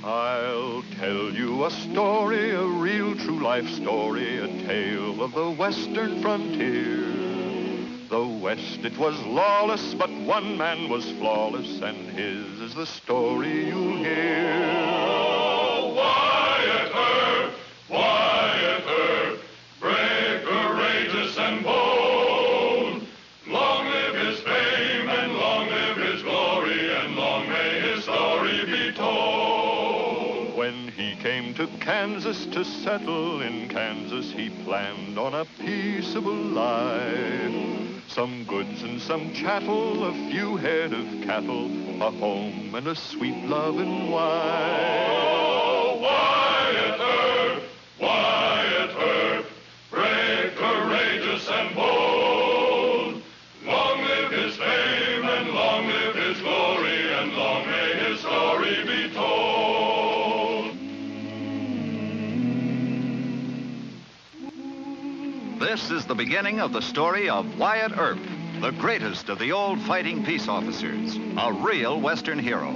I'll tell you a story, a real true life story, a tale of the western frontier. The West, it was lawless, but one man was flawless, and his is the story you'll hear. Oh, Wyatt Earp, Wyatt Earp, brave, courageous, and bold. Long live his fame, and long live his glory, and long may his story be told. When he came to Kansas to settle in Kansas, he planned on a peaceable life. Some goods and some chattel, a few head of cattle, a home and a sweet loving wife. Oh, Wyatt Earp, Wyatt Earp, brave, courageous, and bold. Long live his fame, and long live his glory, and long may his story be told. This is the beginning of the story of Wyatt Earp, the greatest of the old fighting peace officers, a real Western hero.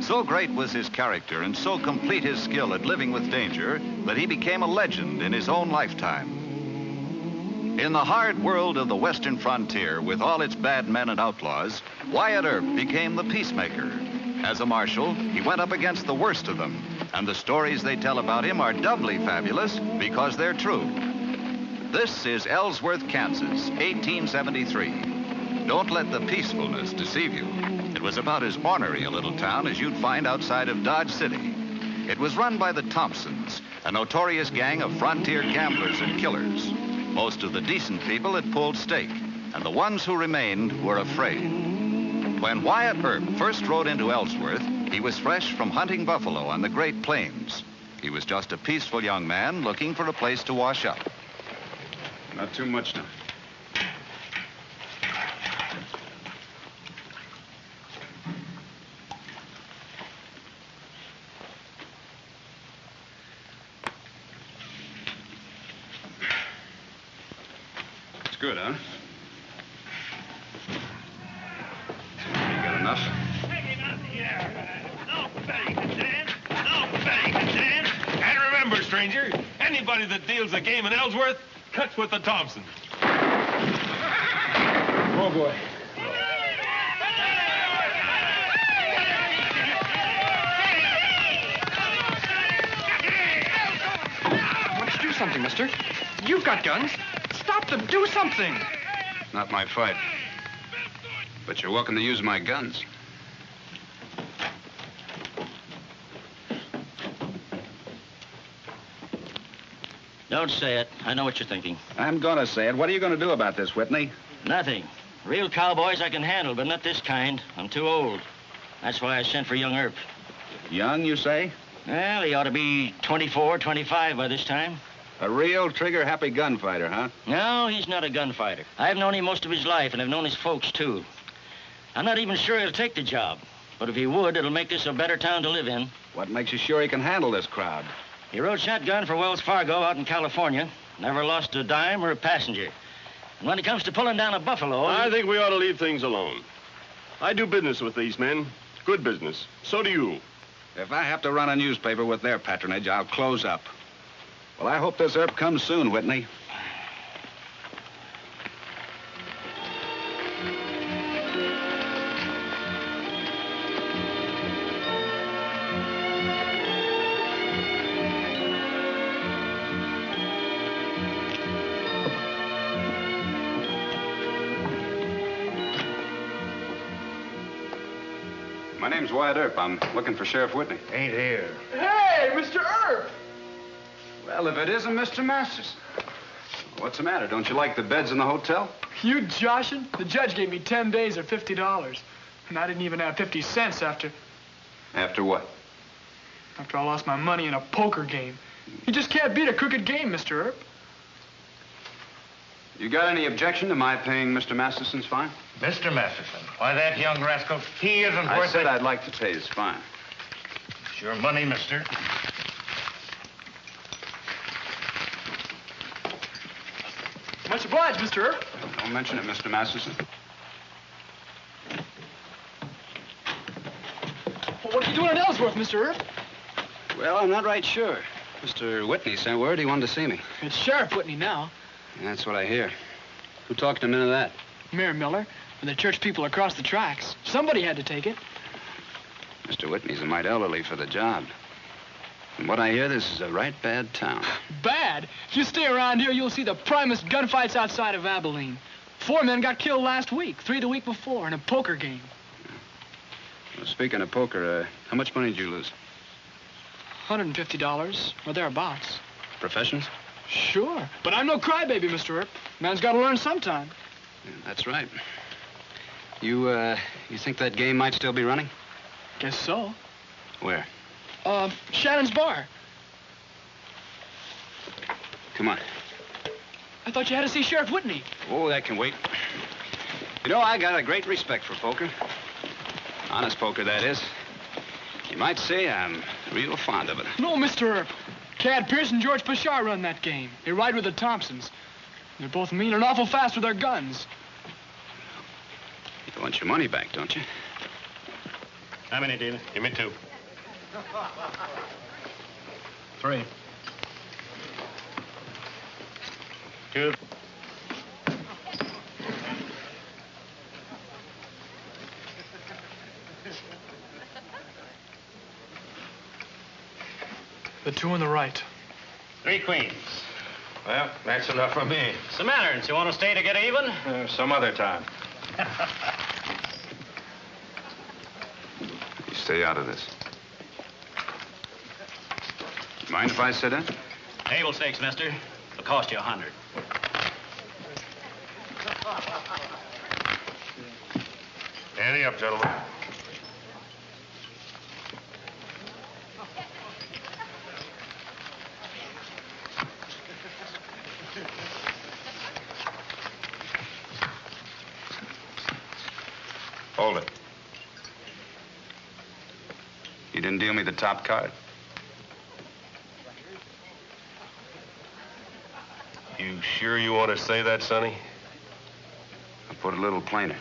So great was his character and so complete his skill at living with danger that he became a legend in his own lifetime. In the hard world of the Western frontier, with all its bad men and outlaws, Wyatt Earp became the peacemaker. As a marshal, he went up against the worst of them, and the stories they tell about him are doubly fabulous because they're true. This is Ellsworth, Kansas, 1873. Don't let the peacefulness deceive you. It was about as ornery a little town as you'd find outside of Dodge City. It was run by the Thompsons, a notorious gang of frontier gamblers and killers. Most of the decent people had pulled stake, and the ones who remained were afraid. When Wyatt Earp first rode into Ellsworth, he was fresh from hunting buffalo on the Great Plains. He was just a peaceful young man looking for a place to wash up. Not too much now. It's good, huh? You got enough? No betting, Dan. No betting, Dan. And remember, stranger, anybody that deals a game in Ellsworth cuts with the Thompsons. Oh, boy. Why don't you do something, mister? You've got guns. Stop them. Do something. Not my fight. But you're welcome to use my guns. Don't say it. I know what you're thinking. I'm gonna say it. What are you gonna do about this, Whitney? Nothing. Real cowboys I can handle, but not this kind. I'm too old. That's why I sent for young Earp. Young, you say? Well, he ought to be 24, 25 by this time. A real trigger-happy gunfighter, huh? No, he's not a gunfighter. I've known him most of his life, and I've known his folks, too. I'm not even sure he'll take the job. But if he would, it'll make this a better town to live in. What makes you sure he can handle this crowd? He rode shotgun for Wells Fargo out in California. Never lost a dime or a passenger. And when it comes to pulling down a buffalo... I think we ought to leave things alone. I do business with these men. Good business. So do you. If I have to run a newspaper with their patronage, I'll close up. Well, I hope this Earp comes soon, Whitney. My name's Wyatt Earp. I'm looking for Sheriff Whitney. Ain't here. Hey, Mr. Earp! Well, if it isn't Mr. Masterson. What's the matter? Don't you like the beds in the hotel? You joshing? The judge gave me 10 days or $50. And I didn't even have 50 cents after After what? I lost my money in a poker game. You just can't beat a crooked game, Mr. Earp. You got any objection to my paying Mr. Masterson's fine? Mr. Masterson. Why, that young rascal, he isn't I worth said it. I'd like to pay his fine. It's your money, mister. Much obliged, Mr. Earp. Don't mention it, Mr. Masterson. Well, what are you doing in Ellsworth, Mr. Earp? Well, I'm not right sure. Mr. Whitney sent word he wanted to see me. It's Sheriff Whitney now. That's what I hear. Who talked him into that? Mayor Miller and the church people across the tracks. Somebody had to take it. Mr. Whitney's a mite elderly for the job. From what I hear, this is a right bad town. Bad? If you stay around here, you'll see the primest gunfights outside of Abilene. 4 men got killed last week, 3 the week before, in a poker game. Well, speaking of poker, how much money did you lose? $150, or thereabouts. Professions? Sure, but I'm no crybaby, Mr. Earp. Man's got to learn sometime. Yeah, that's right. You think that game might still be running? Guess so. Where? Shannon's bar. Come on. I thought you had to see Sheriff Whitney. Oh, that can wait. You know, I got a great respect for poker. Honest poker, that is. You might say I'm real fond of it. No, Mr. Earp. Cad Pierce and George Pashar run that game. They ride with the Thompsons. They're both mean and awful fast with their guns. You want your money back, don't you? How many, Dina? Give me 2. 3. 2. The 2 on the right. 3 queens. Well, that's enough for me. What's the matter? Don't you want to stay to get even? Some other time. You stay out of this. Mind if I sit in? Table stakes, mister. It'll cost you 100. Ante up, gentlemen. Hold it. You didn't deal me the top card? You sure you want to say that, Sonny? I'll put it a little plainer.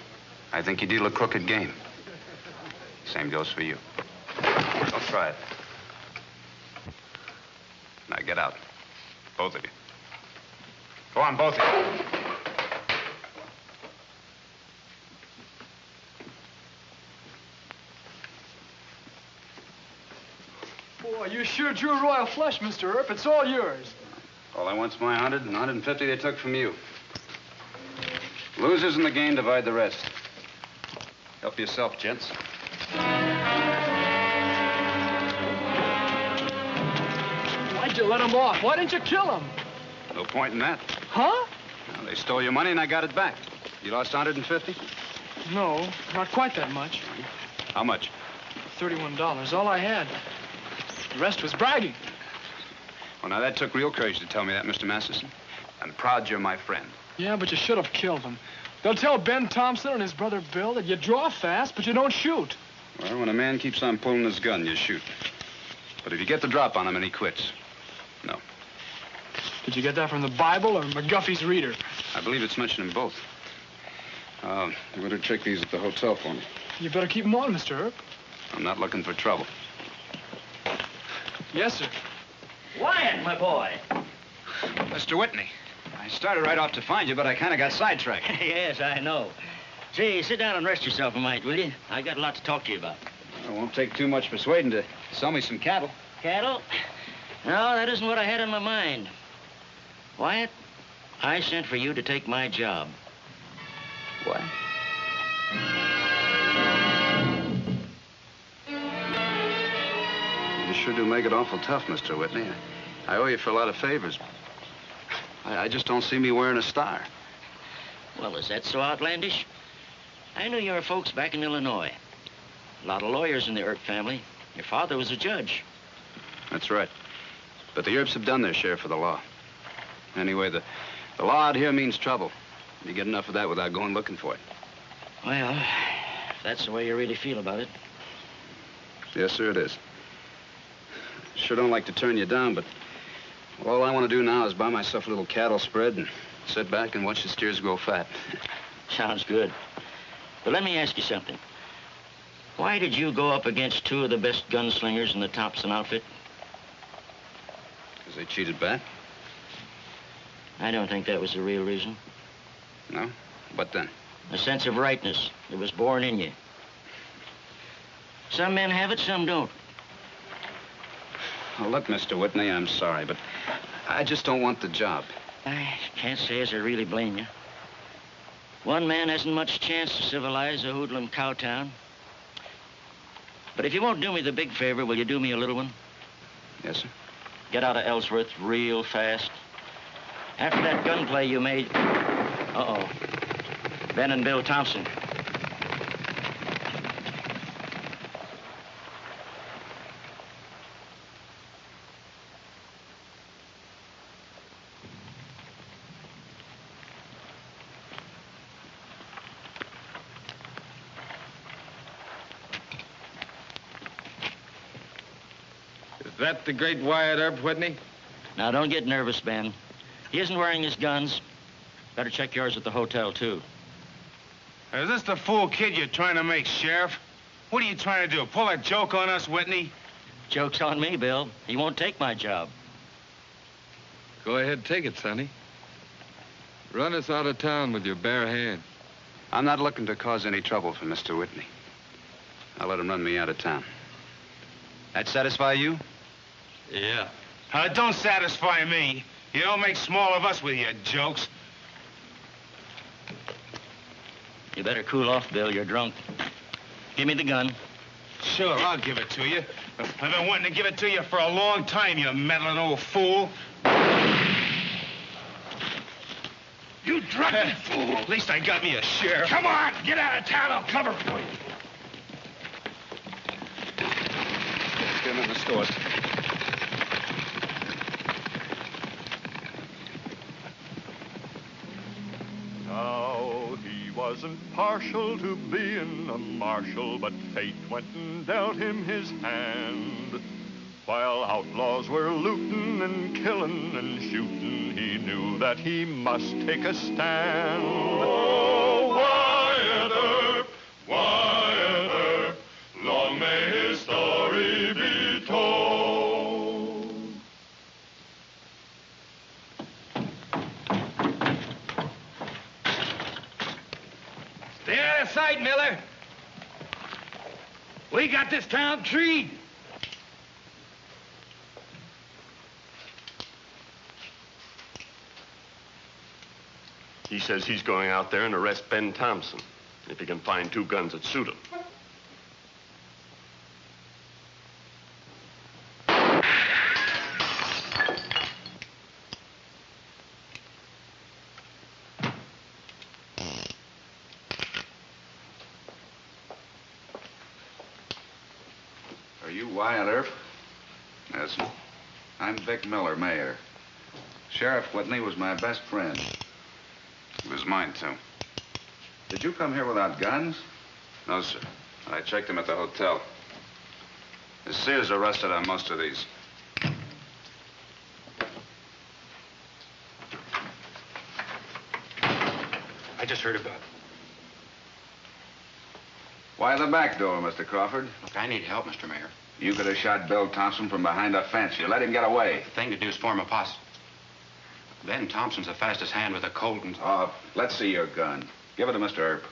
I think you deal a crooked game. Same goes for you. Don't try it. Now get out. Both of you. Go on, both of you. Boy, you sure drew royal flush, Mr. Earp. It's all yours. All I want's my 100 and 150 they took from you. Losers in the game divide the rest. Help yourself, gents. Why'd you let him off? Why didn't you kill him? No point in that. Huh? Well, they stole your money and I got it back. You lost 150? No, not quite that much. How much? $31, all I had. The rest was bragging. Well, now that took real courage to tell me that, Mr. Masterson. I'm proud you're my friend. Yeah, but you should have killed them. They'll tell Ben Thompson and his brother Bill that you draw fast, but you don't shoot. Well, when a man keeps on pulling his gun, you shoot. But if you get the drop on him and he quits, no. Did you get that from the Bible or McGuffey's Reader? I believe it's mentioned in both. You better check these at the hotel for me. You better keep them on, Mr. Earp. I'm not looking for trouble. Yes, sir. Wyatt, my boy. Mr. Whitney, I started right off to find you, but I kind of got sidetracked. Yes, I know. Say, sit down and rest yourself a mite, will you? I got a lot to talk to you about. It won't take too much persuading to sell me some cattle. Cattle? No, that isn't what I had in my mind. Wyatt, I sent for you to take my job. What? You sure do make it awful tough, Mr. Whitney. I owe you for a lot of favors. I just don't see me wearing a star. Well, is that so outlandish? I knew your folks back in Illinois. A lot of lawyers in the Earp family. Your father was a judge. That's right. But the Earps have done their share for the law. Anyway, the law out here means trouble. You get enough of that without going looking for it. Well, if that's the way you really feel about it. Yes, sir, it is. Sure don't like to turn you down, but all I want to do now is buy myself a little cattle spread and sit back and watch the steers grow fat. Sounds good. But let me ask you something. Why did you go up against 2 of the best gunslingers in the Thompson outfit? Because they cheated back? I don't think that was the real reason. No? What then? A sense of rightness that was born in you. Some men have it, some don't. Oh, look, Mr. Whitney, I'm sorry, but I just don't want the job. I can't say as I really blame you. One man hasn't much chance to civilize a hoodlum cow town. But if you won't do me the big favor, will you do me a little one? Yes, sir. Get out of Ellsworth real fast. After that gunplay you made... Uh-oh. Ben and Bill Thompson. Is that the great Wyatt Earp, Whitney? Now, don't get nervous, Ben. He isn't wearing his guns. Better check yours at the hotel, too. Is this the fool kid you're trying to make sheriff? What are you trying to do, pull a joke on us, Whitney? Joke's on me, Bill. He won't take my job. Go ahead, take it, Sonny. Run us out of town with your bare hands. I'm not looking to cause any trouble for Mr. Whitney. I'll let him run me out of town. That satisfy you? Yeah. It don't satisfy me. You don't make small of us with your jokes. You better cool off, Bill. You're drunk. Give me the gun. Sure, I'll give it to you. I've been wanting to give it to you for a long time, you meddling old fool. You drunken fool! At least I got me a sheriff. Come on, get out of town. I'll cover for you. Let's get him in the stores. Now he wasn't partial to being a marshal, but fate went and dealt him his hand. While outlaws were looting and killing and shooting, he knew that he must take a stand. Oh, Wyatt Earp, Wyatt Earp, long may his story be told. Stay out of sight, Miller. We got this town treed. He says he's going out there and arrest Ben Thompson, if he can find 2 guns that suit him. Are you Wyatt Earp? Yes, sir. I'm Vic Miller, mayor. Sheriff Whitney was my best friend. He was mine, too. Did you come here without guns? No, sir. I checked him at the hotel. The Sears arrested on most of these. I just heard about it. Why the back door, Mr. Crawford? Look, I need help, Mr. Mayor. You could have shot Bill Thompson from behind a fence. You let him get away. The thing to do is form a posse. Ben Thompson's the fastest hand with a Colt and... Oh, let's see your gun. Give it to Mr. Earp.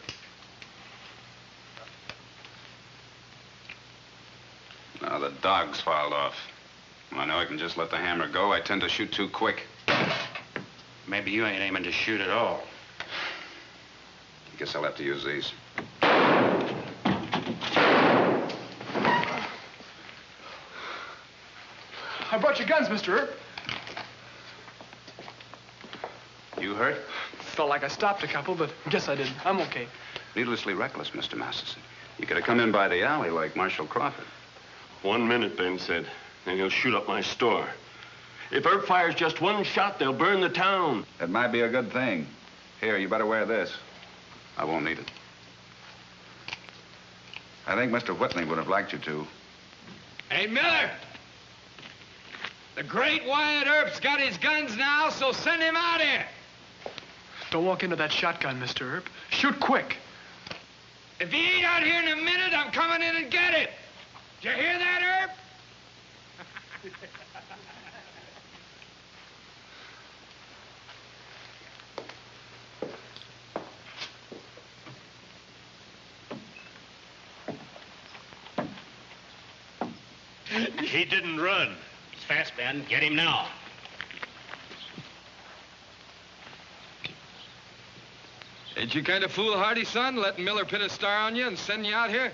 Now, the dog's filed off. When I know I can just let the hammer go, I tend to shoot too quick. Maybe you ain't aiming to shoot at all. I guess I'll have to use these. I brought your guns, Mr. Earp. You hurt? Felt like I stopped a couple, but guess I didn't. I'm okay. Needlessly reckless, Mr. Masterson. You could have come in by the alley like Marshal Crawford. 1 minute, Ben said, and he'll shoot up my store. If Earp fires just 1 shot, they'll burn the town. It might be a good thing. Here, you better wear this. I won't need it. I think Mr. Whitney would have liked you to. Hey, Miller! The great Wyatt Earp's got his guns now, so send him out here. Don't walk into that shotgun, Mr. Earp. Shoot quick. If he ain't out here in a minute, I'm coming in and get it. Did you hear that, Earp? He didn't run. He's fast, Ben. Get him now. Ain't you kind of foolhardy, son, letting Miller pin a star on you and send you out here?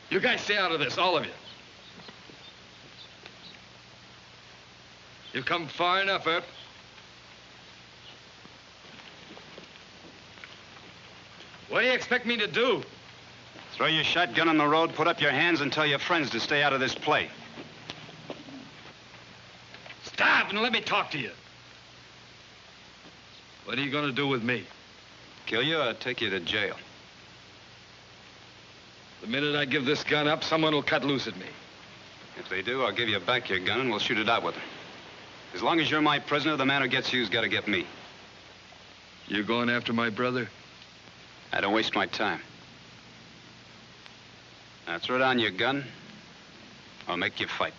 You guys stay out of this, all of you. You've come far enough, Earp. What do you expect me to do? Throw your shotgun on the road, put up your hands, and tell your friends to stay out of this play. Stop and let me talk to you. What are you going to do with me? Kill you or take you to jail? The minute I give this gun up, someone will cut loose at me. If they do, I'll give you back your gun and we'll shoot it out with her. As long as you're my prisoner, the man who gets you's got to get me. You going after my brother? I don't waste my time. Now throw down your gun, I'll make you fight.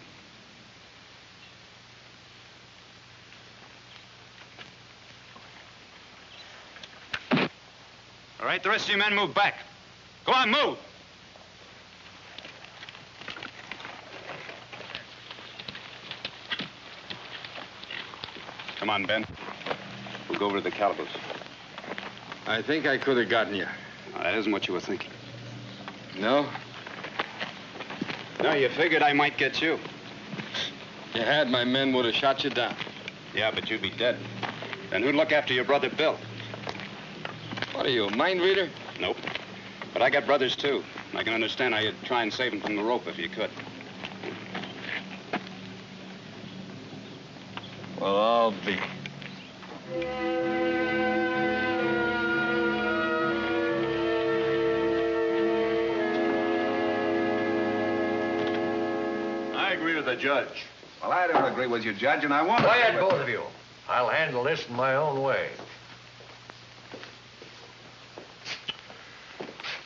All right, the rest of you men move back. Go on, move. Come on, Ben. We'll go over to the Calibers. I think I could have gotten you. No, that isn't what you were thinking. No? No, you figured I might get you. If you had, my men would have shot you down. Yeah, but you'd be dead. Then who'd look after your brother, Bill? What are you, a mind reader? Nope. But I got brothers, too. I can understand how you'd try and save them from the rope if you could. Well, I'll be. I agree with the judge. Well, I don't agree with you, Judge, and I won't. Quiet, both of you. I'll handle this in my own way.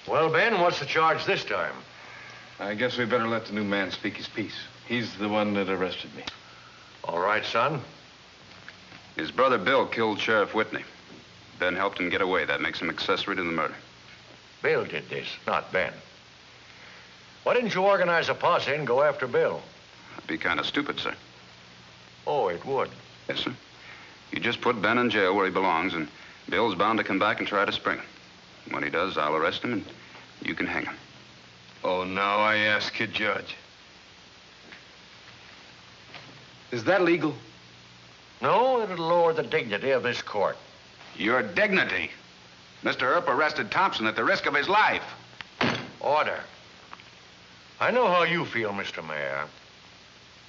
Well, Ben, what's the charge this time? I guess we better let the new man speak his piece. He's the one that arrested me. All right, son. His brother Bill killed Sheriff Whitney. Ben helped him get away. That makes him accessory to the murder. Bill did this, not Ben. Why didn't you organize a posse and go after Bill? That'd be kind of stupid, sir. Oh, it would. Yes, sir. You just put Ben in jail where he belongs, and Bill's bound to come back and try to spring him. When he does, I'll arrest him, and you can hang him. Oh, now I ask you, Judge. Is that legal? No, it'll lower the dignity of this court. Your dignity. Mr. Earp arrested Thompson at the risk of his life. Order. I know how you feel, Mr. Mayor.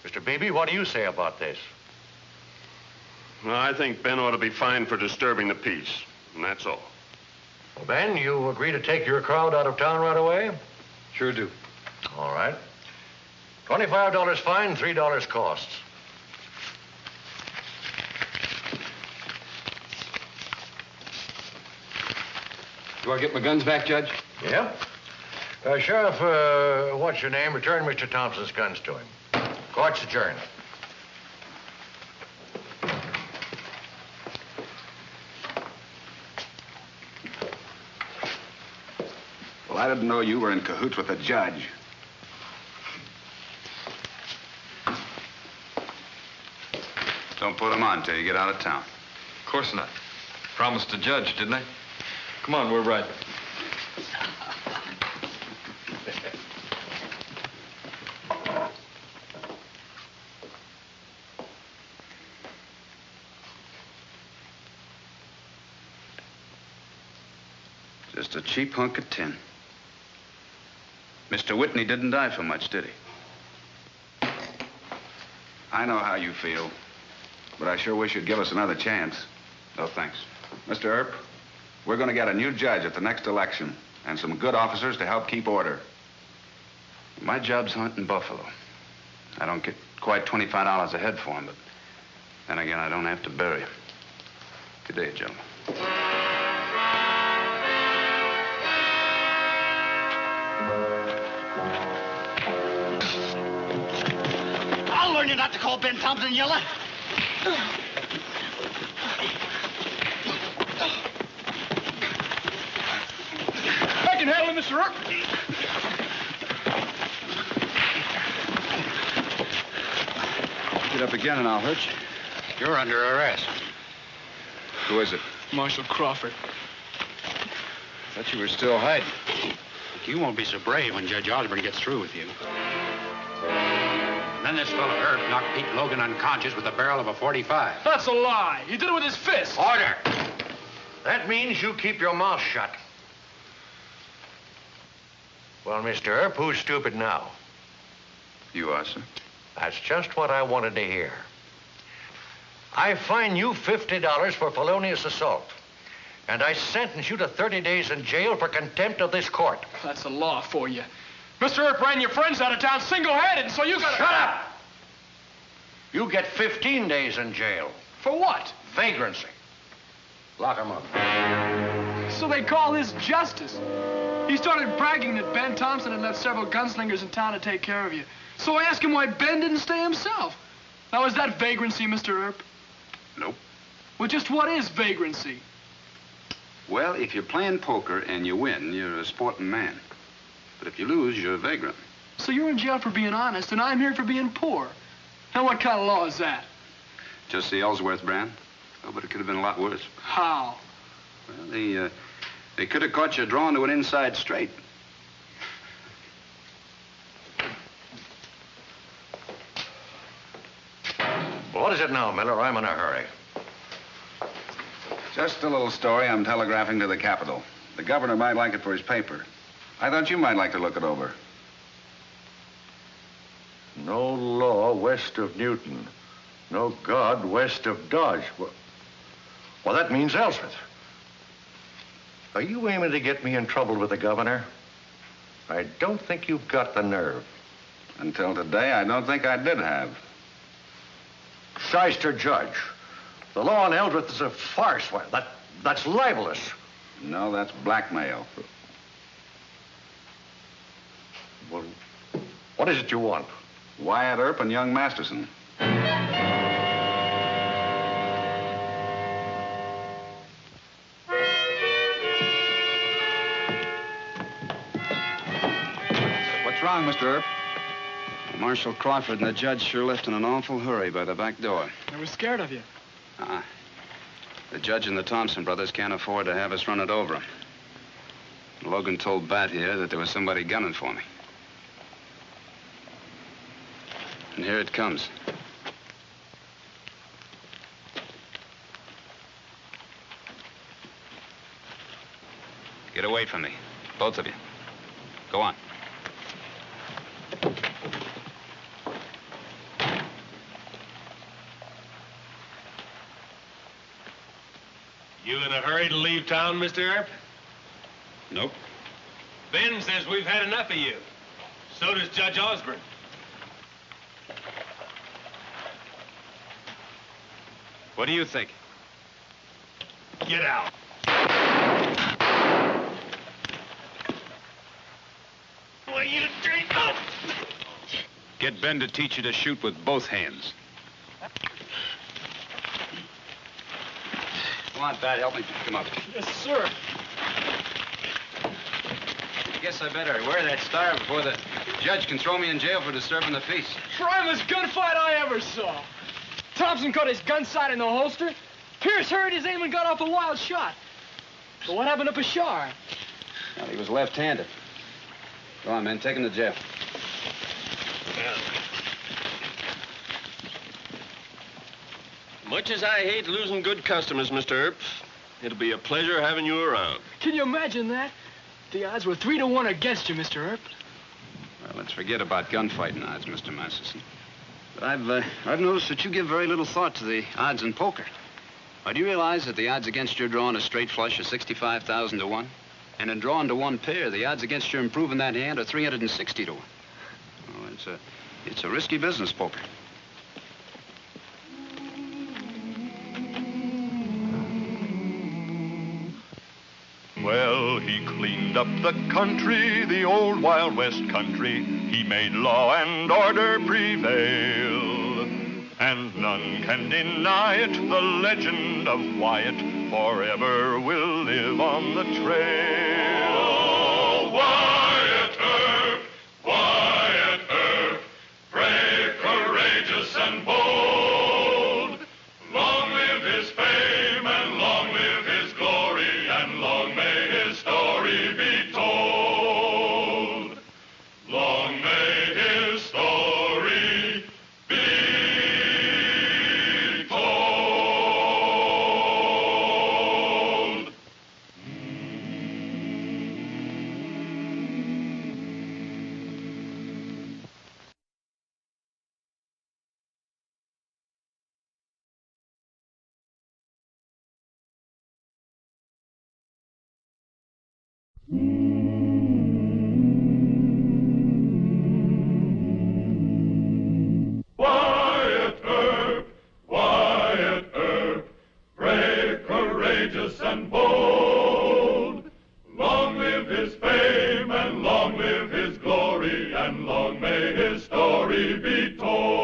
Mr. Beebe, what do you say about this? Well, I think Ben ought to be fined for disturbing the peace, and that's all. Well, Ben, you agree to take your crowd out of town right away? Sure do. All right. $25 fine, $3 costs. Do I get my guns back, Judge? Yeah. Sheriff, what's your name? Return Mr. Thompson's guns to him. Court's adjourned. Well, I didn't know you were in cahoots with the judge. Don't put him on till you get out of town. Of course not. Promised the judge, didn't I? Come on, we're riding. Just a cheap hunk of tin. Mr. Whitney didn't die for much, did he? I know how you feel, but I sure wish you'd give us another chance. No, thanks. Mr. Earp, we're going to get a new judge at the next election and some good officers to help keep order. My job's hunting buffalo. I don't get quite $25 a head for them, but then again, I don't have to bury them. Good day, gentlemen. I'll learn you not to call Ben Thompson Yella. I can handle him, Mr. Earp. it up again and I'll hurt you. You're under arrest. Who is it? Marshal Crawford. I thought you were still hiding. You won't be so brave when Judge Osborne gets through with you. Then this fellow Earp knocked Pete Logan unconscious with the barrel of a .45. That's a lie. He did it with his fist. Order. That means you keep your mouth shut. Well, Mr. Earp, who's stupid now? You are, sir. That's just what I wanted to hear. I fine you $50 for felonious assault. And I sentence you to 30 days in jail for contempt of this court. That's the law for you. Mr. Earp ran your friends out of town single-handed, so you got... Shut up! You get 15 days in jail. For what? Vagrancy. Lock him up. So they call this justice. He started bragging that Ben Thompson had left several gunslingers in town to take care of you. So I asked him why Ben didn't stay himself. Now, is that vagrancy, Mr. Earp? Nope. Well, just what is vagrancy? Well, if you're playing poker and you win, you're a sporting man. But if you lose, you're a vagrant. So you're in jail for being honest, and I'm here for being poor. Now, what kind of law is that? Just the Ellsworth brand. Oh, but it could have been a lot worse. How? Well, they could have caught you drawn to an inside straight. What is it now, Miller? I'm in a hurry. Just a little story I'm telegraphing to the Capitol. The governor might like it for his paper. I thought you might like to look it over. No law west of Newton. No God west of Dodge. Well, that means Ellsworth. Are you aiming to get me in trouble with the governor? I don't think you've got the nerve. Until today, I don't think I did have. Shyster Judge. The law on Ellsworth is a farce. Well, that's libelous. No, that's blackmail. Well, what is it you want? Wyatt Earp and young Masterson. What's wrong, Mr. Earp? Marshal Crawford and the judge sure left in an awful hurry by the back door. They were scared of you. The judge and the Thompson brothers can't afford to have us run it over them. Logan told Bat here that there was somebody gunning for me. And here it comes. Get away from me, both of you. Go on. You in a hurry to leave town, Mr. Earp? Nope. Ben says we've had enough of you. So does Judge Osborne. What do you think? Get out. What you drink up? Get Ben to teach you to shoot with both hands. Come on, Pat, help me pick him up. Yes, sir. I guess I better wear that star before the judge can throw me in jail for disturbing the peace. Primest gunfight I ever saw. Thompson caught his gun sight in the holster. Pierce heard his aim and got off a wild shot. But what happened to Bashar? Well, he was left-handed. Go on, men, take him to jail. Much as I hate losing good customers, Mr. Earp, it'll be a pleasure having you around. Can you imagine that? The odds were 3-1 against you, Mr. Earp. Well, let's forget about gunfighting odds, Mr. Masterson. But I've noticed that you give very little thought to the odds in poker. Why, do you realize that the odds against your drawing a straight flush are 65,000 to 1? And in drawing to one pair, the odds against your improving that hand are 360 to 1. Oh, it's a risky business, poker. Well, he cleaned up the country, the old Wild West country. He made law and order prevail. And none can deny it, the legend of Wyatt forever will live on the trail. Oh, Wyatt Earp, brave, courageous, and bold. Wyatt Earp, brave, courageous, and bold. Long live his fame, and long live his glory, and long may his story be told.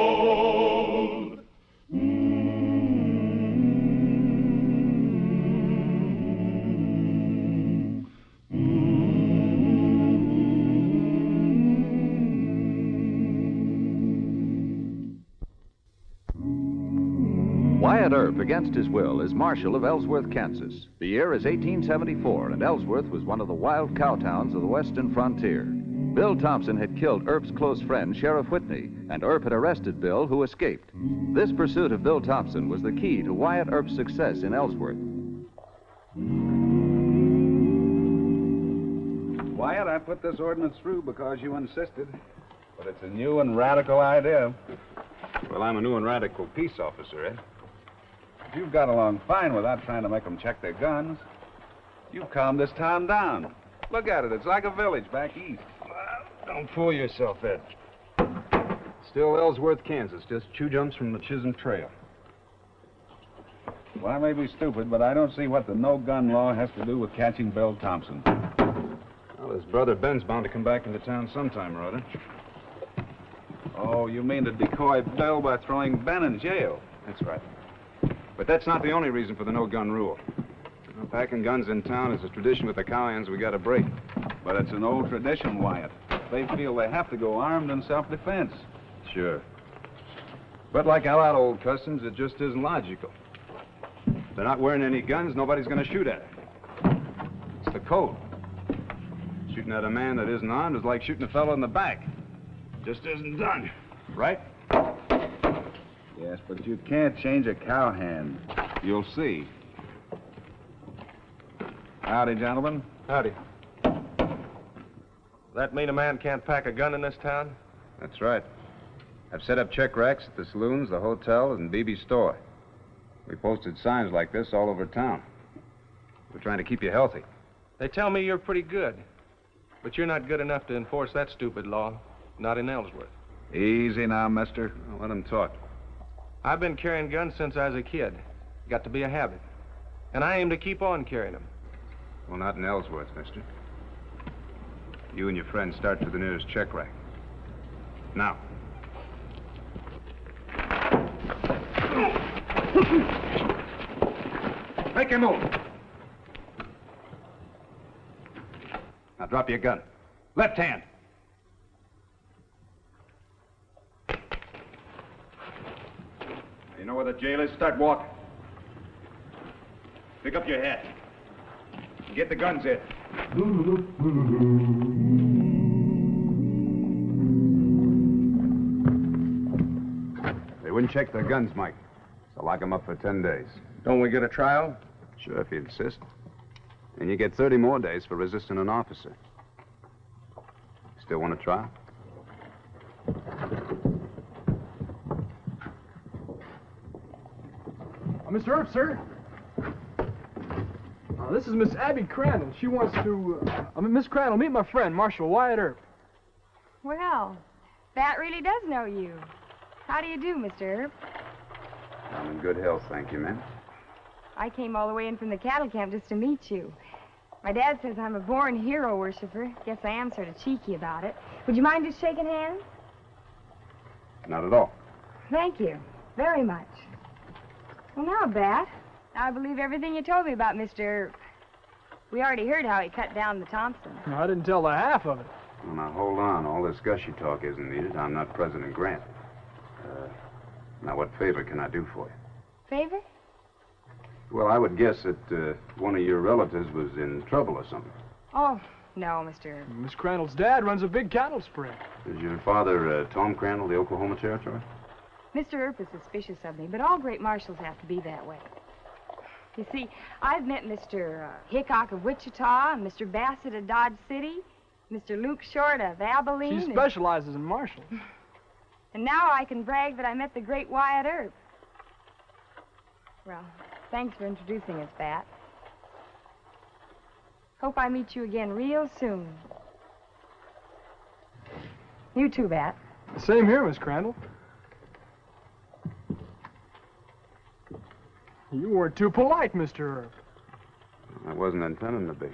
Wyatt Earp, against his will, is Marshal of Ellsworth, Kansas. The year is 1874, and Ellsworth was one of the wild cow towns of the western frontier. Bill Thompson had killed Earp's close friend, Sheriff Whitney, and Earp had arrested Bill, who escaped. This pursuit of Bill Thompson was the key to Wyatt Earp's success in Ellsworth. Wyatt, I put this ordinance through because you insisted. But it's a new and radical idea. Well, I'm a new and radical peace officer, Ed. You've got along fine without trying to make them check their guns. You've calmed this town down. Look at it. It's like a village back east. Don't fool yourself, Ed. Still Ellsworth, Kansas, just 2 jumps from the Chisholm Trail. Well, I may be stupid, but I don't see what the no-gun law has to do with catching Bill Thompson. Well, his brother Ben's bound to come back into town sometime or other. Oh, you mean to decoy Bill by throwing Ben in jail? That's right. But that's not the only reason for the no-gun rule. Packing guns in town is a tradition with the cowhands we got to break. But it's an old tradition, Wyatt. They feel they have to go armed in self-defense. Sure. But like all our old customs, it just isn't logical. If they're not wearing any guns, nobody's going to shoot at it. It's the code. Shooting at a man that isn't armed is like shooting a fellow in the back. Just isn't done, right? Yes, but you can't change a cowhand. You'll see. Howdy, gentlemen. Howdy. That mean a man can't pack a gun in this town? That's right. I've set up check racks at the saloons, the hotel, and BB's store. We posted signs like this all over town. We're trying to keep you healthy. They tell me you're pretty good. But you're not good enough to enforce that stupid law. Not in Ellsworth. Easy now, mister. I'll let him talk. I've been carrying guns since I was a kid. Got to be a habit. And I aim to keep on carrying them. Well, not in Ellsworth, mister. You and your friends start to the nearest check rack. Now. Make a move. Now drop your gun. Left hand. You know where the jail is? Start walking. Pick up your hat. Get the guns in. They wouldn't check their guns, Mike. So lock them up for 10 days. Don't we get a trial? Sure, if you insist. And you get 30 more days for resisting an officer. Still want to try? Mr. Earp, sir. This is Miss Abby Crandall. She wants to... Miss Crandall, meet my friend, Marshal Wyatt Earp. Well, that really does know you. How do you do, Mr. Earp? I'm in good health, thank you, ma'am. I came all the way in from the cattle camp just to meet you. My dad says I'm a born hero worshiper. Guess I am sort of cheeky about it. Would you mind just shaking hands? Not at all. Thank you. Very much. Well, now, Bat, I believe everything you told me about Mr. Earp. We already heard how he cut down the Thompson. No, I didn't tell the half of it. Well, now, hold on. All this gushy talk isn't needed. I'm not President Grant. Now, what favor can I do for you? Favor? Well, I would guess that one of your relatives was in trouble or something. Oh, no, Mr. Earp. Miss Crandall's dad runs a big cattle spread. Is your father Tom Crandall, the Oklahoma Territory? Mr. Earp is suspicious of me, but all great marshals have to be that way. You see, I've met Mr. Hickok of Wichita, and Mr. Bassett of Dodge City, Mr. Luke Short of Abilene. She specializes in marshals. And now I can brag that I met the great Wyatt Earp. Well, thanks for introducing us, Bat. Hope I meet you again real soon. You too, Bat. Same here, Miss Crandall. You weren't too polite, Mr. Earp. I wasn't intending to be.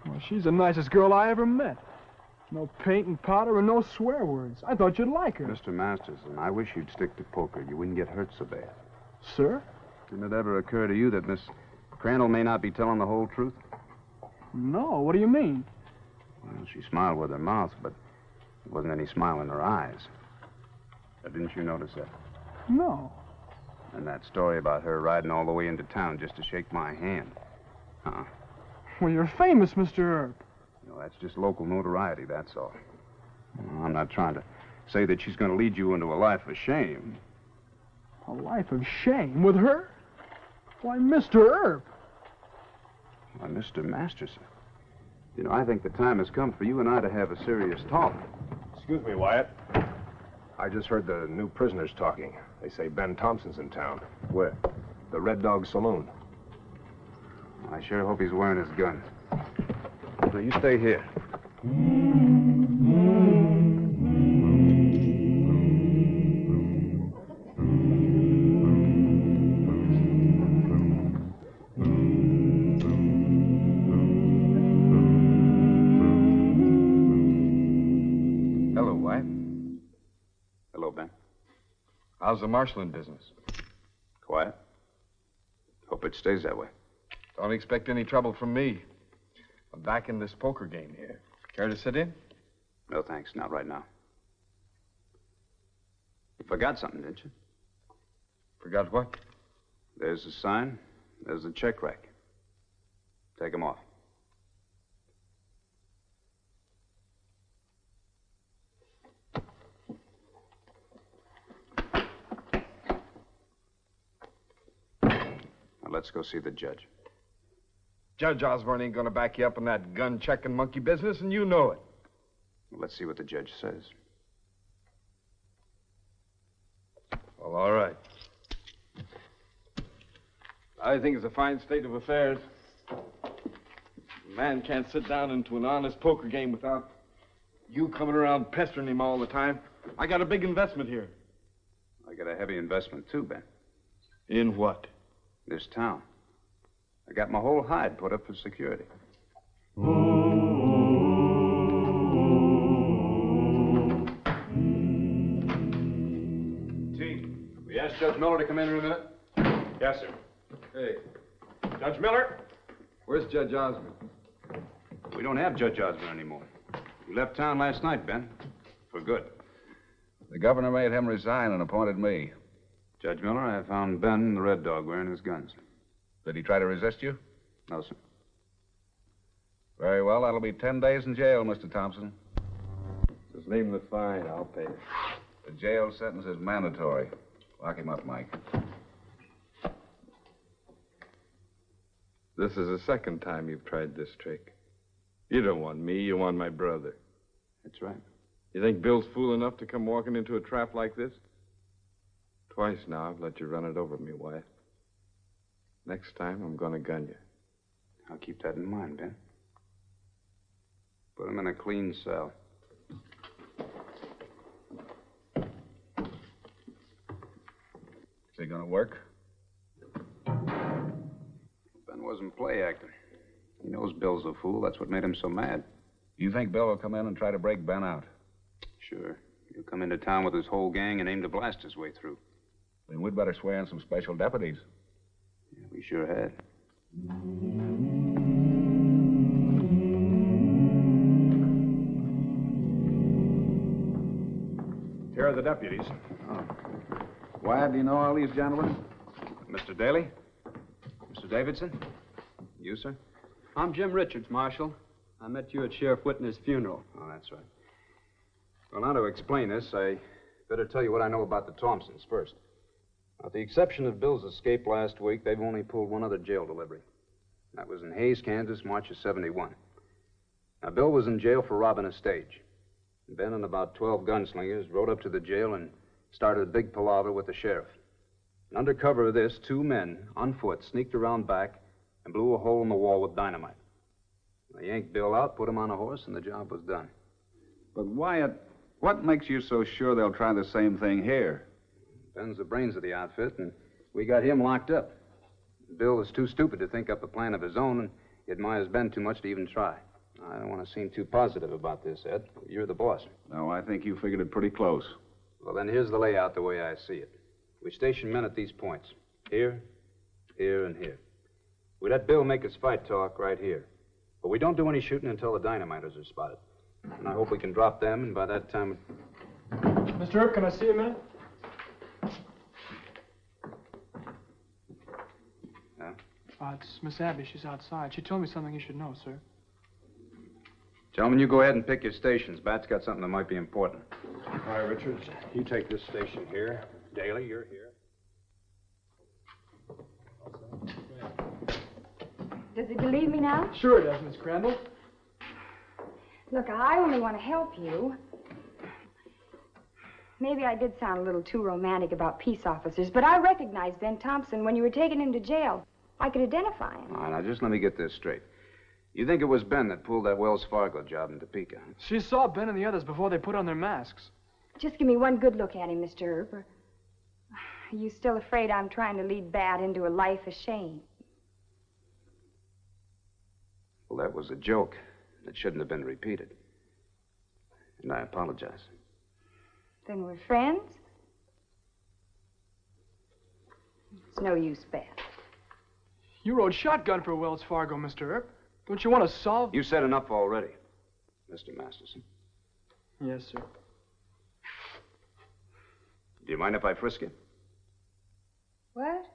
Well, she's the nicest girl I ever met. No paint and powder and no swear words. I thought you'd like her. Mr. Masterson, I wish you'd stick to poker. You wouldn't get hurt so bad. Sir? Didn't it ever occur to you that Miss Crandall may not be telling the whole truth? No, what do you mean? Well, she smiled with her mouth, but there wasn't any smile in her eyes. Didn't you notice that? No. And that story about her riding all the way into town just to shake my hand. Huh? Well, you're famous, Mr. Earp. No, that's just local notoriety, that's all. Well, I'm not trying to say that she's going to lead you into a life of shame. A life of shame with her? Why, Mr. Earp. Why, Mr. Masterson. You know, I think the time has come for you and I to have a serious talk. Excuse me, Wyatt. I just heard the new prisoners talking. They say Ben Thompson's in town. Where? The Red Dog Saloon. I sure hope he's wearing his gun. So you stay here. Hello, Wyatt. Hello, Ben. How's the marshaling business? Quiet. Hope it stays that way. Don't expect any trouble from me. I'm back in this poker game here. Care to sit in? No, thanks. Not right now. You forgot something, didn't you? Forgot what? There's the sign. There's the check rack. Take 'em off. Now let's go see the judge. Judge Osborne ain't gonna back you up in that gun-checking monkey business, and you know it. Well, let's see what the judge says. Well, all right. I think it's a fine state of affairs. A man can't sit down into an honest poker game without you coming around pestering him all the time. I got a big investment here. I got a heavy investment, too, Ben. In what? This town. I got my whole hide put up for security. T, we asked Judge Miller to come in a minute? Yes, sir. Hey, Judge Miller? where's Judge Osborne? We don't have Judge Osborne anymore. He left town last night, Ben. For good. The governor made him resign and appointed me. Judge Miller, I found Ben and the Red Dog wearing his guns. Did he try to resist you? No, sir. Very well, that'll be 10 days in jail, Mr. Thompson. Just name the fine. I'll pay it. The jail sentence is mandatory. Lock him up, Mike. This is the second time you've tried this trick. You don't want me, you want my brother. That's right. You think Bill's fool enough to come walking into a trap like this? Twice now I've let you run it over me, Wyatt. Next time I'm gonna gun you. I'll keep that in mind, Ben. Put him in a clean cell. Is he gonna work? Ben wasn't play acting. He knows Bill's a fool. That's what made him so mad. You think Bill will come in and try to break Ben out? Sure. He'll come into town with his whole gang and aim to blast his way through. Then we'd better swear in some special deputies. Yeah, we sure had. Here are the deputies. Oh. Why, do you know all these gentlemen? Mr. Daly? Mr. Davidson? You, sir? I'm Jim Richards, Marshal. I met you at Sheriff Whitner's funeral. Oh, that's right. Well, now to explain this, I better tell you what I know about the Thompsons first. With the exception of Bill's escape last week, they've only pulled one other jail delivery. That was in Hayes, Kansas, March of '71. Now, Bill was in jail for robbing a stage. Ben and about 12 gunslingers rode up to the jail and started a big palaver with the sheriff. And under cover of this, 2 men, on foot, sneaked around back and blew a hole in the wall with dynamite. They yanked Bill out, put him on a horse, and the job was done. But Wyatt, what makes you so sure they'll try the same thing here? Ben's the brains of the outfit, and we got him locked up. Bill is too stupid to think up a plan of his own, and he admires Ben too much to even try. I don't want to seem too positive about this, Ed. You're the boss. No, I think you figured it pretty close. Well, then here's the layout the way I see it. We station men at these points. Here, here, and here. We let Bill make his fight talk right here. But we don't do any shooting until the dynamiters are spotted. And I hope we can drop them, and by that time... Mr. Earp, can I see you a minute? Yeah? It's Miss Abby. She's outside. She told me something you should know, sir. Gentlemen, you go ahead and pick your stations. Bat's got something that might be important. All right, Richards, you take this station here. Daly, you're here. Does it believe me now? Sure it does, Miss Crandall. Look, I only want to help you. Maybe I did sound a little too romantic about peace officers, but I recognized Ben Thompson when you were taking him to jail. I could identify him. All right, now just let me get this straight. You think it was Ben that pulled that Wells Fargo job in Topeka? She saw Ben and the others before they put on their masks. Just give me one good look at him, Mr. Earp. Are you still afraid I'm trying to lead Bat into a life of shame? Well, that was a joke. It shouldn't have been repeated. And I apologize. Then we're friends? It's no use, Bat. You rode shotgun for Wells Fargo, Mr. Earp. Don't you want to solve... You said enough already, Mr. Masterson. Yes, sir. Do you mind if I frisk you? What?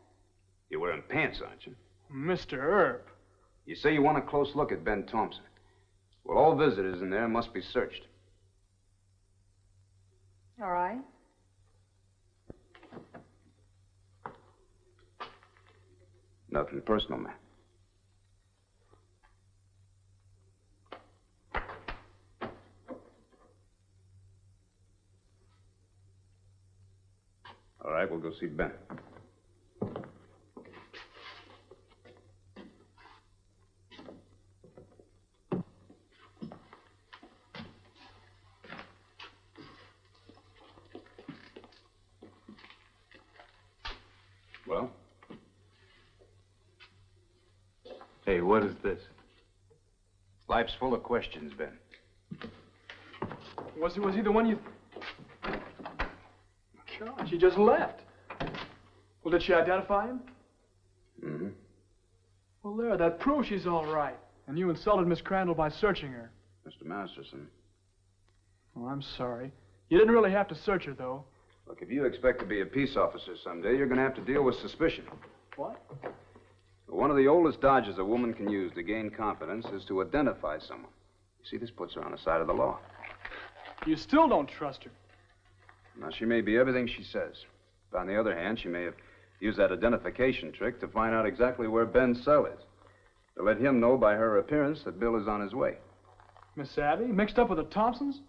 You're wearing pants, aren't you? Mr. Earp. You say you want a close look at Ben Thompson. Well, all visitors in there must be searched. All right. Nothing personal, man. All right, we'll go see Ben. Well? Hey, what is this? Life's full of questions, Ben. Was he the one you... God, she just left. Well, did she identify him? Mm-hmm. Well, there, that proves she's all right. And you insulted Miss Crandall by searching her. Mr. Masterson. Oh, I'm sorry. You didn't really have to search her, though. Look, if you expect to be a peace officer someday, you're going to have to deal with suspicion. What? One of the oldest dodges a woman can use to gain confidence is to identify someone. You see, this puts her on the side of the law. You still don't trust her. Now, she may be everything she says. But on the other hand, she may have used that identification trick to find out exactly where Ben's cell is. To let him know by her appearance that Bill is on his way. Miss Abby, mixed up with the Thompsons?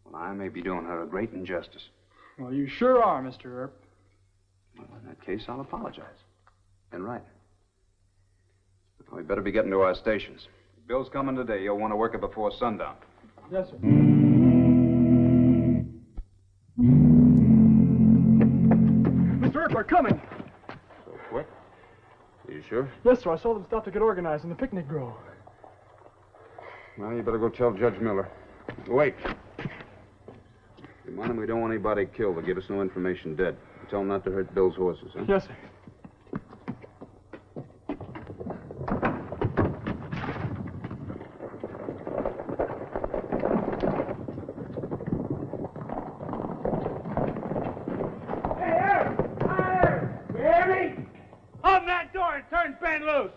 Well, I may be doing her a great injustice. Well, you sure are, Mr. Earp. Well, in that case, I'll apologize. And right. Well, we better be getting to our stations. If Bill's coming today, you'll want to work it before sundown. Yes, sir. Mr. Earp, we're coming. So quick? Are you sure? Yes, sir. I saw them stop to get organized in the picnic grove. Well, you better go tell Judge Miller. Wait. Remind him we don't want anybody killed. They'll give us no information dead. Tell him not to hurt Bill's horses, huh? Yes, sir. Open that door and turn Ben loose!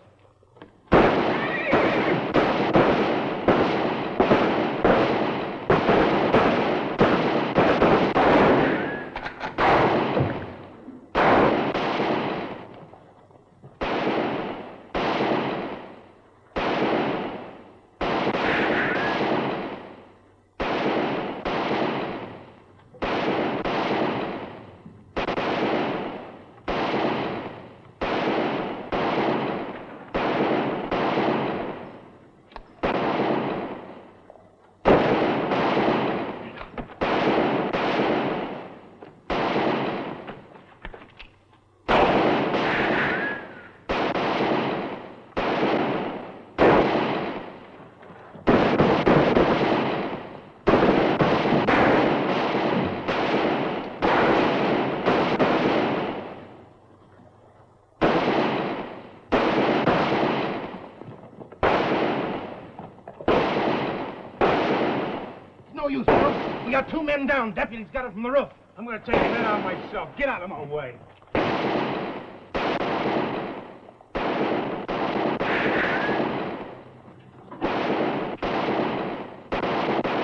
no use, Bill. We got 2 men down. Deputy's got it from the roof. I'm going to take the men out myself. Get out of my way.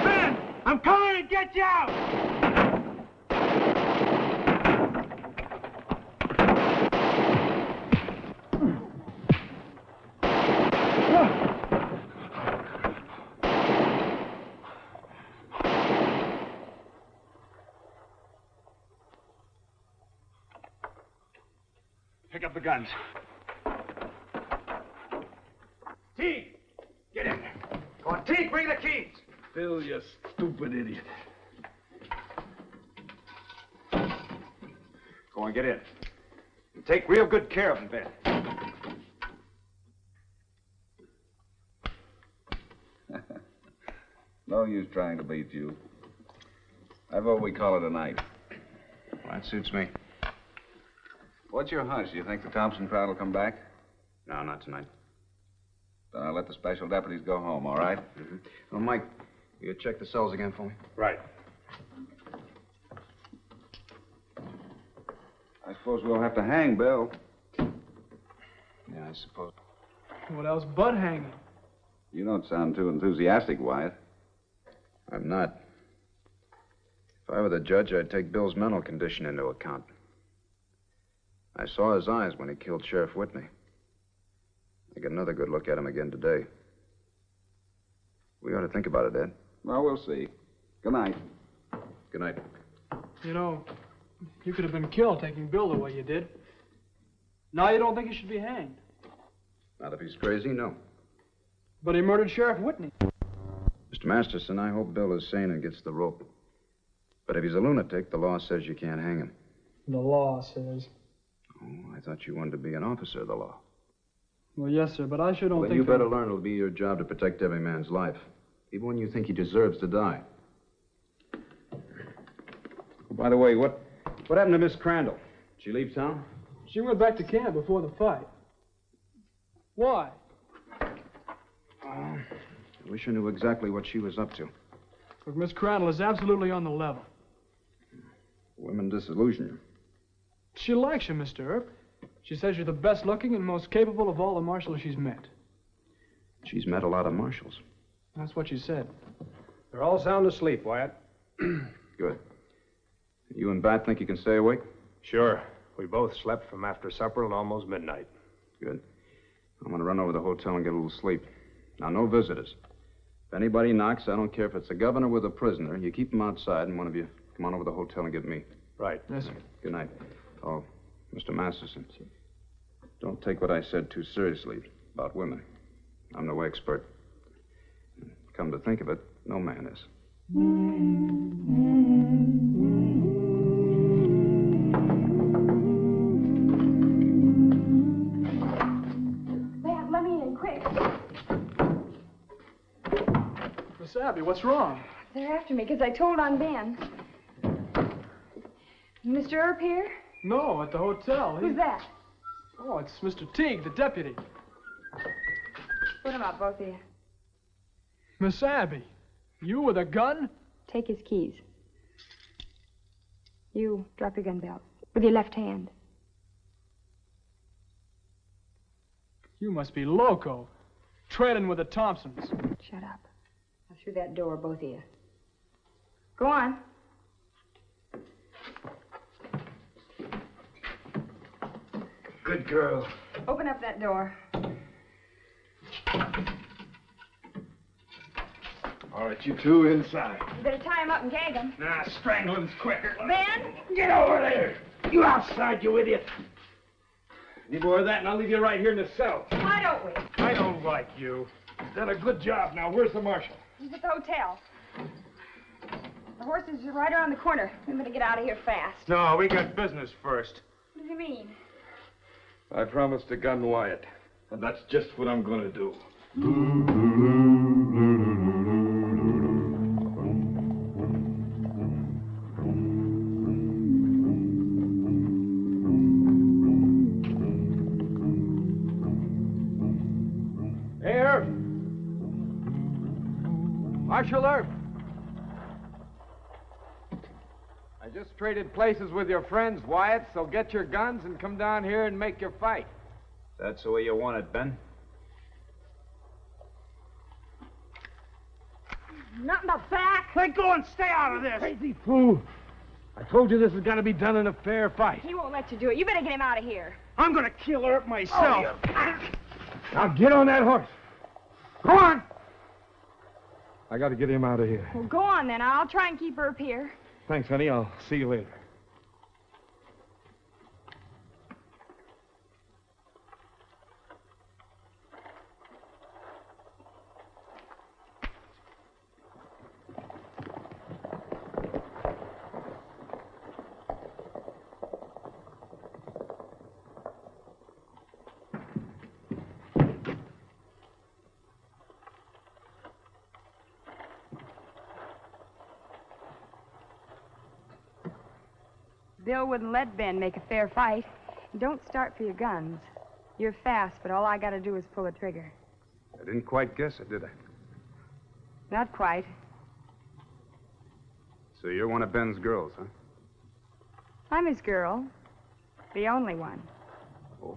Ben, I'm coming to get you out! Pick up the guns. Teague, get in there. Go on, Teague, bring the keys. Bill, you stupid idiot. Go on, get in. And take real good care of him, Ben. No use trying to beat you. I vote we call it a night. Well, that suits me. What's your hunch? Do you think the Thompson crowd will come back? No, not tonight. Then I'll let the special deputies go home, all right? Mm-hmm. Well, Mike, you check the cells again for me? Right. I suppose we'll have to hang Bill. Yeah, I suppose. What else but hanging? You don't sound too enthusiastic, Wyatt. I'm not. If I were the judge, I'd take Bill's mental condition into account. I saw his eyes when he killed Sheriff Whitney. I got another good look at him again today. We ought to think about it, Ed. Well, we'll see. Good night. Good night. You know, you could have been killed taking Bill the way you did. Now you don't think he should be hanged. Not if he's crazy, no. But he murdered Sheriff Whitney. Mr. Masterson, I hope Bill is sane and gets the rope. But if he's a lunatic, the law says you can't hang him. The law says. Oh, I thought you wanted to be an officer of the law. Well, yes, sir, but I sure don't Well, then think... you better learn it'll be your job to protect every man's life, even when you think he deserves to die. By the way, what happened to Miss Crandall? Did she leave town? She went back to camp before the fight. Why? I wish I knew exactly what she was up to. Look, Miss Crandall is absolutely on the level. Women disillusion you. She likes you, Mr. Earp. She says you're the best looking and most capable of all the marshals she's met. She's met a lot of marshals. That's what she said. They're all sound asleep, Wyatt. Good. You and Bat think you can stay awake? Sure. We both slept from after supper till almost midnight. Good. I'm going to run over to the hotel and get a little sleep. Now, no visitors. If anybody knocks, I don't care if it's the governor with a prisoner, you keep them outside, and one of you come on over to the hotel and get me. Right. Yes, sir. Good night. Oh, Mr. Masterson, don't take what I said too seriously about women. I'm no expert. Come to think of it, no man is. Let me in, quick. Miss Abby, what's wrong? They're after me because I told on Ben. Mr. Earp here? No, at the hotel. Who's that? Oh, it's Mr. Teague, the deputy. Put him up, both of you. Miss Abby, you with a gun? Take his keys. You drop your gun belt with your left hand. You must be loco. Trailing with the Thompsons. Shut up. Now through that door, both of you. Go on. Good girl. Open up that door. All right, you two inside. You better tie him up and gag him. Nah, strangling's quicker. Ben? Get over there. You outside, you idiot. Any more of that, and I'll leave you right here in the cell. Why don't we? I don't like you. You've done a good job. Now, where's the marshal? He's at the hotel. The horses are right around the corner. We better get out of here fast. No, we got business first. What do you mean? I promised to gun Wyatt, and that's just what I'm going to do. Hey, Earp. Marshal Earp. just traded places with your friends, Wyatt, so get your guns and come down here and make your fight. That's the way you want it, Ben? Not in the back. Let go and stay out of this. Crazy fool. I told you this has got to be done in a fair fight. He won't let you do it. You better get him out of here. I'm going to kill Earp myself. Now get on that horse. Go on. I got to get him out of here. Well, go on then. I'll try and keep Earp here. Thanks, honey. I'll see you later. Bill wouldn't let Ben make a fair fight. Don't start for your guns. You're fast, but all I got to do is pull the trigger. I didn't quite guess it, did I? Not quite. So you're one of Ben's girls, huh? I'm his girl. The only one. Oh.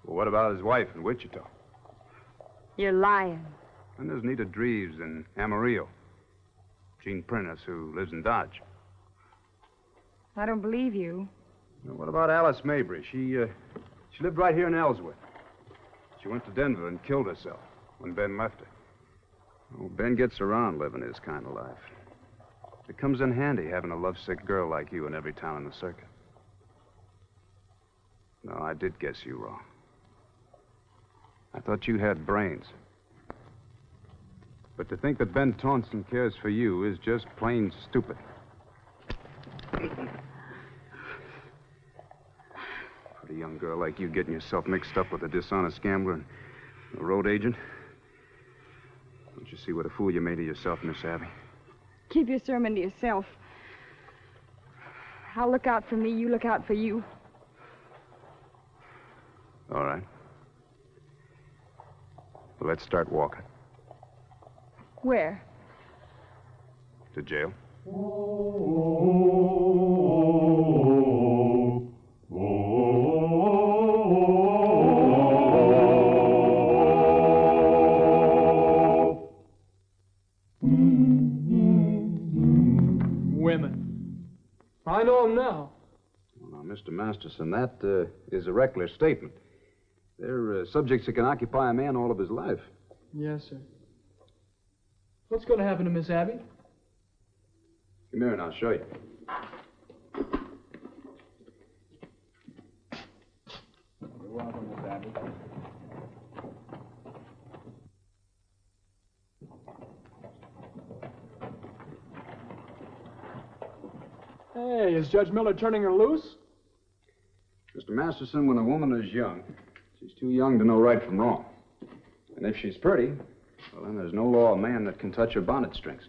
Well, what about his wife in Wichita? You're lying. And there's Nita Dreves in Amarillo. Gene Prentice, who lives in Dodge. I don't believe you. Now, what about Alice Mabry? She lived right here in Ellsworth. She went to Denver and killed herself when Ben left her. Oh, Ben gets around living his kind of life. It comes in handy having a lovesick girl like you in every town in the circuit. No, I did guess you wrong. I thought you had brains. But to think that Ben Taunton cares for you is just plain stupid. For a young girl like you getting yourself mixed up with a dishonest gambler and a road agent. Don't you see what a fool you made of yourself, Miss Abby? Keep your sermon to yourself. I'll look out for me, you look out for you. All right. Well, let's start walking. Where? To jail. Women. I know them now. Well, now, Mr. Masterson, that is a reckless statement. They're subjects that can occupy a man all of his life. Yes, sir. What's going to happen to Miss Abby? Come here and I'll show you. You're welcome, Miss Abby. Hey, is Judge Miller turning her loose? Mr. Masterson, when a woman is young, she's too young to know right from wrong. And if she's pretty, well, then there's no law of man that can touch her bonnet strings.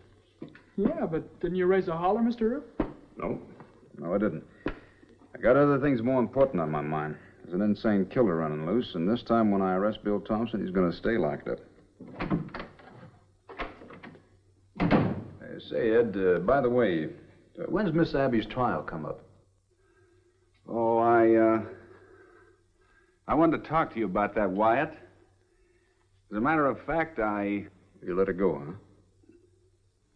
Yeah, but didn't you raise a holler, Mr. Earp? No, I didn't. I got other things more important on my mind. There's an insane killer running loose, and this time when I arrest Bill Thompson, he's going to stay locked up. Hey, say, Ed, by the way, when's Miss Abby's trial come up? Oh, I wanted to talk to you about that, Wyatt. As a matter of fact, You let her go, huh?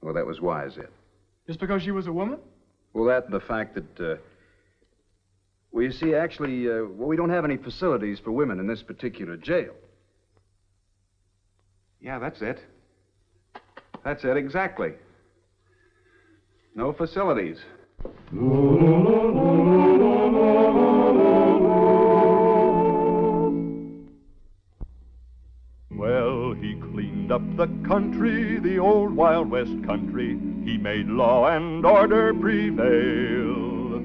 Well, that was wise, Ed. Just because she was a woman? Well, that and the fact that, well, you see, actually, we don't have any facilities for women in this particular jail. Yeah, that's it. That's it, exactly. No facilities. Well, he cleaned up the country, the old Wild West country. He made law and order prevail.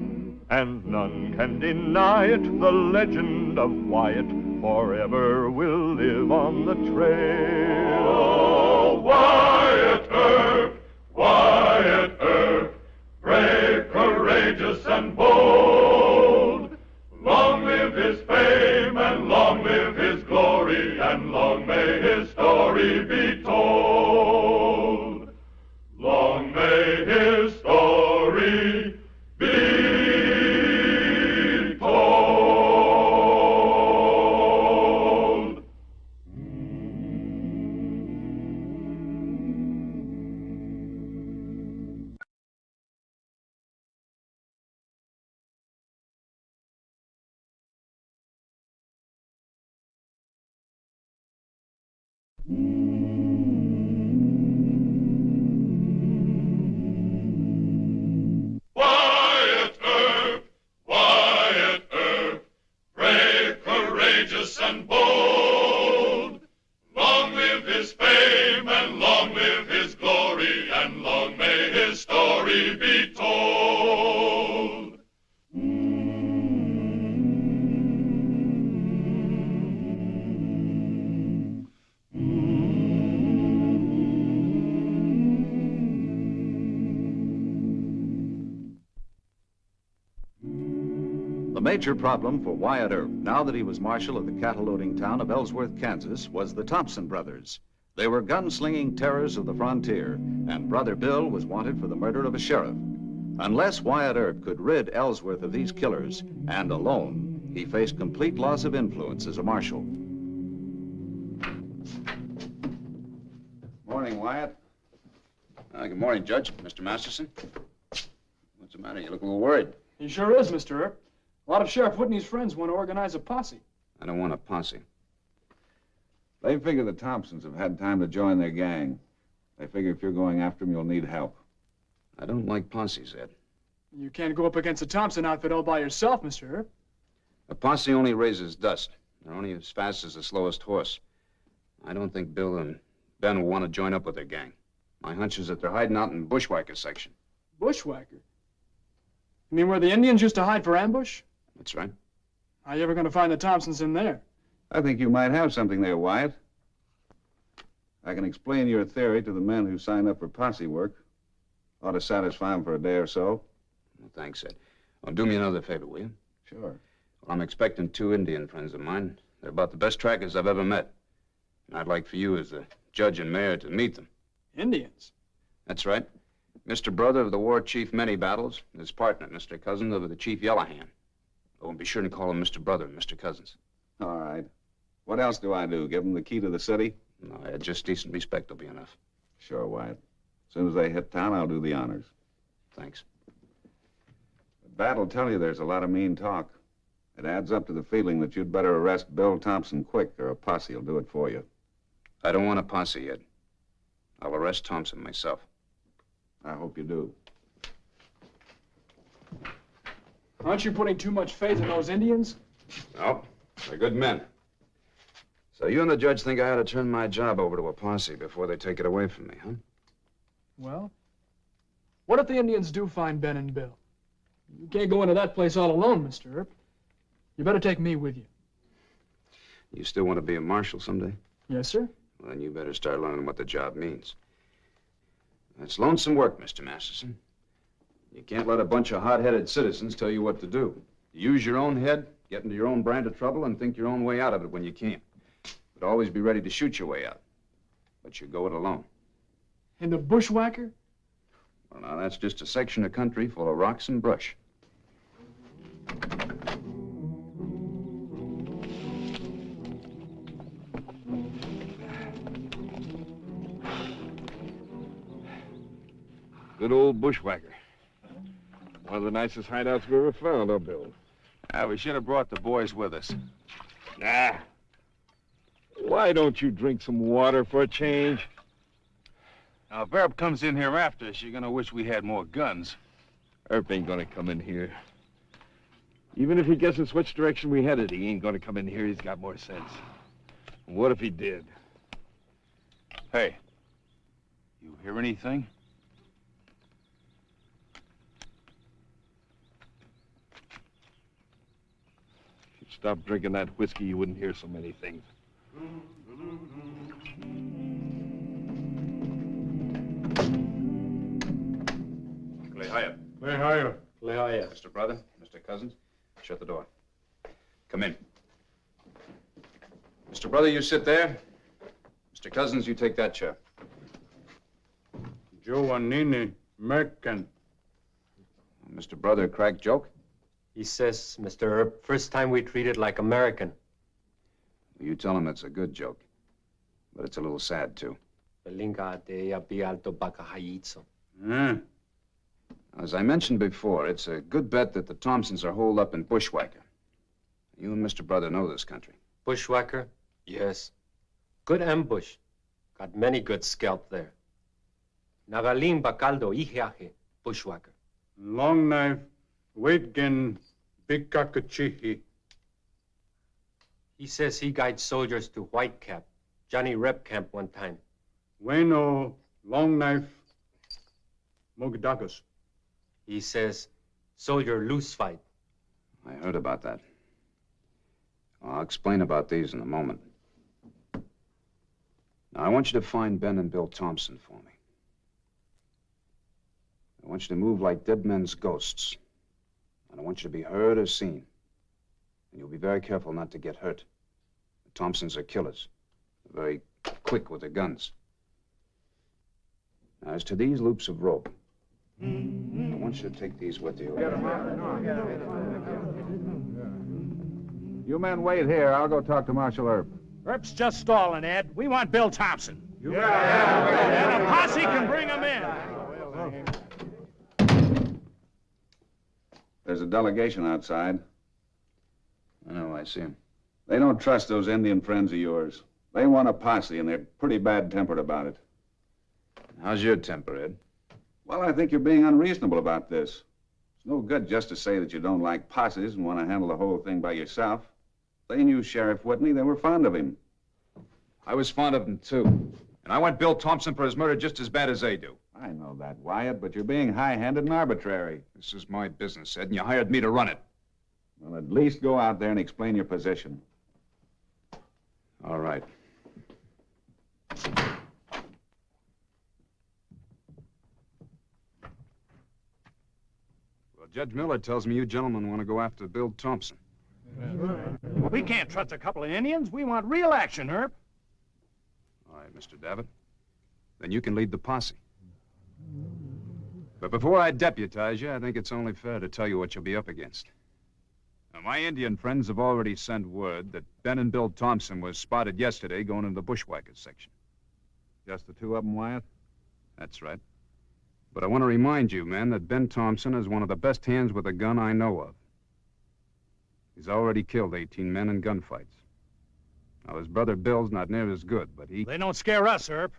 And none can deny it, the legend of Wyatt forever will live on the trail. Oh, Wyatt Earp, Wyatt Earp, brave, courageous, and bold. Long live his fame, and long live his glory, and long may his story be told. Long may his story story be told. The major problem for Wyatt Earp, now that he was marshal of the cattle-loading town of Ellsworth, Kansas, was the Thompson brothers. They were gun-slinging terrors of the frontier, and Brother Bill was wanted for the murder of a sheriff. Unless Wyatt Earp could rid Ellsworth of these killers, and alone, he faced complete loss of influence as a marshal. Morning, Wyatt. Good morning, Judge. Mr. Masterson. What's the matter? You look a little worried. He sure is, Mr. Earp. A lot of Sheriff Whitney's friends want to organize a posse. I don't want a posse. They figure the Thompsons have had time to join their gang. They figure if you're going after them, you'll need help. I don't like posses, Ed. You can't go up against the Thompson outfit all by yourself, Mr. Earp. A posse only raises dust. They're only as fast as the slowest horse. I don't think Bill and Ben will want to join up with their gang. My hunch is that they're hiding out in Bushwhacker section. Bushwhacker? You mean where the Indians used to hide for ambush? That's right. How you ever going to find the Thompsons in there? I think you might have something there, Wyatt. I can explain your theory to the men who sign up for posse work. Ought to satisfy them for a day or so. Well, thanks, Ed. Well, do me another favor, will you? Sure. Well, I'm expecting 2 Indian friends of mine. They're about the best trackers I've ever met. And I'd like for you, as the judge and mayor, to meet them. Indians? That's right. Mr. Brother of the war chief many battles, and his partner, Mr. Cousin of the chief Yellowhand. Oh, and be sure and call him Mr. Brother and Mr. Cousins. All right. What else do I do? Give them the key to the city? No, Ed, just decent respect will be enough. Sure, Wyatt. As soon as they hit town, I'll do the honors. Thanks. Bat will tell you there's a lot of mean talk. It adds up to the feeling that you'd better arrest Bill Thompson quick, or a posse will do it for you. I don't want a posse yet. I'll arrest Thompson myself. I hope you do. Aren't you putting too much faith in those Indians? No, they're good men. So you and the judge think I ought to turn my job over to a posse before they take it away from me, huh? Well, what if the Indians do find Ben and Bill? You can't go into that place all alone, Mr. Earp. You better take me with you. You still want to be a marshal someday? Yes, sir. Well, then you better start learning what the job means. It's lonesome work, Mr. Masterson. You can't let a bunch of hot-headed citizens tell you what to do. You use your own head, get into your own brand of trouble, and think your own way out of it when you can. But always be ready to shoot your way out. But you go it alone. In the Bushwhacker? Well, now, that's just a section of country full of rocks and brush. Good old Bushwhacker. One of the nicest hideouts we ever found, huh, Bill? We should have brought the boys with us. Nah. Why don't you drink some water for a change? Now, if Earp comes in here after us, you're gonna wish we had more guns. Earp ain't gonna come in here. Even if he guesses which direction we headed, he ain't gonna come in here. He's got more sense. And what if he did? Hey, you hear anything? If you stopped drinking that whiskey, you wouldn't hear so many things. Lehaya. Lehaya. Lehaya. Mr. Brother, Mr. Cousins, shut the door. Come in. Mr. Brother, you sit there. Mr. Cousins, you take that chair. Joanini, Merkin. Mr. Brother, crack joke? He says, Mr. Earp, first time we treated like American. You tell him it's a good joke. But it's a little sad, too. As I mentioned before, it's a good bet that the Thompsons are holed up in Bushwhacker. You and Mr. Brother know this country. Bushwhacker? Yes. Good ambush. Got many good scalp there. Nagaling Bacaldo, Ihiaje, Bushwhacker. Long knife, Waitgen, Bikakachihi. He says he guides soldiers to White Cap, Johnny Rep Camp one time. Bueno, long knife, Mogdagus. He says, soldier loose fight. I heard about that. I'll explain about these in a moment. Now, I want you to find Ben and Bill Thompson for me. I want you to move like dead men's ghosts. And I want you to be heard or seen. And you'll be very careful not to get hurt. The Thompsons are killers. They're very quick with their guns. Now, as to these loops of rope, I want you to take these with you. You men wait here. I'll go talk to Marshal Earp. Earp's just stalling, Ed. We want Bill Thompson. And a posse can bring him in. There's a delegation outside. I know, I see him. They don't trust those Indian friends of yours. They want a posse, and they're pretty bad-tempered about it. How's your temper, Ed? Well, I think you're being unreasonable about this. It's no good just to say that you don't like posses and want to handle the whole thing by yourself. They knew Sheriff Whitney. They were fond of him. I was fond of him, too. And I want Bill Thompson for his murder just as bad as they do. I know that, Wyatt, but you're being high-handed and arbitrary. This is my business, Ed, and you hired me to run it. Well, at least go out there and explain your position. All right. Well, Judge Miller tells me you gentlemen want to go after Bill Thompson. We can't trust a couple of Indians. We want real action, Earp. All right, Mr. Davitt. Then you can lead the posse. But before I deputize you, I think it's only fair to tell you what you'll be up against. Now, my Indian friends have already sent word that Ben and Bill Thompson was spotted yesterday going into the bushwhackers section. Just the two of them, Wyatt? That's right. But I want to remind you, men, that Ben Thompson is one of the best hands with a gun I know of. He's already killed 18 men in gunfights. Now, his brother Bill's not near as good, but he... They don't scare us, Earp.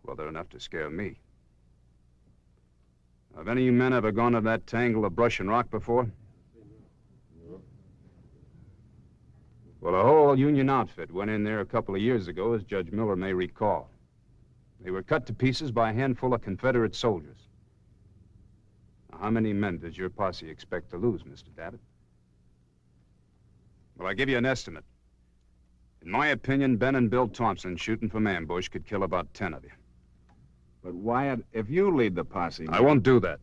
Well, they're enough to scare me. Now, have any of you men ever gone to that tangle of brush and rock before? Well, a whole Union outfit went in there a couple of years ago, as Judge Miller may recall. They were cut to pieces by a handful of Confederate soldiers. Now, how many men does your posse expect to lose, Mr. Davitt? Well, I give you an estimate. In my opinion, Ben and Bill Thompson shooting from ambush could kill about 10 of you. But, Wyatt, if you lead the posse... I won't do that.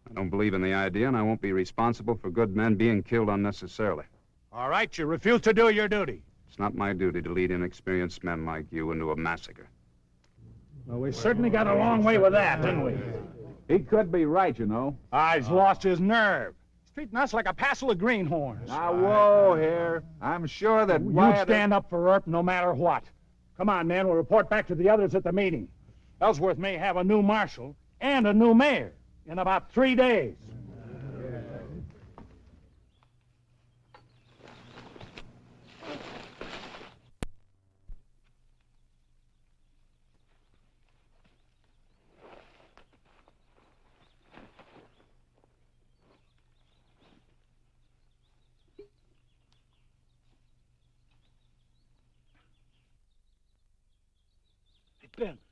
I don't believe in the idea, and I won't be responsible for good men being killed unnecessarily. All right, you refuse to do your duty. It's not my duty to lead inexperienced men like you into a massacre. Well, we certainly got a long way with that, didn't we? He could be right, you know. He's lost his nerve. He's treating us like a passel of greenhorns. Now, whoa here. I'm sure that You stand up for Earp no matter what. Come on, man. We'll report back to the others at the meeting. Ellsworth may have a new marshal and a new mayor in about 3 days.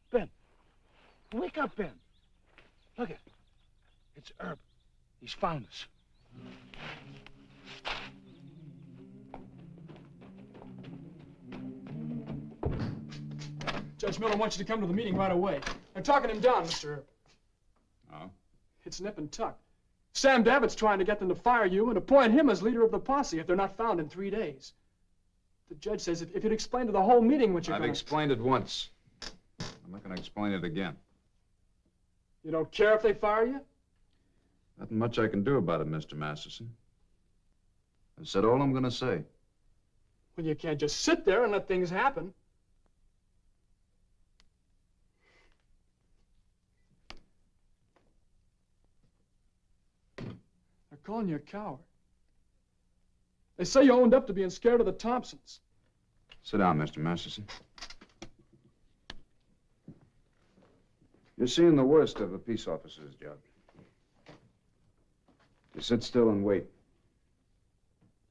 Ben. Wake up, Ben. Look it. It's Earp. He's found us. Judge Miller wants you to come to the meeting right away. They're talking him down, Mr. Earp. Oh? It's nip and tuck. Sam Davitt's trying to get them to fire you and appoint him as leader of the posse if they're not found in 3 days. The judge says if you'd explain to the whole meeting what you're I've gonna... explained it once. I'm not going to explain it again. You don't care if they fire you? Nothing much I can do about it, Mr. Masterson. I've said all I'm going to say. Well, you can't just sit there and let things happen. They're calling you a coward. They say you owned up to being scared of the Thompsons. Sit down, Mr. Masterson. You're seeing the worst of a peace officer's job. You sit still and wait.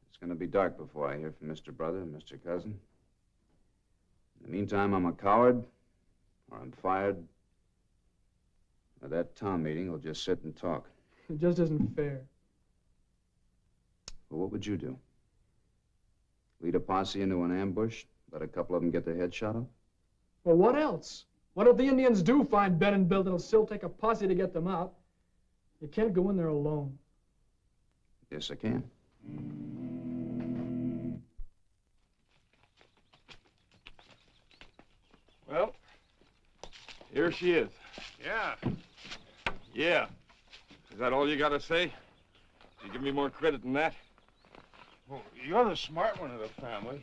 It's going to be dark before I hear from Mr. Brother and Mr. Cousin. In the meantime, I'm a coward, or I'm fired. At that town meeting, we'll just sit and talk. It just isn't fair. Well, what would you do? Lead a posse into an ambush, let a couple of them get their head shot off? Well, what else? What if the Indians do find Ben and Bill? It'll still take a posse to get them out. You can't go in there alone. Yes, I can. Well, here she is. Yeah. Yeah. Is that all you got to say? You give me more credit than that? Well, you're the smart one of the family.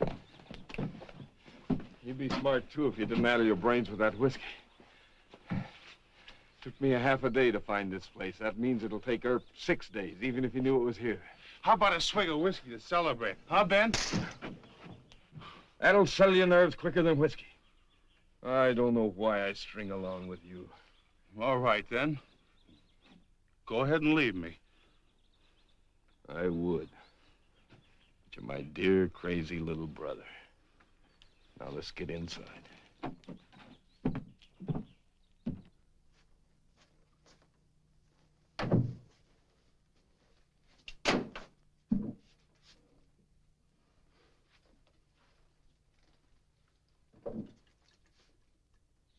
You'd be smart, too, if you didn't addle your brains with that whiskey. Took me a half a day to find this place. That means it'll take Earp 6 days, even if he knew it was here. How about a swig of whiskey to celebrate? Huh, Ben? That'll settle your nerves quicker than whiskey. I don't know why I string along with you. All right, then. Go ahead and leave me. I would. But you're my dear, crazy little brother. Now let's get inside.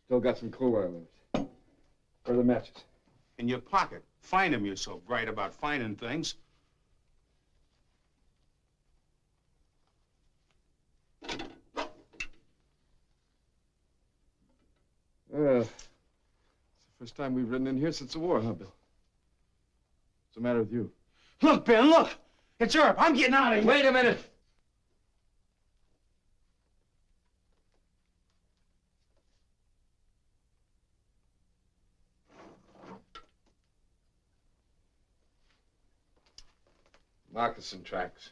Still got some coal oil left. Where are the matches? In your pocket. Find them, you're so bright about finding things. It's the first time we've ridden in here since the war, huh, Bill? What's the matter with you? Look, Ben, look! It's Earp. I'm getting out of here. Wait a minute. Moccasin tracks.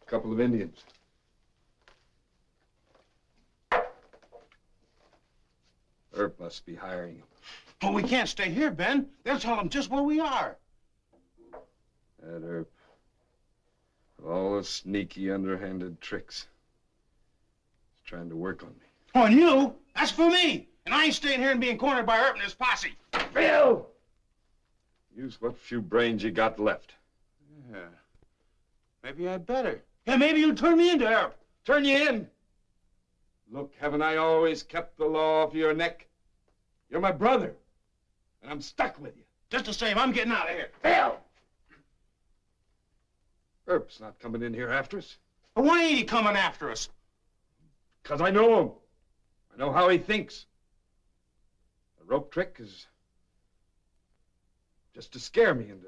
A couple of Indians. Earp must be hiring them. But we can't stay here, Ben. They'll tell them just where we are. That Earp. All the sneaky, underhanded tricks. He's trying to work on me. On you? That's for me. And I ain't staying here and being cornered by Earp and his posse. Bill! Use what few brains you got left. Yeah. Maybe I'd better. Yeah, maybe you'll turn me into Earp. Turn you in? Look, haven't I always kept the law off your neck? You're my brother, and I'm stuck with you. Just the same, I'm getting out of here. Bill! Earp's not coming in here after us. But why ain't he coming after us? Because I know him. I know how he thinks. The rope trick is just to scare me into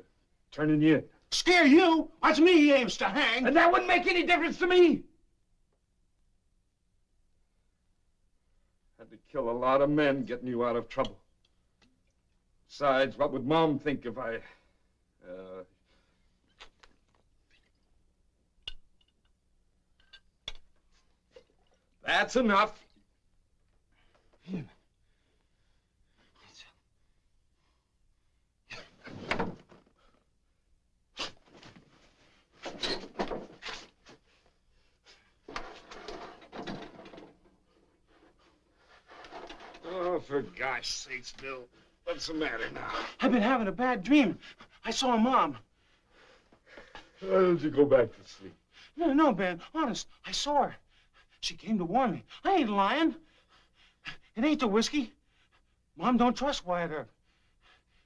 turning you in. Scare you? That's me he aims to hang. And that wouldn't make any difference to me. Had to kill a lot of men getting you out of trouble. Besides, what would Mom think if I... That's enough. Oh, for gosh sakes, Bill. What's the matter now? I've been having a bad dream. I saw Mom. Why don't you go back to sleep? No, Ben. Honest, I saw her. She came to warn me. I ain't lying. It ain't the whiskey. Mom don't trust Wyatt Earp.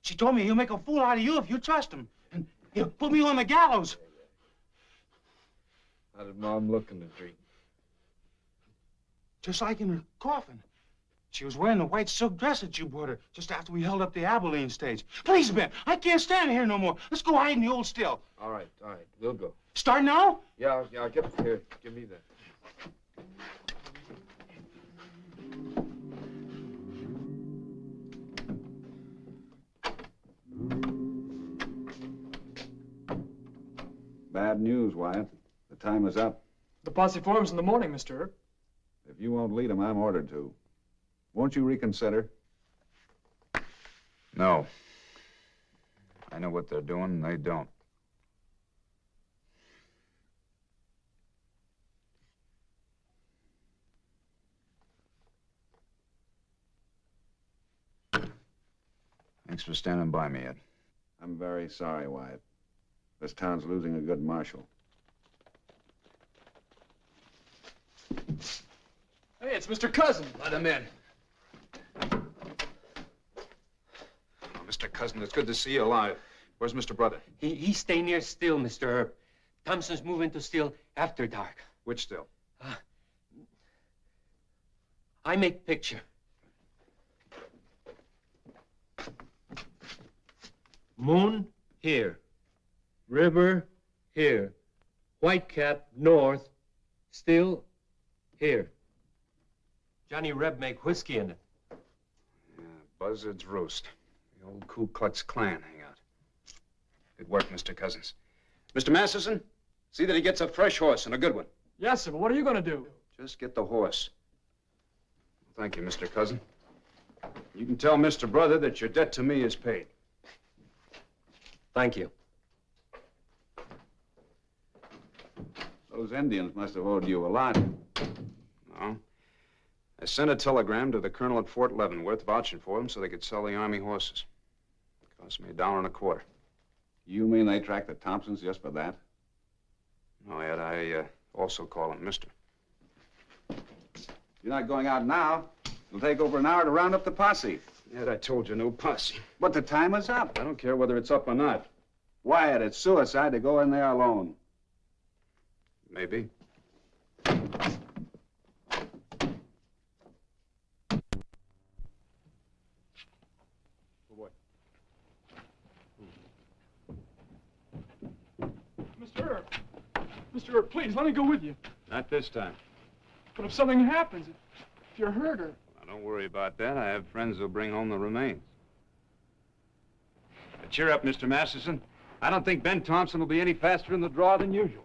She told me he'll make a fool out of you if you trust him. And he'll put me on the gallows. How did Mom look in the dream? Just like in her coffin. She was wearing the white silk dress that you brought her just after we held up the Abilene stage. Please, Ben, I can't stand here no more. Let's go hide in the old still. All right, we'll go. Start now? Yeah, get here. Give me that. Bad news, Wyatt. The time is up. The posse forms in the morning, Mr. Earp. If you won't lead them, I'm ordered to. Won't you reconsider? No. I know what they're doing, and they don't. Thanks for standing by me, Ed. I'm very sorry, Wyatt. This town's losing a good marshal. Hey, it's Mr. Cousin. Let him in. Oh, Mr. Cousin, it's good to see you alive. Where's Mr. Brother? He stay near Still, Mr. Herb. Thompson's moving to Still after dark. Which Still? I make picture. Moon here. River here. Whitecap north. Still here. Johnny Reb make whiskey in it. Yeah, Buzzard's Roost. The old Ku Klux Klan hangout. Good work, Mr. Cousins. Mr. Masterson, see that he gets a fresh horse and a good one. Yes, sir, but what are you going to do? Just get the horse. Thank you, Mr. Cousin. You can tell Mr. Brother that your debt to me is paid. Thank you. Those Indians must have owed you a lot. No. I sent a telegram to the colonel at Fort Leavenworth vouching for them so they could sell the Army horses. It cost me $1.25. You mean they tracked the Thompsons just for that? No, Ed, I also call him Mister. You're not going out now. It'll take over an hour to round up the posse. Ed, I told you, no posse. But the time is up. I don't care whether it's up or not. Wyatt, it's suicide to go in there alone. Maybe. Mr. Herb, please, let me go with you. Not this time. But if something happens, if you're hurt or... Now, don't worry about that. I have friends who'll bring home the remains. But cheer up, Mr. Masterson. I don't think Ben Thompson will be any faster in the draw than usual.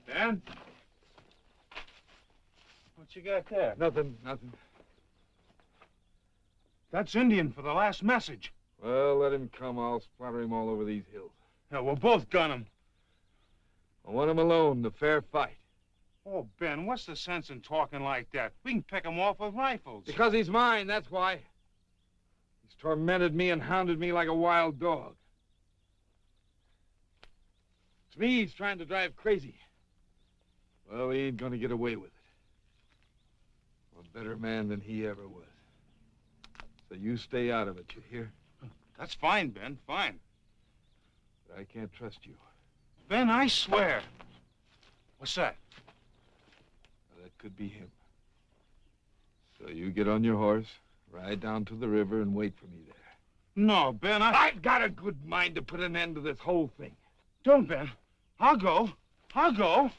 Ben? What you got there? Nothing. That's Indian for the last message. Well, let him come. I'll splatter him all over these hills. Yeah, we'll both gun him. I want him alone, the fair fight. Oh, Ben, what's the sense in talking like that? We can pick him off with rifles. Because he's mine, that's why. He's tormented me and hounded me like a wild dog. It's me he's trying to drive crazy. Well, he ain't gonna get away with it. I'm a better man than he ever was. So you stay out of it, you hear? That's fine, Ben, fine. But I can't trust you. Ben, I swear. What's that? Well, that could be him. So you get on your horse, ride down to the river, and wait for me there. No, Ben, I've got a good mind to put an end to this whole thing. Don't, Ben. I'll go. I'll go.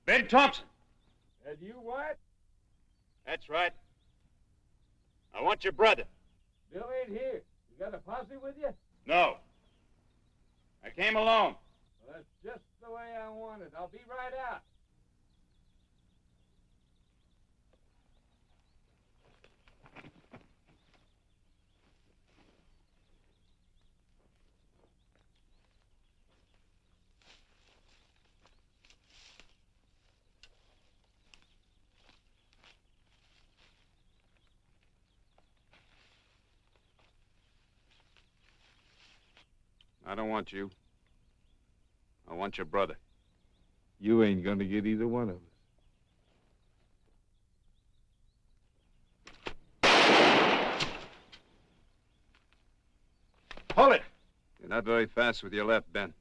Ben Thompson. And you, Wyatt? That's right. I want your brother. Bill ain't here. You got a posse with you? No. I came alone. Well, that's just the way I want it. I'll be right out. I don't want you. I want your brother. You ain't gonna get either one of us. Hold it! You're not very fast with your left, Ben.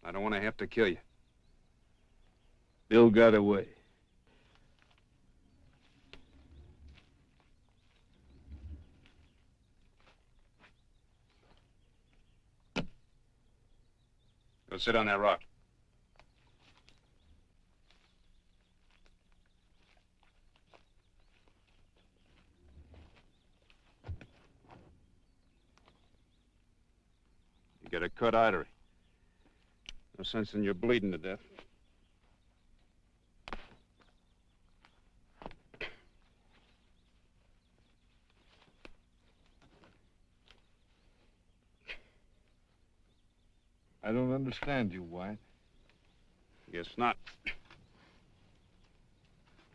I don't want to have to kill you. Bill got away. Let's sit on that rock. You got a cut artery. No sense in your bleeding to death. I don't understand you, Wyatt. Guess not.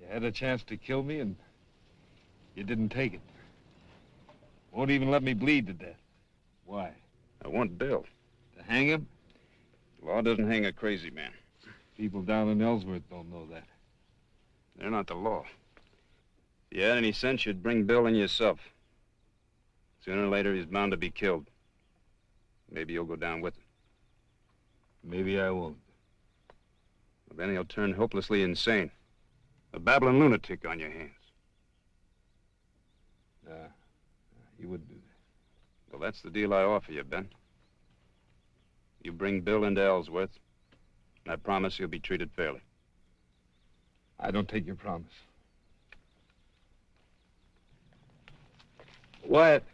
You had a chance to kill me, and you didn't take it. Won't even let me bleed to death. Why? I want Bill. To hang him? Law doesn't hang a crazy man. People down in Ellsworth don't know that. They're not the law. If you had any sense, you'd bring Bill in yourself. Sooner or later, he's bound to be killed. Maybe you'll go down with him. Maybe I won't. Well, then he'll turn hopelessly insane. A babbling lunatic on your hands. He wouldn't do that. Well, that's the deal I offer you, Ben. You bring Bill into Ellsworth, and I promise he'll be treated fairly. I don't take your promise. Wyatt.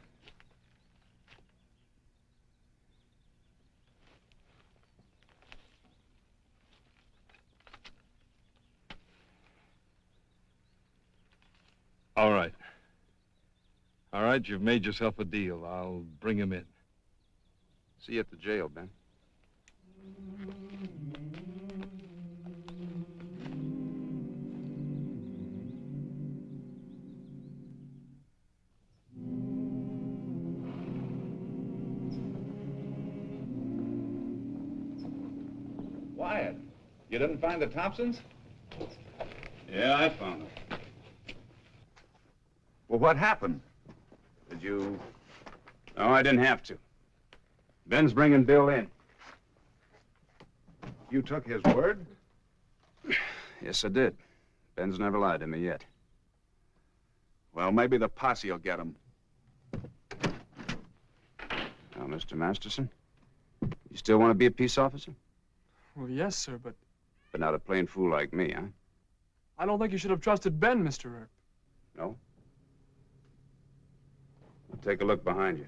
All right. All right, you've made yourself a deal. I'll bring him in. See you at the jail, Ben. Wyatt, you didn't find the Thompsons? Yeah, I found them. Well, what happened? Did you... No, I didn't have to. Ben's bringing Bill in. You took his word? Yes, I did. Ben's never lied to me yet. Well, maybe the posse will get him. Now, Mr. Masterson, you still want to be a peace officer? Well, yes, sir, but But not a plain fool like me, huh? I don't think you should have trusted Ben, Mr. Earp. No? Well, take a look behind you.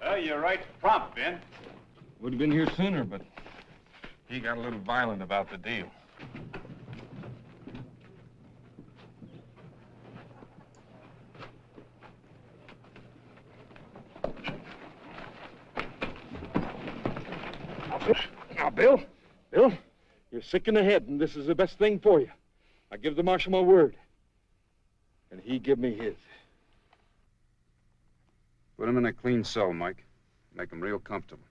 Well, you're right prompt, Ben. Would have been here sooner, but he got a little violent about the deal. Now, Bill, you're sick in the head, and this is the best thing for you. I give the marshal my word, and he give me his. Put him in a clean cell, Mike. Make him real comfortable.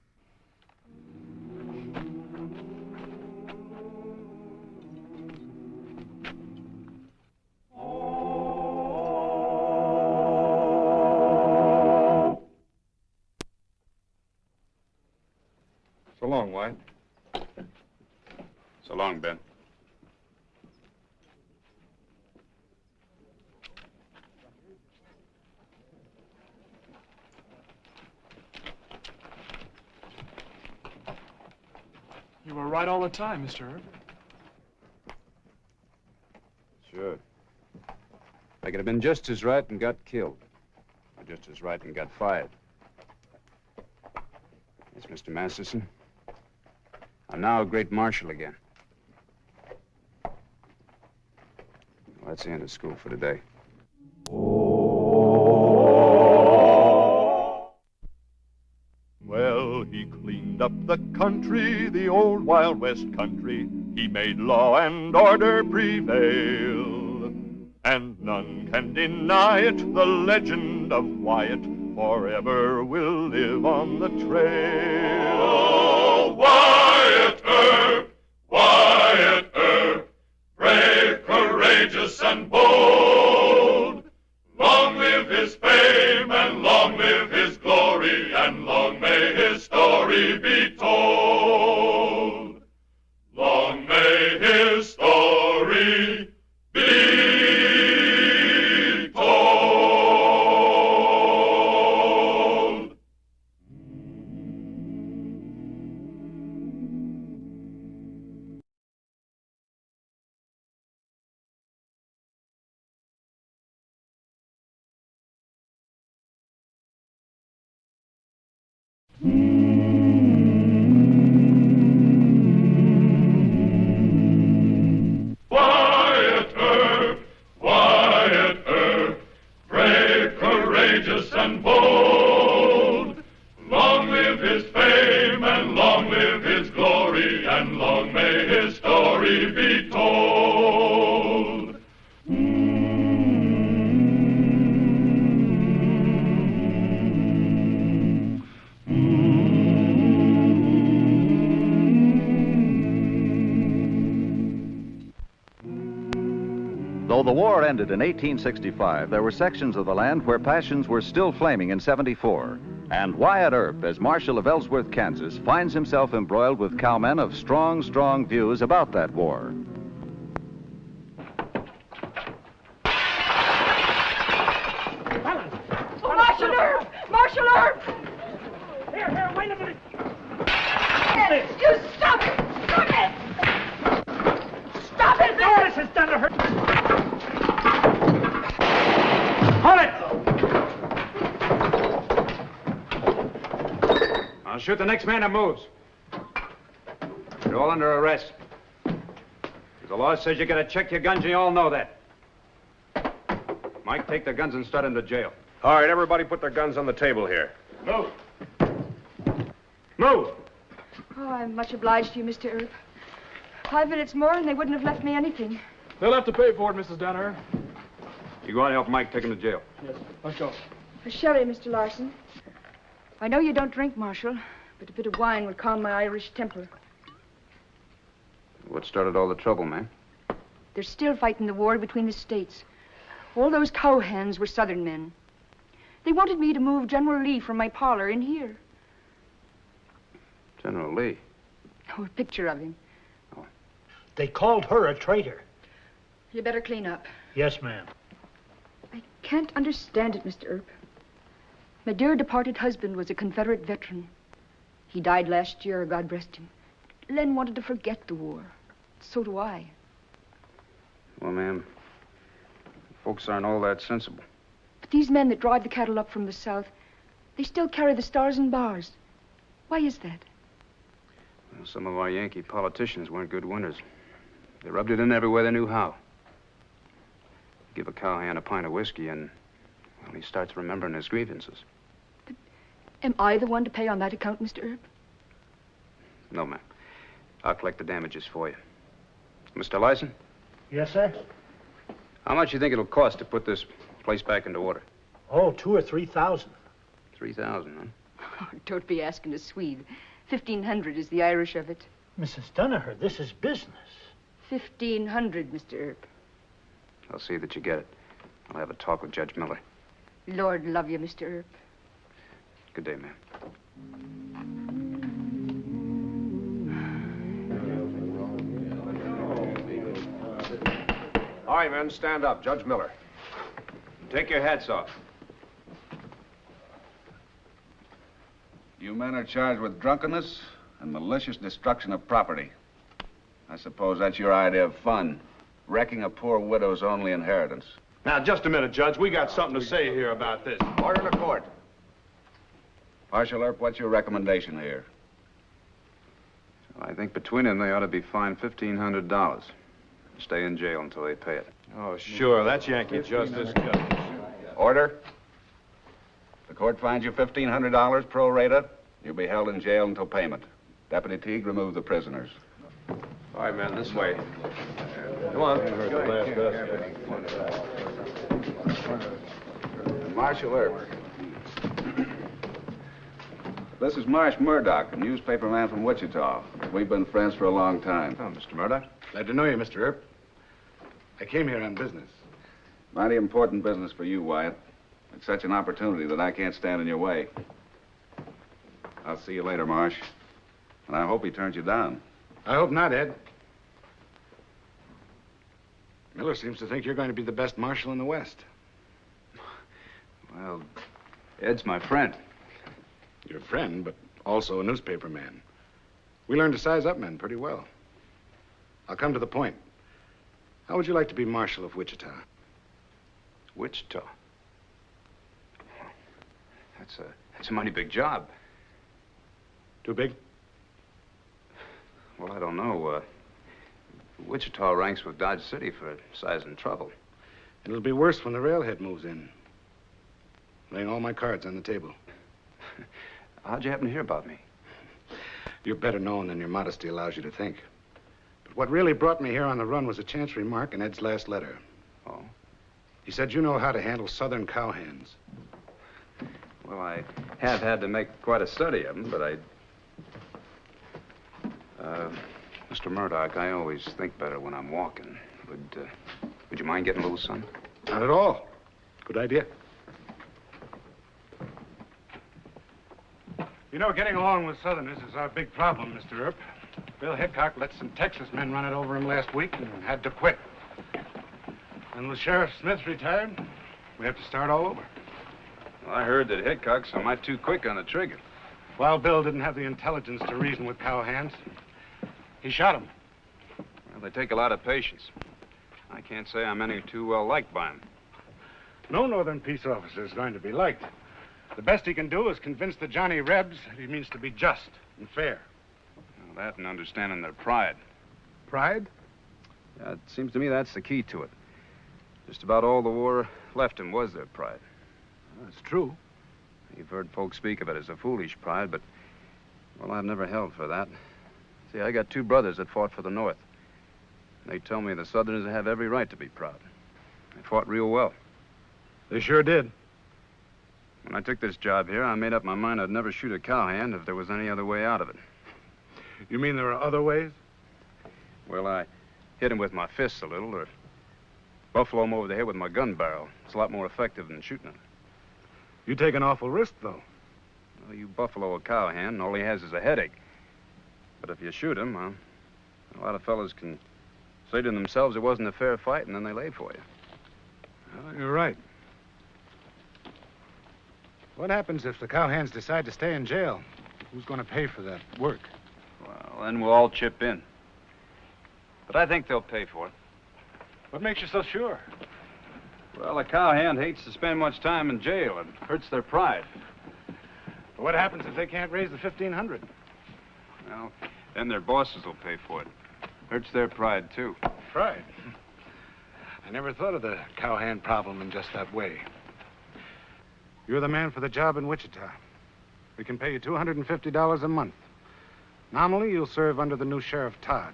So long, Wyatt. So long, Ben. You were right all the time, Mr. Earp. Sure. I could have been just as right and got killed. Or just as right and got fired. Yes, Mr. Masterson. I'm now a great marshal again. Well, that's the end of school for today. Well, he cleaned up the country, the old Wild West country. He made law and order prevail. And none can deny it, the legend of Wyatt forever will live on the trail. Oh, Wyatt Earp, Wyatt Earp, brave, courageous, and bold. Long live his fame, and long live his glory, and long may his story be told. Long may his story be told. Though the war ended in 1865, there were sections of the land where passions were still flaming in 74. And Wyatt Earp, as Marshal of Ellsworth, Kansas, finds himself embroiled with cowmen of strong, strong views about that war. Oh, Marshal Earp! Marshal Earp! Here, wait a minute. You stop it! Stop it! Stop it! This is done to her. Hold it! I'll shoot the next man that moves. You're all under arrest. The law says you gotta check your guns, and you all know that. Mike, take the guns and start into jail. All right, everybody put their guns on the table here. Move. Move! Oh, I'm much obliged to you, Mr. Earp. 5 minutes more and they wouldn't have left me anything. They'll have to pay for it, Mrs. Danaher. You go out and help Mike take him to jail. Yes, let's go. A sherry, Mr. Larson. I know you don't drink, Marshal, but a bit of wine would calm my Irish temper. What started all the trouble, man? They're still fighting the war between the states. All those cowhands were Southern men. They wanted me to move General Lee from my parlor in here. General Lee? Oh, a picture of him. They called her a traitor. You better clean up. Yes, ma'am. I can't understand it, Mr. Earp. My dear departed husband was a Confederate veteran. He died last year, God rest him. Len wanted to forget the war. So do I. Well, ma'am, folks aren't all that sensible. But these men that drive the cattle up from the south, they still carry the stars and bars. Why is that? Well, some of our Yankee politicians weren't good winners. They rubbed it in everywhere they knew how. Give a cowhand a pint of whiskey and, well, he starts remembering his grievances. But am I the one to pay on that account, Mr. Earp? No, ma'am. I'll collect the damages for you. Mr. Lyson? Yes, sir? How much do you think it'll cost to put this place back into order? Oh, 2,000 or 3,000. 3,000, huh? Oh, don't be asking a Swede. 1,500 is the Irish of it. Mrs. Danaher, this is business. 1,500, Mr. Earp. I'll see that you get it. I'll have a talk with Judge Miller. Lord love you, Mr. Earp. Good day, ma'am. All right, men, stand up. Judge Miller. Take your hats off. You men are charged with drunkenness and malicious destruction of property. I suppose that's your idea of fun, wrecking a poor widow's only inheritance. Now, just a minute, Judge. We got something to say here about this. Order in the court. Marshal Earp, what's your recommendation here? I think between them they ought to be fined $1,500. Stay in jail until they pay it. Oh, sure. That's Yankee justice, Judge. Order. The court finds you $1,500 pro rata. You'll be held in jail until payment. Deputy Teague, remove the prisoners. All right, man, this way. Come on. Marshal Earp. This is Marsh Murdoch, a newspaperman from Wichita. We've been friends for a long time. Oh, Mr. Murdoch. Glad to know you, Mr. Earp. I came here on business. Mighty important business for you, Wyatt. It's such an opportunity that I can't stand in your way. I'll see you later, Marsh. And I hope he turns you down. I hope not, Ed. Miller seems to think you're going to be the best marshal in the West. Well, Ed's my friend. Your friend, but also a newspaper man. We learned to size up men pretty well. I'll come to the point. How would you like to be marshal of Wichita? Wichita? That's a mighty big job. Too big? Well, I don't know. Wichita ranks with Dodge City for size and trouble. It'll be worse when the railhead moves in. Laying all my cards on the table. How'd you happen to hear about me? You're better known than your modesty allows you to think. But what really brought me here on the run was a chance remark in Ed's last letter. Oh? He said you know how to handle Southern cowhands. Well, I have had to make quite a study of them, but Mr. Murdoch, I always think better when I'm walking. Would you mind getting loose, son? Not at all. Good idea. You know, getting along with Southerners is our big problem, Mr. Earp. Bill Hickok let some Texas men run it over him last week and had to quit. And with Sheriff Smith retired, we have to start all over. Well, I heard that Hickok's a mite too quick on the trigger. Well, Bill didn't have the intelligence to reason with cowhands. He shot him. Well, they take a lot of patience. I can't say I'm any too well liked by him. No northern peace officer is going to be liked. The best he can do is convince the Johnny Rebs that he means to be just and fair. Well, that and understanding their pride. Pride? Yeah, it seems to me that's the key to it. Just about all the war left him was their pride. That's true. You've heard folks speak of it as a foolish pride, but, well, I've never held for that. See, I got two brothers that fought for the North. They tell me the Southerners have every right to be proud. They fought real well. They sure did. When I took this job here, I made up my mind I'd never shoot a cowhand if there was any other way out of it. You mean there are other ways? Well, I hit him with my fists a little, or buffalo him over the head with my gun barrel. It's a lot more effective than shooting him. You take an awful risk, though. Well, you buffalo a cowhand, and all he has is a headache. But if you shoot him, a lot of fellas can say to themselves it wasn't a fair fight, and then they lay for you. Well, you're right. What happens if the cowhands decide to stay in jail? Who's going to pay for that work? Well, then we'll all chip in. But I think they'll pay for it. What makes you so sure? Well, a cowhand hates to spend much time in jail. It hurts their pride. But what happens if they can't raise the $1,500? Well, then their bosses will pay for it. Hurts their pride, too. Pride? I never thought of the cowhand problem in just that way. You're the man for the job in Wichita. We can pay you $250 a month. Nominally, you'll serve under the new Sheriff Todd.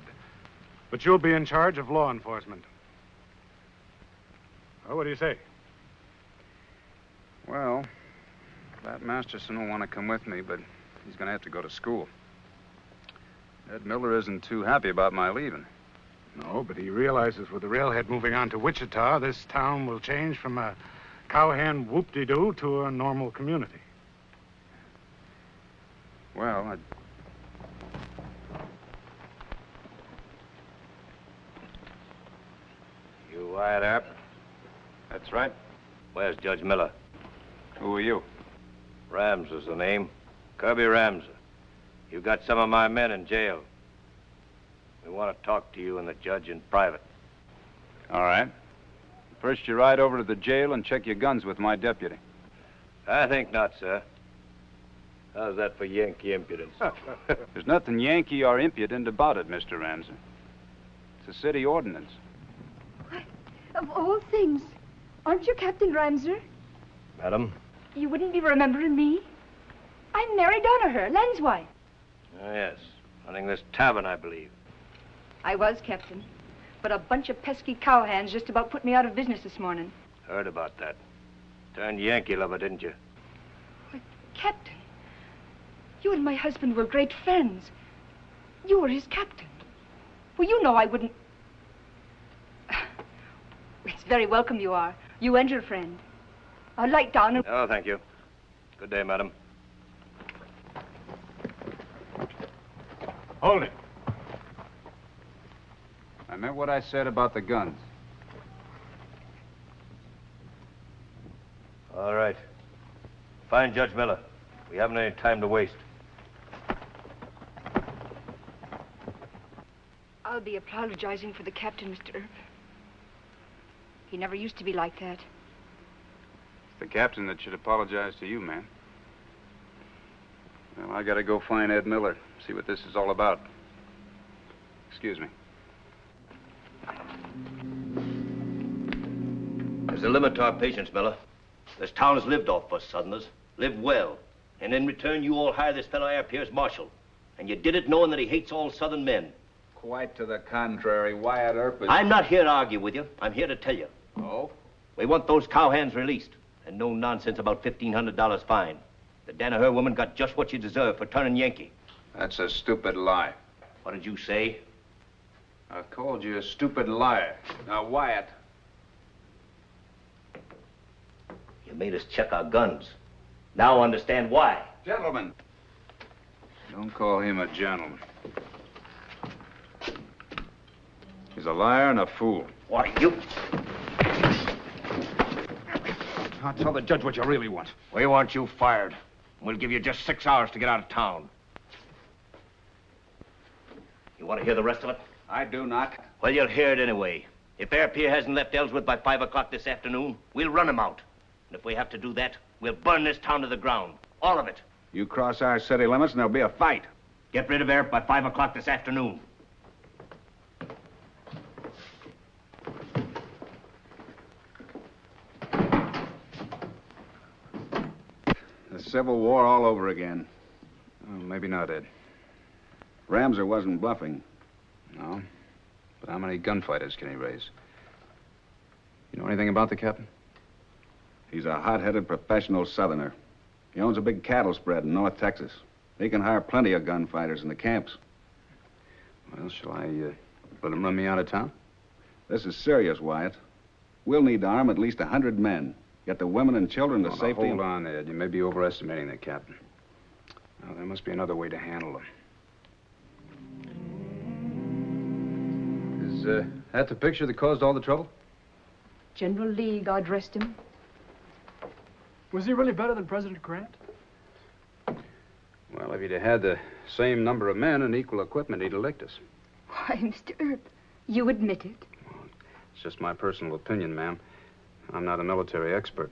But you'll be in charge of law enforcement. Well, what do you say? Well, that Masterson will want to come with me, but he's going to have to go to school. Ed Miller isn't too happy about my leaving. No, but he realizes with the railhead moving on to Wichita, this town will change from a cowhand whoop-de-doo to a normal community. Well, You Wyatt Earp? That's right. Where's Judge Miller? Who are you? Rams is the name. Kirby Ramsey. You got some of my men in jail. We want to talk to you and the judge in private. All right. First, you ride over to the jail and check your guns with my deputy. I think not, sir. How's that for Yankee impudence? There's nothing Yankee or impudent about it, Mr. Ramsey. It's a city ordinance. Of all things, aren't you Captain Ramser? Madam? You wouldn't be remembering me? I'm Mary Donaher, Len's wife. Oh, yes. Running this tavern, I believe. I was, Captain. But a bunch of pesky cowhands just about put me out of business this morning. Heard about that. Turned Yankee lover, didn't you? Why, Captain, you and my husband were great friends. You were his captain. Well, you know I wouldn't... It's very welcome you are. You and your friend. I'd like down and... Oh, thank you. Good day, madam. Hold it. I meant what I said about the guns. All right. Find Judge Miller. We haven't any time to waste. I'll be apologizing for the captain, Mr. Earp. He never used to be like that. It's the captain that should apologize to you, man. Well, I gotta go find Ed Miller, see what this is all about. Excuse me. There's a limit to our patience, Miller. This town has lived off us Southerners. Lived well. And in return, you all hired this fellow Air Pierce Marshal. And you did it knowing that he hates all Southern men. Quite to the contrary. Wyatt Earp is... I'm not here to argue with you. I'm here to tell you. Oh? We want those cowhands released. And no nonsense about $1,500 fine. The Danaher woman got just what she deserved for turning Yankee. That's a stupid lie. What did you say? I called you a stupid liar. Now, Wyatt, They made us check our guns. Now understand why. Gentlemen. Don't call him a gentleman. He's a liar and a fool. Why, you... I'll tell the judge what you really want. We want you fired. We'll give you just 6 hours to get out of town. You want to hear the rest of it? I do not. Well, you'll hear it anyway. If Air Pierre hasn't left Ellsworth by 5 o'clock this afternoon, we'll run him out. And if we have to do that, we'll burn this town to the ground. All of it. You cross our city limits and there'll be a fight. Get rid of Air by 5 o'clock this afternoon. The Civil War all over again. Oh, maybe not, Ed. Ramser wasn't bluffing. No. But how many gunfighters can he raise? You know anything about the captain? He's a hot-headed professional Southerner. He owns a big cattle spread in North Texas. He can hire plenty of gunfighters in the camps. Well, shall I let him run me out of town? This is serious, Wyatt. We'll need to arm at least 100 men. Get the women and children to safety. Hold on, Ed. You may be overestimating the captain. Now, there must be another way to handle him. Is that the picture that caused all the trouble? General Lee, God rest him. Was he really better than President Grant? Well, if he'd have had the same number of men and equal equipment, he'd elect us. Why, Mr. Earp, you admit it. It's just my personal opinion, ma'am. I'm not a military expert.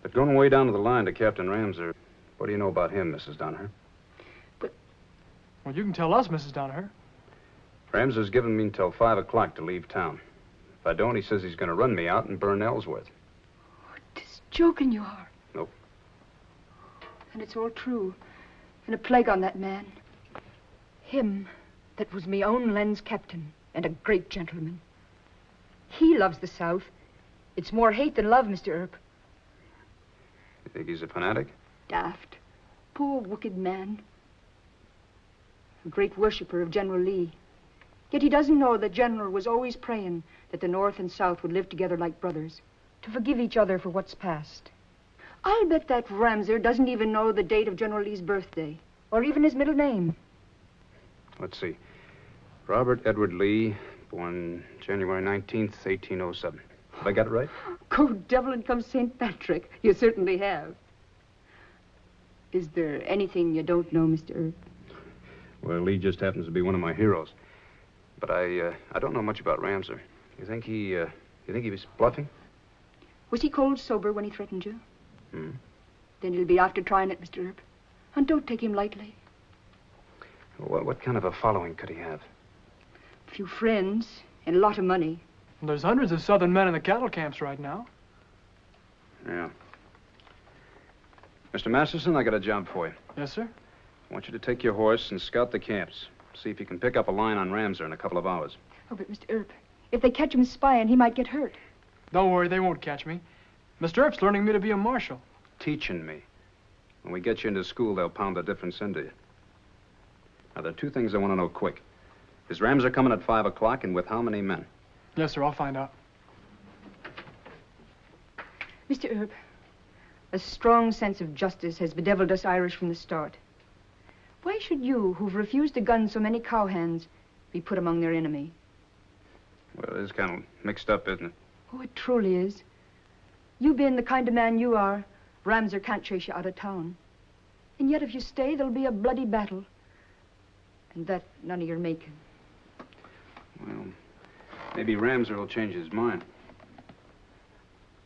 But going way down to the line to Captain Ramser, what do you know about him, Mrs. Donaher? Well, you can tell us, Mrs. Donaher. Ramser's given me until 5 o'clock to leave town. If I don't, he says he's going to run me out and burn Ellsworth. Joking you are. Nope. And it's all true. And a plague on that man. Him that was me own Len's captain and a great gentleman. He loves the South. It's more hate than love, Mr. Earp. You think he's a fanatic? Daft. Poor, wicked man. A great worshipper of General Lee. Yet he doesn't know that General was always praying that the North and South would live together like brothers, to forgive each other for what's past. I'll bet that Ramser doesn't even know the date of General Lee's birthday, or even his middle name. Let's see. Robert Edward Lee, born January 19th, 1807. Have I got it right? Go devil and come St. Patrick. You certainly have. Is there anything you don't know, Mr. Earp? Well, Lee just happens to be one of my heroes. But I don't know much about Ramser. You think he was bluffing? Was he cold sober when he threatened you? Hmm. Then he'll be after trying it, Mr. Earp. And don't take him lightly. Well, what kind of a following could he have? A few friends and a lot of money. And there's hundreds of Southern men in the cattle camps right now. Yeah. Mr. Masterson, I got a job for you. Yes, sir? I want you to take your horse and scout the camps. See if you can pick up a line on Ramser in a couple of hours. Oh, but Mr. Earp, if they catch him spying, he might get hurt. Don't worry, they won't catch me. Mr. Earp's learning me to be a marshal. Teaching me. When we get you into school, they'll pound the difference into you. Now, there are two things I want to know quick. Is Ramser coming at 5 o'clock, and with how many men? Yes, sir, I'll find out. Mr. Earp, a strong sense of justice has bedeviled us Irish from the start. Why should you, who've refused to gun so many cowhands, be put among their enemy? Well, it is kind of mixed up, isn't it? Oh, it truly is. You being the kind of man you are, Ramser can't chase you out of town. And yet if you stay, there'll be a bloody battle. And that none of your making. Well, maybe Ramser will change his mind.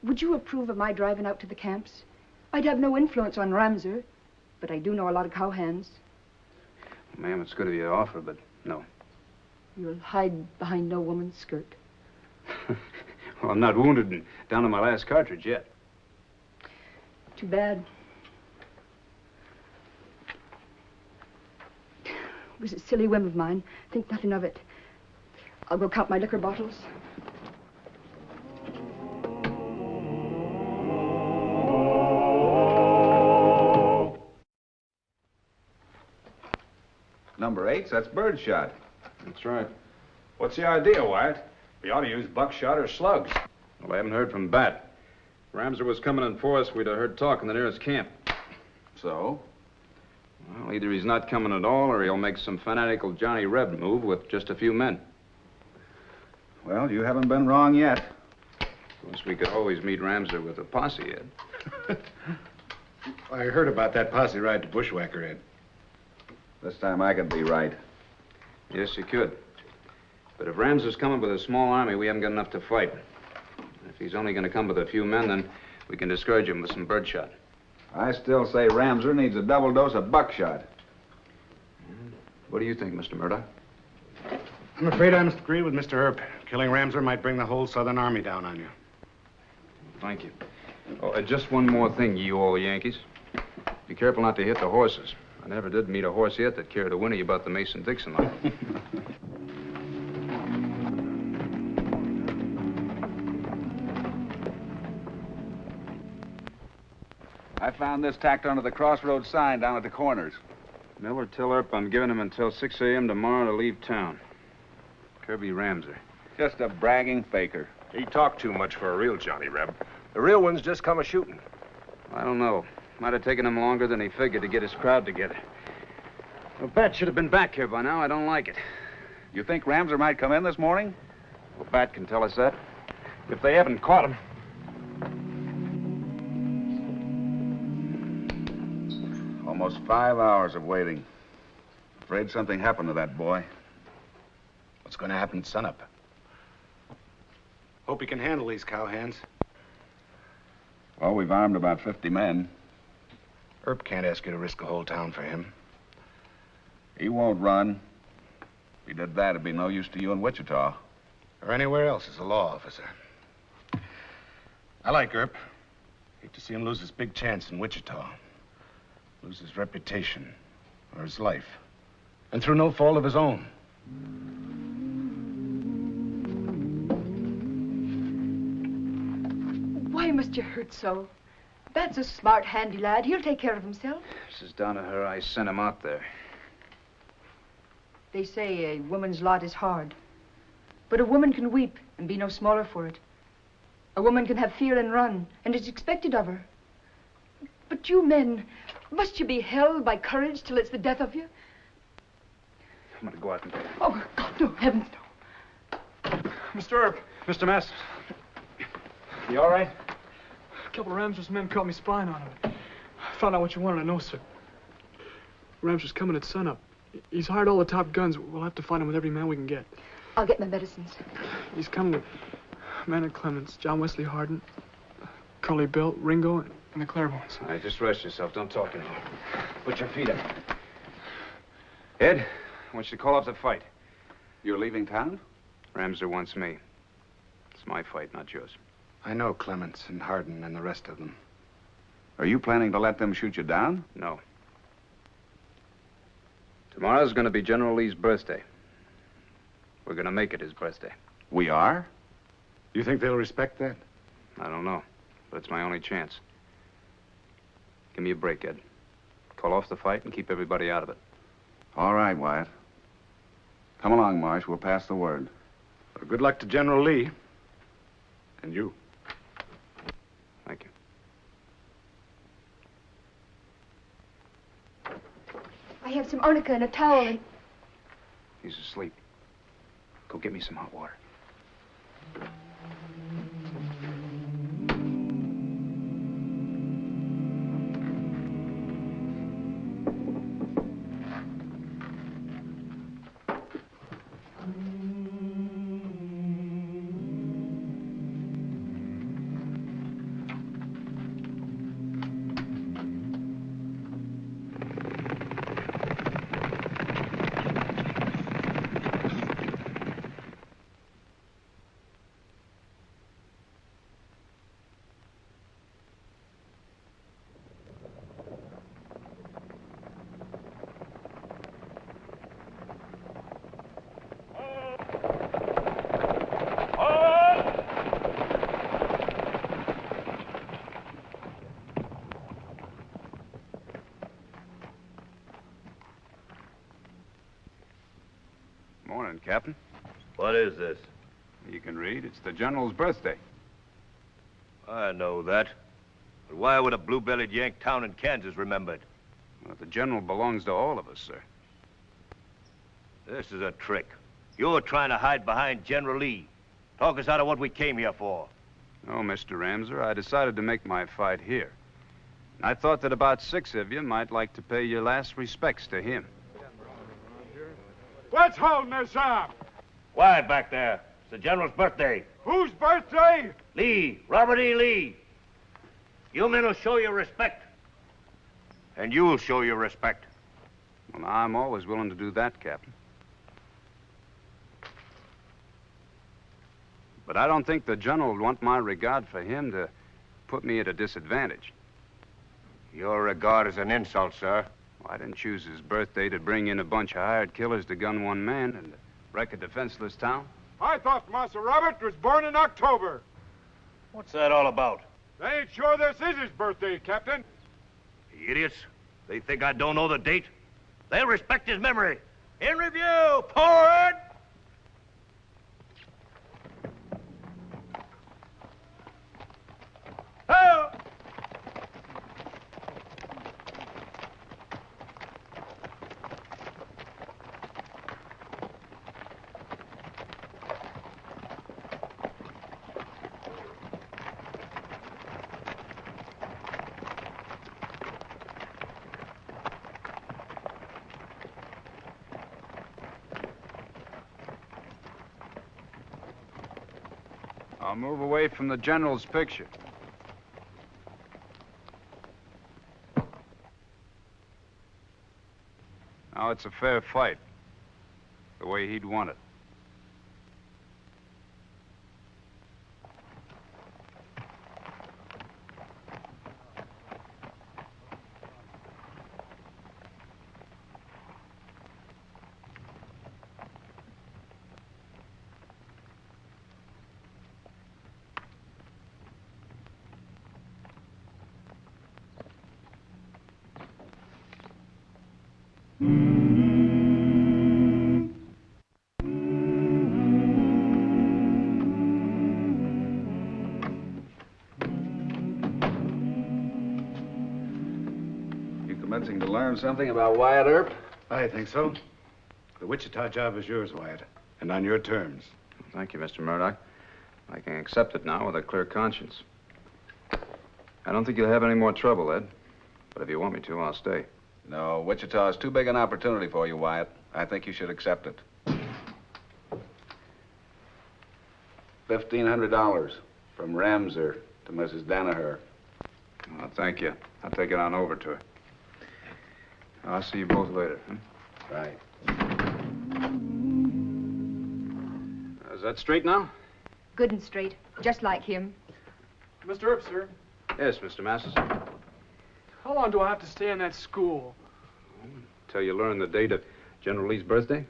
Would you approve of my driving out to the camps? I'd have no influence on Ramser, but I do know a lot of cowhands. Ma'am, it's good of you to offer, but no. You'll hide behind no woman's skirt. Well, I'm not wounded and down to my last cartridge yet. Too bad. It was a silly whim of mine. Think nothing of it. I'll go count my liquor bottles. Number 8, that's birdshot. That's right. What's the idea, Wyatt? We ought to use buckshot or slugs. Well, I haven't heard from Bat. Ramser was coming in for us, we'd have heard talk in the nearest camp. So? Well, either he's not coming at all, or he'll make some fanatical Johnny Reb move with just a few men. Well, you haven't been wrong yet. Of course, we could always meet Ramser with a posse, Ed. I heard about that posse ride to Bushwhacker, Ed. This time I could be right. Yes, you could. But if Ramser's coming with a small army, we haven't got enough to fight. If he's only going to come with a few men, then we can discourage him with some birdshot. I still say Ramser needs a double dose of buckshot. What do you think, Mr. Murdoch? I'm afraid I must agree with Mr. Earp. Killing Ramser might bring the whole Southern Army down on you. Thank you. Oh, just one more thing, you all Yankees. Be careful not to hit the horses. I never did meet a horse yet that cared a whinny about the Mason-Dixon line. I found this tacked onto the crossroads sign down at the corners. Miller, tell Earp I'm giving him until 6 a.m. tomorrow to leave town. Kirby Ramser. Just a bragging faker. He talked too much for a real Johnny Reb. The real one's just come a-shooting. I don't know. Might have taken him longer than he figured to get his crowd together. Well, Bat should have been back here by now. I don't like it. You think Ramser might come in this morning? Well, Bat can tell us that. If they haven't caught him. Almost 5 hours of waiting. Afraid something happened to that boy. What's going to happen at sunup? Hope he can handle these cowhands. Well, we've armed about 50 men. Earp can't ask you to risk a whole town for him. He won't run. If he did that, it'd be no use to you in Wichita. Or anywhere else as a law officer. I like Earp. Hate to see him lose his big chance in Wichita. Lose his reputation or his life. And through no fault of his own. Why must you hurt so? That's a smart, handy lad. He'll take care of himself. Mrs. Donaher, I sent him out there. They say a woman's lot is hard. But a woman can weep and be no smaller for it. A woman can have fear and run, and it's expected of her. But you men, must you be held by courage till it's the death of you? I'm going to go out and... Oh, God, no, heavens, no. Mr. Earp. Mr. Masters. You all right? A couple of Ramser's men caught me spying on him. I found out what you wanted to know, sir. Ramser's coming at sunup. He's hired all the top guns. We'll have to find him with every man we can get. I'll get my medicines. He's coming with Manning Clements, John Wesley Hardin, Curly Bill, Ringo, and the Clairvoyants. All right, just rest yourself. Don't talk anymore. Put your feet up. Ed, I want you to call off the fight. You're leaving town? Ramser wants me. It's my fight, not yours. I know Clements and Hardin and the rest of them. Are you planning to let them shoot you down? No. Tomorrow's going to be General Lee's birthday. We're going to make it his birthday. We are? You think they'll respect that? I don't know, but it's my only chance. Give me a break, Ed. Call off the fight and keep everybody out of it. All right, Wyatt. Come along, Marsh. We'll pass the word. Well, good luck to General Lee. And you. Thank you. I have some arnica and a towel and... He's asleep. Go get me some hot water. Morning, Captain. What is this? You can read. It's the General's birthday. I know that. But why would a blue-bellied Yank town in Kansas remember it? Well, the general belongs to all of us, sir. This is a trick. You're trying to hide behind General Lee. Talk us out of what we came here for. No, Mr. Ramser, I decided to make my fight here. I thought that about 6 of you might like to pay your last respects to him. What's holding us up? Quiet back there. It's the General's birthday. Whose birthday? Lee, Robert E. Lee. You men will show your respect. And you'll show your respect. Well, I'm always willing to do that, Captain. But I don't think the general would want my regard for him to put me at a disadvantage. Your regard is an insult, sir. Well, I didn't choose his birthday to bring in a bunch of hired killers to gun one man and wreck a defenseless town. I thought Master Robert was born in October. What's that all about? They ain't sure this is his birthday, Captain. The idiots. They think I don't know the date. They'll respect his memory. In review, forward! Ho! I'll move away from the general's picture. Now it's a fair fight, the way he'd want it. Commencing to learn something about Wyatt Earp? I think so. The Wichita job is yours, Wyatt, and on your terms. Thank you, Mr. Murdoch. I can accept it now with a clear conscience. I don't think you'll have any more trouble, Ed. But if you want me to, I'll stay. No, Wichita's too big an opportunity for you, Wyatt. I think you should accept it. $1,500 from Ramser to Mrs. Danaher. Oh, thank you. I'll take it on over to her. I'll see you both later. Right. Is that straight now? Good and straight, just like him. Mr. Earp, sir. Yes, Mr. Masters. How long do I have to stay in that school? Till you learn the date of General Lee's birthday?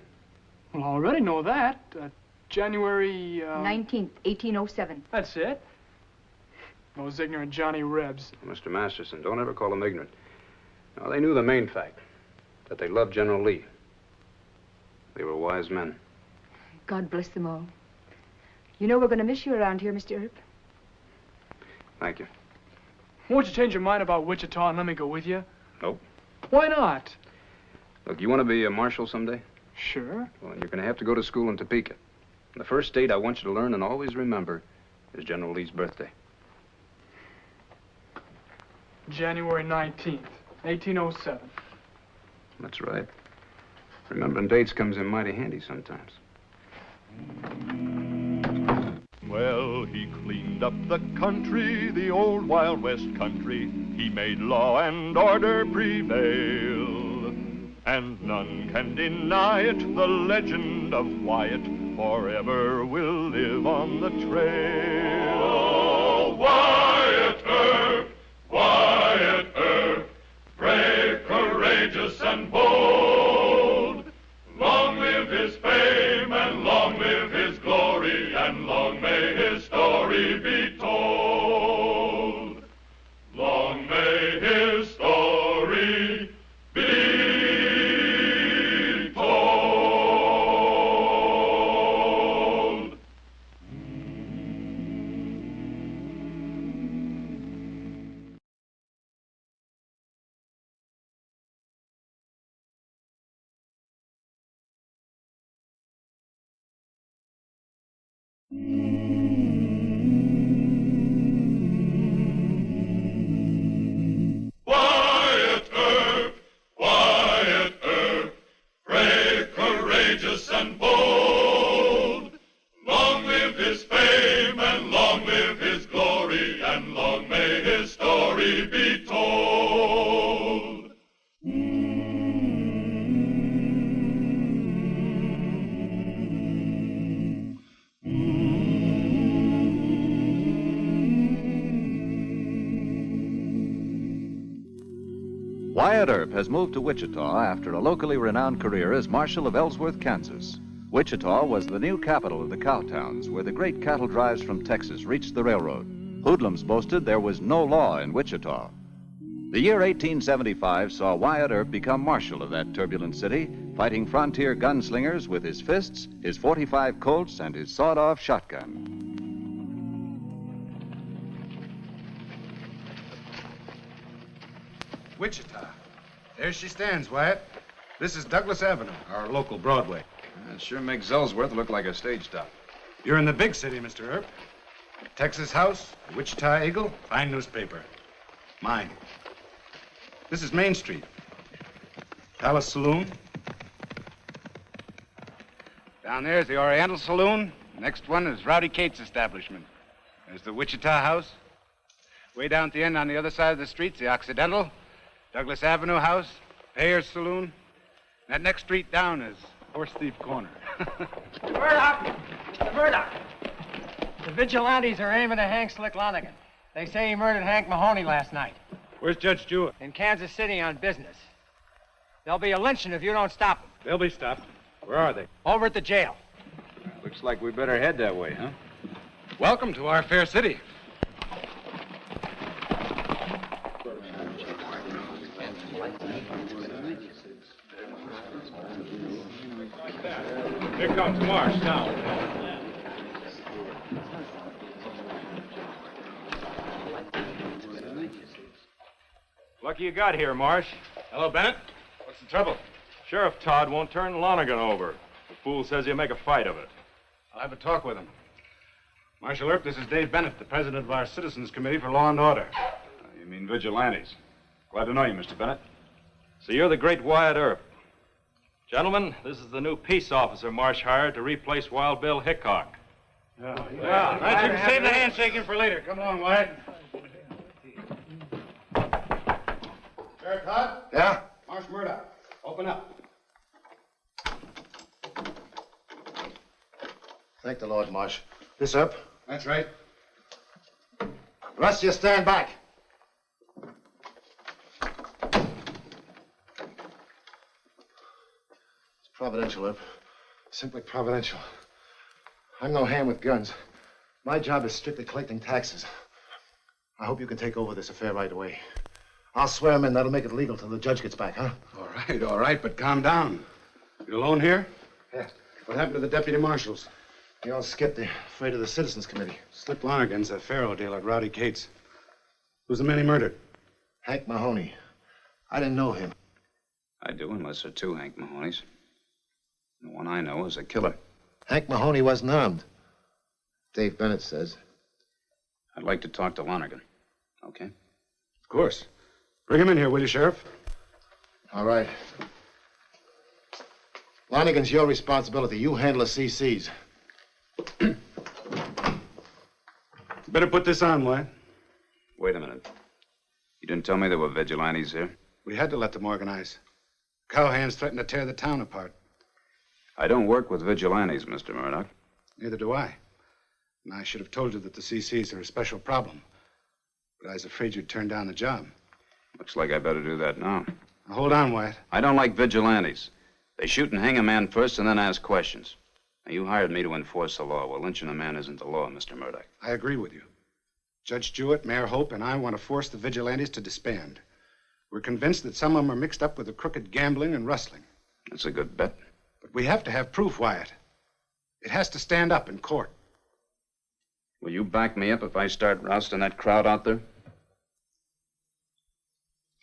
Well, I already know that. January... 19th, 1807. That's it. Those ignorant Johnny Rebs. Mr. Masterson, don't ever call them ignorant. No, they knew the main fact, that they loved General Lee. They were wise men. God bless them all. You know we're going to miss you around here, Mr. Earp. Thank you. Won't you change your mind about Wichita and let me go with you? Nope. Why not? Look, you want to be a marshal someday? Sure. Well, then you're going to have to go to school in Topeka. And the first date I want you to learn and always remember is General Lee's birthday. January 19th, 1807. That's right. Remembering dates comes in mighty handy sometimes. Well, he cleaned up the country, the old Wild West country. He made law and order prevail. And none can deny it, the legend of Wyatt forever will live on the trail. Oh, Wyatt Earp, Wyatt Earp, brave, courageous, and bold. Long live his fame, and long live his glory, and long may his story be told. Long may his story be told. Wyatt Earp, brave, courageous, and bold. Long live his fame, and long live his glory, and long may his story be told. Wyatt Earp has moved to Wichita after a locally renowned career as Marshal of Ellsworth, Kansas. Wichita was the new capital of the cow towns, where the great cattle drives from Texas reached the railroad. Hoodlums boasted there was no law in Wichita. The year 1875 saw Wyatt Earp become Marshal of that turbulent city, fighting frontier gunslingers with his fists, his .45 Colts, and his sawed-off shotgun. Wichita. There she stands, Wyatt. This is Douglas Avenue, our local Broadway. It sure makes Ellsworth look like a stage stop. You're in the big city, Mr. Earp. Texas House, the Wichita Eagle, fine newspaper. Mine. This is Main Street. Palace Saloon. Down there is the Oriental Saloon. Next one is Rowdy Cates' establishment. There's the Wichita House. Way down at the end on the other side of the street's the Occidental. Douglas Avenue House, Ayers Saloon. That next street down is Horse Thief Corner. Murdoch! Mr. Murdoch! The vigilantes are aiming at Hank Slick Lonigan. They say he murdered Hank Mahoney last night. Where's Judge Jewett? In Kansas City on business. There'll be a lynching if you don't stop them. They'll be stopped. Where are they? Over at the jail. Looks like we better head that way, huh? Welcome to our fair city. Here comes Marsh now. Lucky you got here, Marsh. Hello, Bennett. What's the trouble? Sheriff Todd won't turn Lonigan over. The fool says he'll make a fight of it. I'll have a talk with him. Marshal Earp, this is Dave Bennett, the president of our Citizens Committee for Law and Order. You mean vigilantes. Glad to know you, Mr. Bennett. So you're the great Wyatt Earp. Gentlemen, this is the new peace officer Marsh hired to replace Wild Bill Hickok. Well, you can save the handshaking for later. Come along, Wyatt. Sheriff Todd? Yeah? Marsh Murdoch. Open up. Thank the Lord, Marsh. This up? That's right. The rest of you stand back. It's providential, Earp. Simply providential. I'm no hand with guns. My job is strictly collecting taxes. I hope you can take over this affair right away. I'll swear him in. That'll make it legal till the judge gets back, huh? All right, but calm down. You alone here? Yeah. What happened to the deputy marshals? They all skipped. They're afraid of the Citizens Committee. Slick Lonigan's a faro dealer at Rowdy Cates. Who's the man he murdered? Hank Mahoney. I didn't know him. I do, unless there are two Hank Mahoneys. The one I know is a killer. Hank Mahoney wasn't armed. Dave Bennett says. I'd like to talk to Lonigan. Okay? Of course. Bring him in here, will you, Sheriff? All right. Lonigan's your responsibility. You handle the CCs. Better put this on, Wyatt. Wait a minute. You didn't tell me there were vigilantes here? We had to let them organize. Cowhands threatened to tear the town apart. I don't work with vigilantes, Mr. Murdoch. Neither do I. And I should have told you that the CCs are a special problem. But I was afraid you'd turn down the job. Looks like I better do that now. Now, hold on, Wyatt. I don't like vigilantes. They shoot and hang a man first and then ask questions. Now, you hired me to enforce the law. Well, lynching a man isn't the law, Mr. Murdoch. I agree with you. Judge Jewett, Mayor Hope, and I want to force the vigilantes to disband. We're convinced that some of them are mixed up with the crooked gambling and rustling. That's a good bet. But we have to have proof, Wyatt. It has to stand up in court. Will you back me up if I start rousting that crowd out there?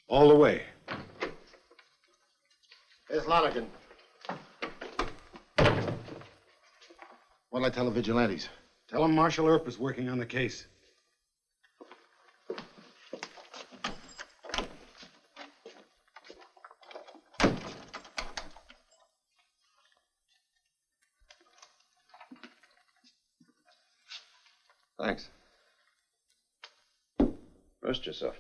All the way. Here's Lonigan. What'll I tell the vigilantes? Tell him Marshal Earp is working on the case. Thanks. Rest yourself.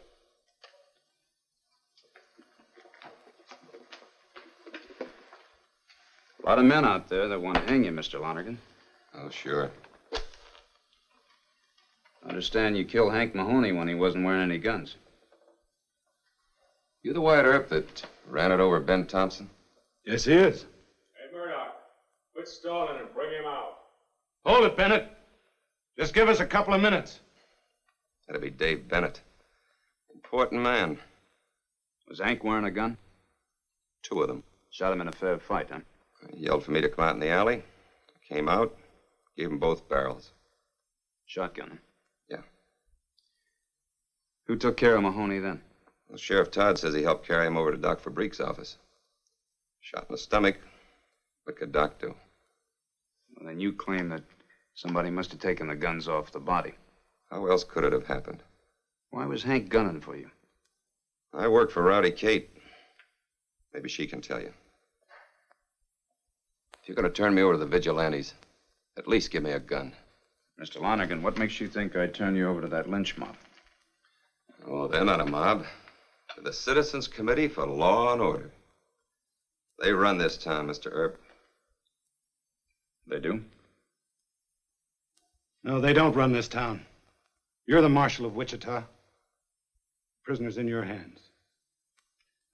A lot of men out there that want to hang you, Mr. Lonergan. Oh, sure. I understand you killed Hank Mahoney when he wasn't wearing any guns. You the Wyatt Earp that ran it over Ben Thompson? Yes, he is. Hey, Murdoch, quit stalling and bring him out. Hold it, Bennett. Just give us a couple of minutes. That'd be Dave Bennett. Important man. Was Hank wearing a gun? 2 of them. Shot him in a fair fight, huh? He yelled for me to come out in the alley. I came out, gave him both barrels. Shotgun him? Yeah. Who took care of Mahoney then? Well, Sheriff Todd says he helped carry him over to Doc Fabrique's office. Shot in the stomach. What could Doc do? Well, then you claim that somebody must have taken the guns off the body. How else could it have happened? Why was Hank gunning for you? I worked for Rowdy Kate. Maybe she can tell you. If you're going to turn me over to the vigilantes, at least give me a gun. Mr. Lonergan, what makes you think I'd turn you over to that lynch mob? Oh, they're not a mob. They're the Citizens Committee for Law and Order. They run this town, Mr. Earp. They do? No, they don't run this town. You're the Marshal of Wichita. Prisoner's in your hands.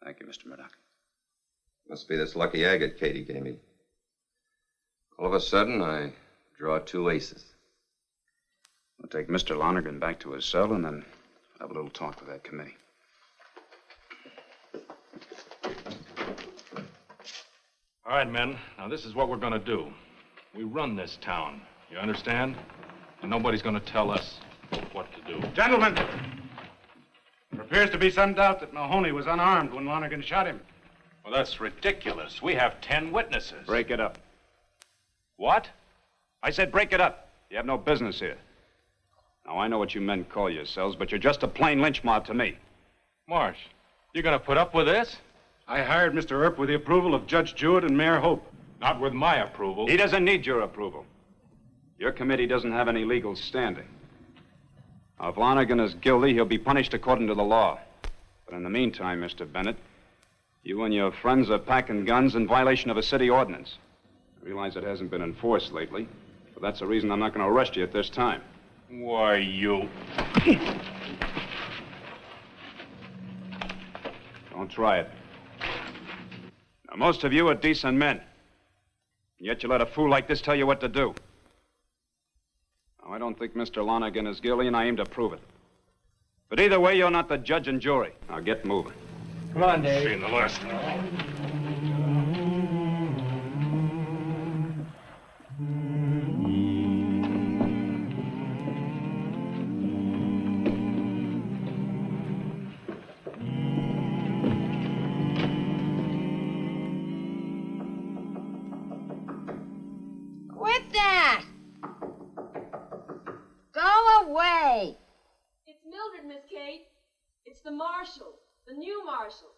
Thank you, Mr. Murdoch. Must be this lucky agate Katie gave me. All of a sudden, I draw 2 aces. We'll take Mr. Lonergan back to his cell and then have a little talk with that committee. All right, men. Now, this is what we're going to do. We run this town. You understand? And nobody's going to tell us what to do. Gentlemen, there appears to be some doubt that Mahoney was unarmed when Lonergan shot him. Well, that's ridiculous. We have 10 witnesses. Break it up. What? I said break it up. You have no business here. Now, I know what you men call yourselves, but you're just a plain lynch mob to me. Marsh, you going to put up with this? I hired Mr. Earp with the approval of Judge Jewett and Mayor Hope. Not with my approval. He doesn't need your approval. Your committee doesn't have any legal standing. Now, if Lonergan is guilty, he'll be punished according to the law. But in the meantime, Mr. Bennett, you and your friends are packing guns in violation of a city ordinance. I realize it hasn't been enforced lately, but that's the reason I'm not going to arrest you at this time. Why, you... Don't try it. Now, most of you are decent men. And yet you let a fool like this tell you what to do. Now, I don't think Mr. Lonergan is guilty, and I aim to prove it. But either way, you're not the judge and jury. Now, get moving. Come on, Dave. Seeing the list. Quit that! Go away! It's Mildred, Miss Kate. It's the marshal. The new marshal.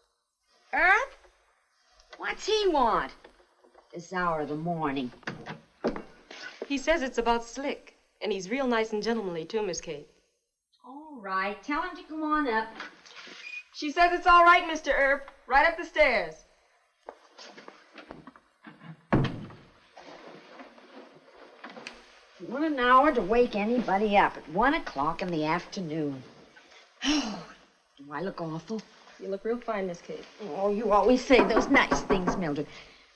Earp? What's he want? This hour of the morning. He says it's about Slick. And he's real nice and gentlemanly, too, Miss Kate. All right, tell him to come on up. She says it's all right, Mr. Earp. Right up the stairs. What an hour to wake anybody up at 1 o'clock in the afternoon. Oh, do I look awful? You look real fine, Miss Kate. Oh, you always say those nice things, Mildred.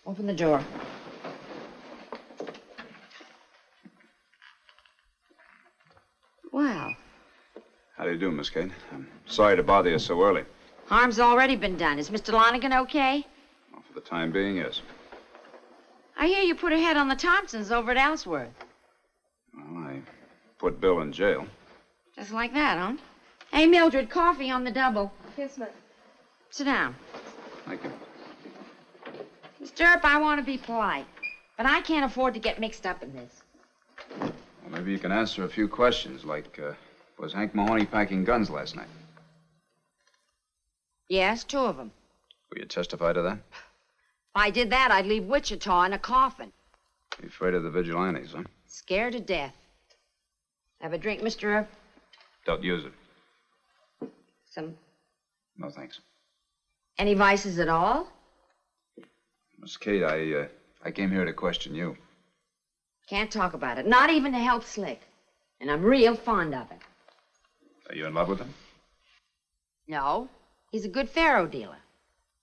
Open the door. Well, How do you do, Miss Kate? I'm sorry to bother you so early. harm's already been done. Is Mr. Lonergan okay? Well, for the time being, yes. I hear you put a head on the Thompsons over at Ellsworth. Well, I put Bill in jail. Just like that, huh? Hey, Mildred, coffee on the double. Yes, ma'am. Sit down. Thank you. Mr. Earp, I want to be polite, but I can't afford to get mixed up in this. Well, Maybe you can answer a few questions, like, was Hank Mahoney packing guns last night? Yes, 2 of them. Will you testify to that? If I did that, I'd leave Wichita in a coffin. You afraid of the vigilantes, huh? Scared to death. Have a drink, Mr. Earp? Don't use it. Some... No, thanks. Any vices at all? Miss Kate, I came here to question you. Can't talk about it. Not even to help Slick. And I'm real fond of it. Are you in love with him? No. He's a good faro dealer.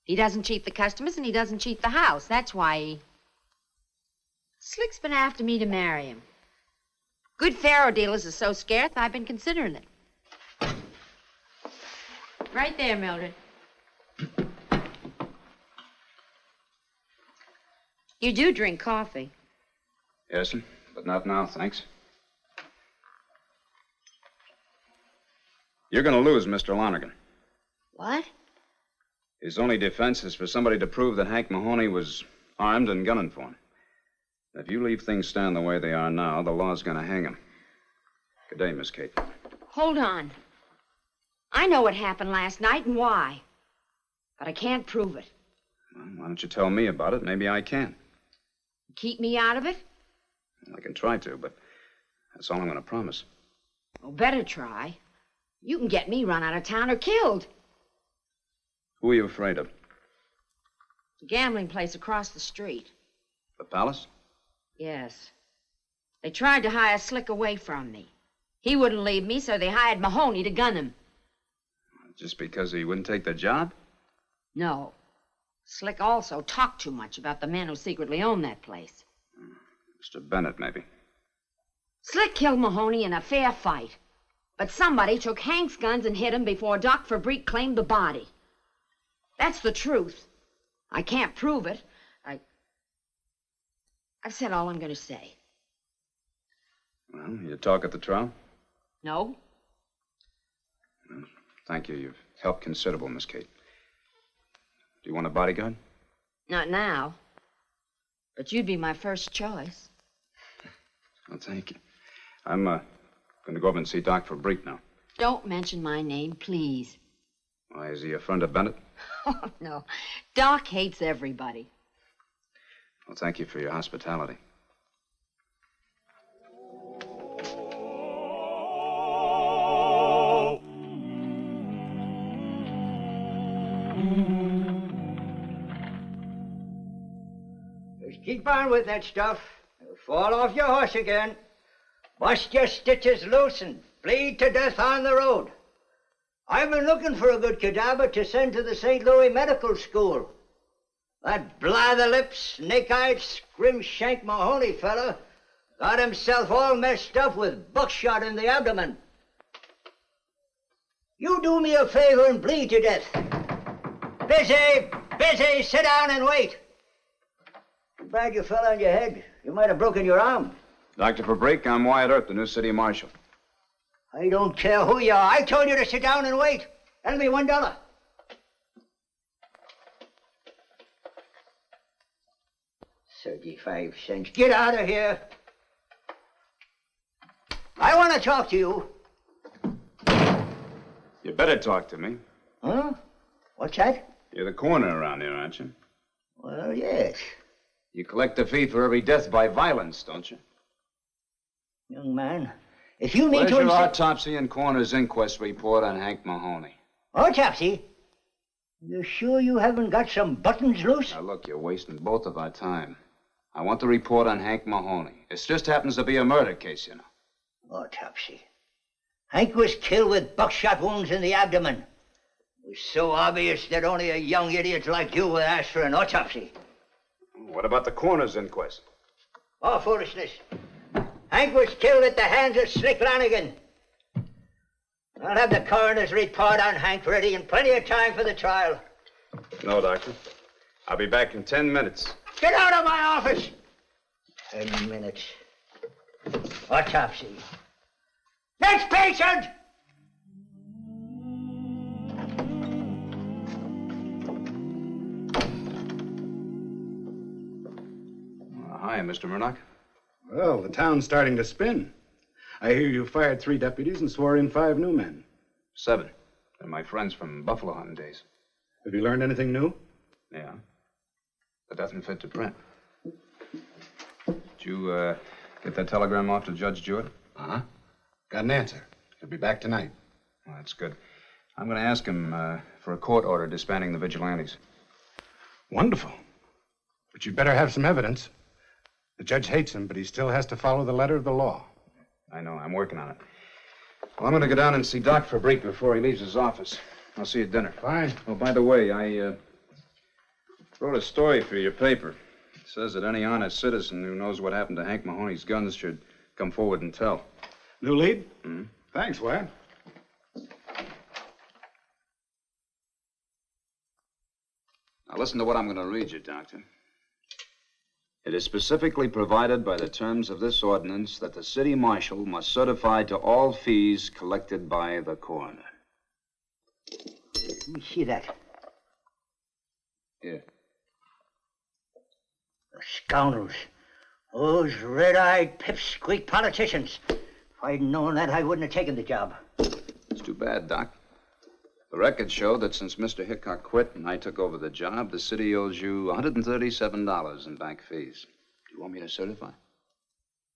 He doesn't cheat the customers and he doesn't cheat the house. That's why he... Slick's been after me to marry him. Good faro dealers are so scarce, I've been considering it. Right there, Mildred. You do drink coffee. Yes, but not now, thanks. You're going to lose, Mr. Lonergan. What? His only defense is for somebody to prove that Hank Mahoney was armed and gunning for him. If you leave things stand the way they are now, the law's going to hang him. Good day, Miss Kate. Hold on. I know what happened last night and why. But I can't prove it. Well, why don't you tell me about it? Maybe I can. Keep me out of it? Well, I can try to, but that's all I'm going to promise. Well, better try. You can get me run out of town or killed. Who are you afraid of? The gambling place across the street. The Palace? Yes. They tried to hire Slick away from me. He wouldn't leave me, so they hired Mahoney to gun him. Just because he wouldn't take the job? No. Slick also talked too much about the men who secretly own that place. Mr. Bennett, maybe. Slick killed Mahoney in a fair fight. But somebody took Hank's guns and hit him before Doc Fabrique claimed the body. That's the truth. I can't prove it. I've said all I'm going to say. Well, you talk at the trial? No. Well, thank you. You've helped considerable, Miss Kate. Do you want a bodyguard? Not now. But you'd be my first choice. Well, thank you. I'm going to go over and see Doc Fabrique now. Don't mention my name, please. Why, is he a friend of Bennett? Oh, no. Doc hates everybody. Well, thank you for your hospitality. Just keep on with that stuff. You'll fall off your horse again. Bust your stitches loose and bleed to death on the road. I've been looking for a good cadaver to send to the St. Louis Medical School. That blather-lipped, snake-eyed, scrim-shank Mahoney fella got himself all messed up with buckshot in the abdomen. You do me a favor and bleed to death. Busy, sit down and wait. Too bad you fell on your head. You might have broken your arm. Dr. Fabrique, I'm Wyatt Earp, the new city marshal. I don't care who you are. I told you to sit down and wait. That'll be $1. 35 cents. Get out of here. I want to talk to you. You better talk to me. Huh? What's that? You're the coroner around here, aren't you? Well, yes. You collect a fee for every death by violence, don't you? Young man, if you mean Where's to your insist... autopsy and coroner's inquest report on Hank Mahoney? Autopsy? You sure you haven't got some buttons loose? Now, look, you're wasting both of our time. I want the report on Hank Mahoney. It just happens to be a murder case, you know. Autopsy. Hank was killed with buckshot wounds in the abdomen. It was so obvious that only a young idiot like you would ask for an autopsy. What about the coroner's inquest? Oh, foolishness. Hank was killed at the hands of Slick Lanigan. I'll have the coroner's report on Hank ready in plenty of time for the trial. No, Doctor. I'll be back in 10 minutes. Get out of my office! 10 minutes. Autopsy. Next patient! Hi, Mr. Murdoch. Well, the town's starting to spin. I hear you fired 3 deputies and swore in 5 new men. 7. They're my friends from buffalo hunting days. Have you learned anything new? Yeah. That doesn't fit to print. Did you get that telegram off to Judge Jewett? Uh-huh. Got an answer. He'll be back tonight. Well, that's good. I'm going to ask him for a court order disbanding the vigilantes. Wonderful. But you better have some evidence. The judge hates him, but he still has to follow the letter of the law. I know. I'm working on it. Well, I'm going to go down and see Doc Fabrique before he leaves his office. I'll see you at dinner. Fine. Oh, by the way, I wrote a story for your paper. It says that any honest citizen who knows what happened to Hank Mahoney's guns should come forward and tell. New lead? Mm-hmm. Thanks, Wyatt. Now listen to what I'm going to read you, Doctor. It is specifically provided by the terms of this ordinance that the city marshal must certify to all fees collected by the coroner. Let me see that. Here. The scoundrels. Those red-eyed pipsqueak politicians. If I'd known that, I wouldn't have taken the job. It's too bad, Doc. The records show that since Mr. Hickok quit and I took over the job, the city owes you $137 in back fees. Do you want me to certify?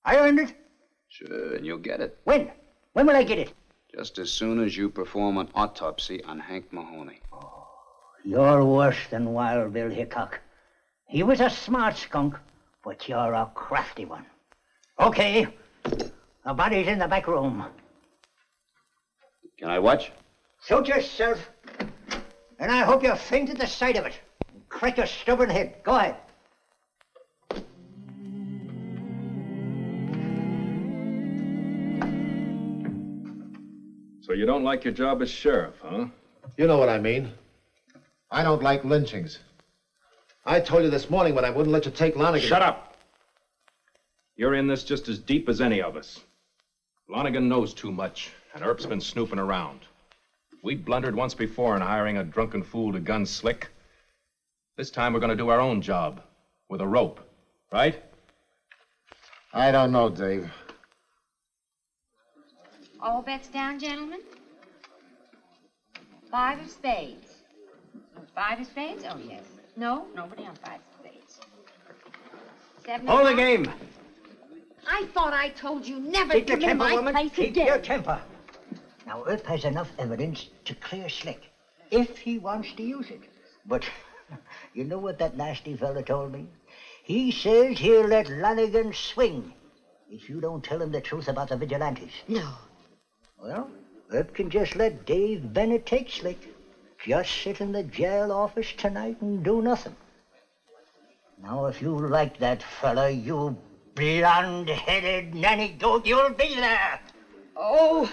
I earned it? Sure, and you'll get it. When? When will I get it? Just as soon as you perform an autopsy on Hank Mahoney. You're worse than Wild Bill Hickok. He was a smart skunk, but you're a crafty one. Okay. The body's in the back room. Can I watch? Suit yourself. And I hope you faint at the sight of it. Crack your stubborn head. Go ahead. So you don't like your job as sheriff, huh? You know what I mean. I don't like lynchings. I told you this morning when I wouldn't let you take Lonigan. Shut up! You're in this just as deep as any of us. Lonigan knows too much, and Earp's been snooping around. We blundered once before in hiring a drunken fool to gun Slick. This time we're going to do our own job with a rope, right? I don't know, Dave. All bets down, gentlemen? 5 of spades. 5 of spades? Oh, yes. No, nobody on 5 of spades. 7 Hold the game. I thought I told you never Keep to your come in temper, my woman. place Keep again. your temper. Now, Earp has enough evidence to clear Slick, if he wants to use it. But you know what that nasty fella told me? He says he'll let Lonigan swing if you don't tell him the truth about the vigilantes. No. Well, Earp can just let Dave Bennett take Slick. Just sit in the jail office tonight and do nothing. Now, if you like that fella, you blonde-headed nanny goat, you'll be there. Oh.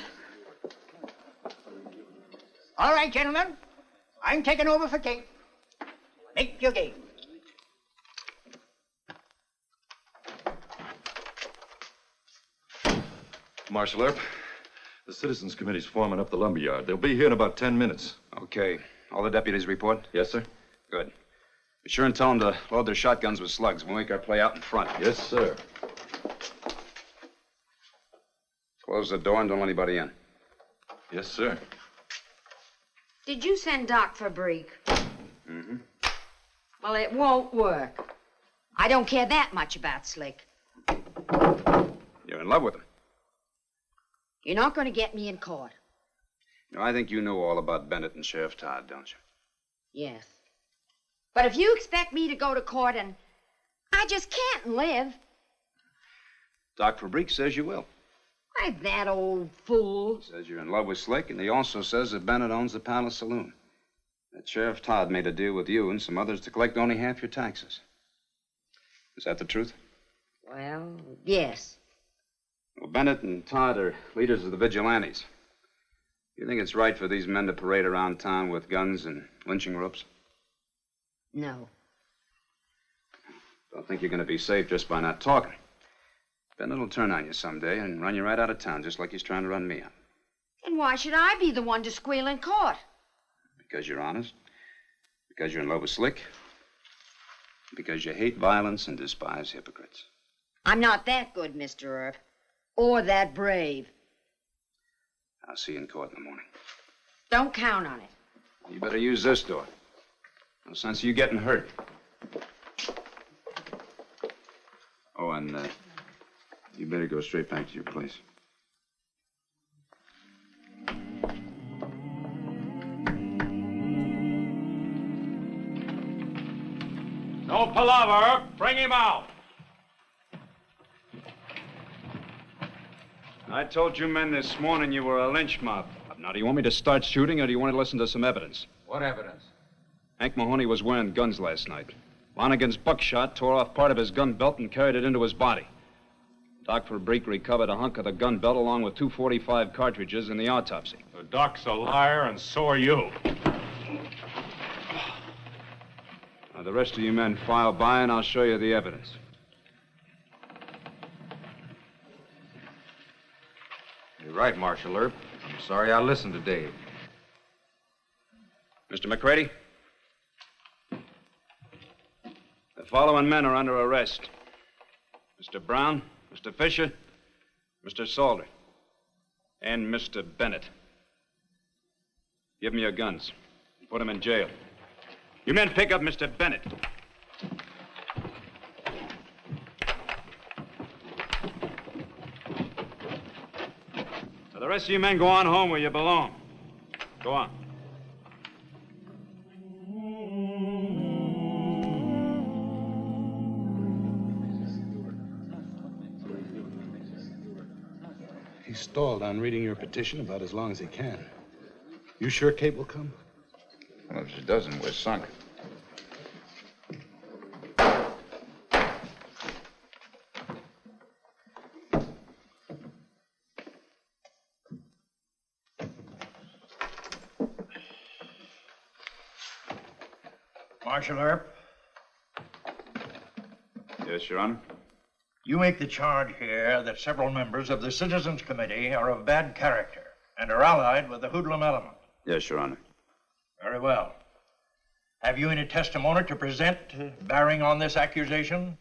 All right, gentlemen. I'm taking over for Kate. Make your game. Marshal Earp, the Citizens Committee's forming up the lumberyard. They'll be here in about 10 minutes. Okay. All the deputies report? Yes, sir. Good. Be sure and tell them to load their shotguns with slugs. We'll make our play out in front. Yes, sir. Close the door and don't let anybody in. Yes, sir. Did you send Doc Fabrique? Mm-hmm. Well, it won't work. I don't care that much about Slick. You're in love with him. You're not going to get me in court. You know, I think you know all about Bennett and Sheriff Todd, don't you? Yes. But if you expect me to go to court and I just can't live. Doc Fabrique says you will. Why, that old fool. Says you're in love with Slick, and he also says that Bennett owns the Palace Saloon. That Sheriff Todd made a deal with you and some others to collect only half your taxes. Is that the truth? Well, yes. Well, Bennett and Todd are leaders of the vigilantes. You think it's right for these men to parade around town with guns and lynching ropes? No. Don't think you're going to be safe just by not talking. Bennett will turn on you someday and run you right out of town, just like he's trying to run me out. And why should I be the one to squeal in court? Because you're honest. Because you're in love with Slick. Because you hate violence and despise hypocrites. I'm not that good, Mr. Earp. Or that brave. I'll see you in court in the morning. Don't count on it. You better use this door. No sense of you getting hurt. Oh, and you better go straight back to your place. No palaver. Bring him out. I told you men this morning you were a lynch mob. Now, do you want me to start shooting, or do you want to listen to some evidence? What evidence? Hank Mahoney was wearing guns last night. Lonigan's buckshot tore off part of his gun belt and carried it into his body. Doc Fabrique recovered a hunk of the gun belt along with 245 cartridges in the autopsy. The doc's a liar, and so are you. Now, the rest of you men file by, and I'll show you the evidence. You're right, Marshal Earp. I'm sorry I listened to Dave. Mr. McCready? The following men are under arrest. Mr. Brown, Mr. Fisher, Mr. Salter, and Mr. Bennett. Give them your guns. Put them in jail. You men pick up Mr. Bennett. Now, the rest of you men go on home where you belong. Go on. He stalled on reading your petition about as long as he can. You sure Kate will come? Well, if she doesn't, we're sunk. Marshal Earp, Yes, Your Honor. you make the charge here that several members of the Citizens Committee are of bad character and are allied with the hoodlum element. Yes, Your Honor. Very well. Have you any testimony to present bearing on this accusation?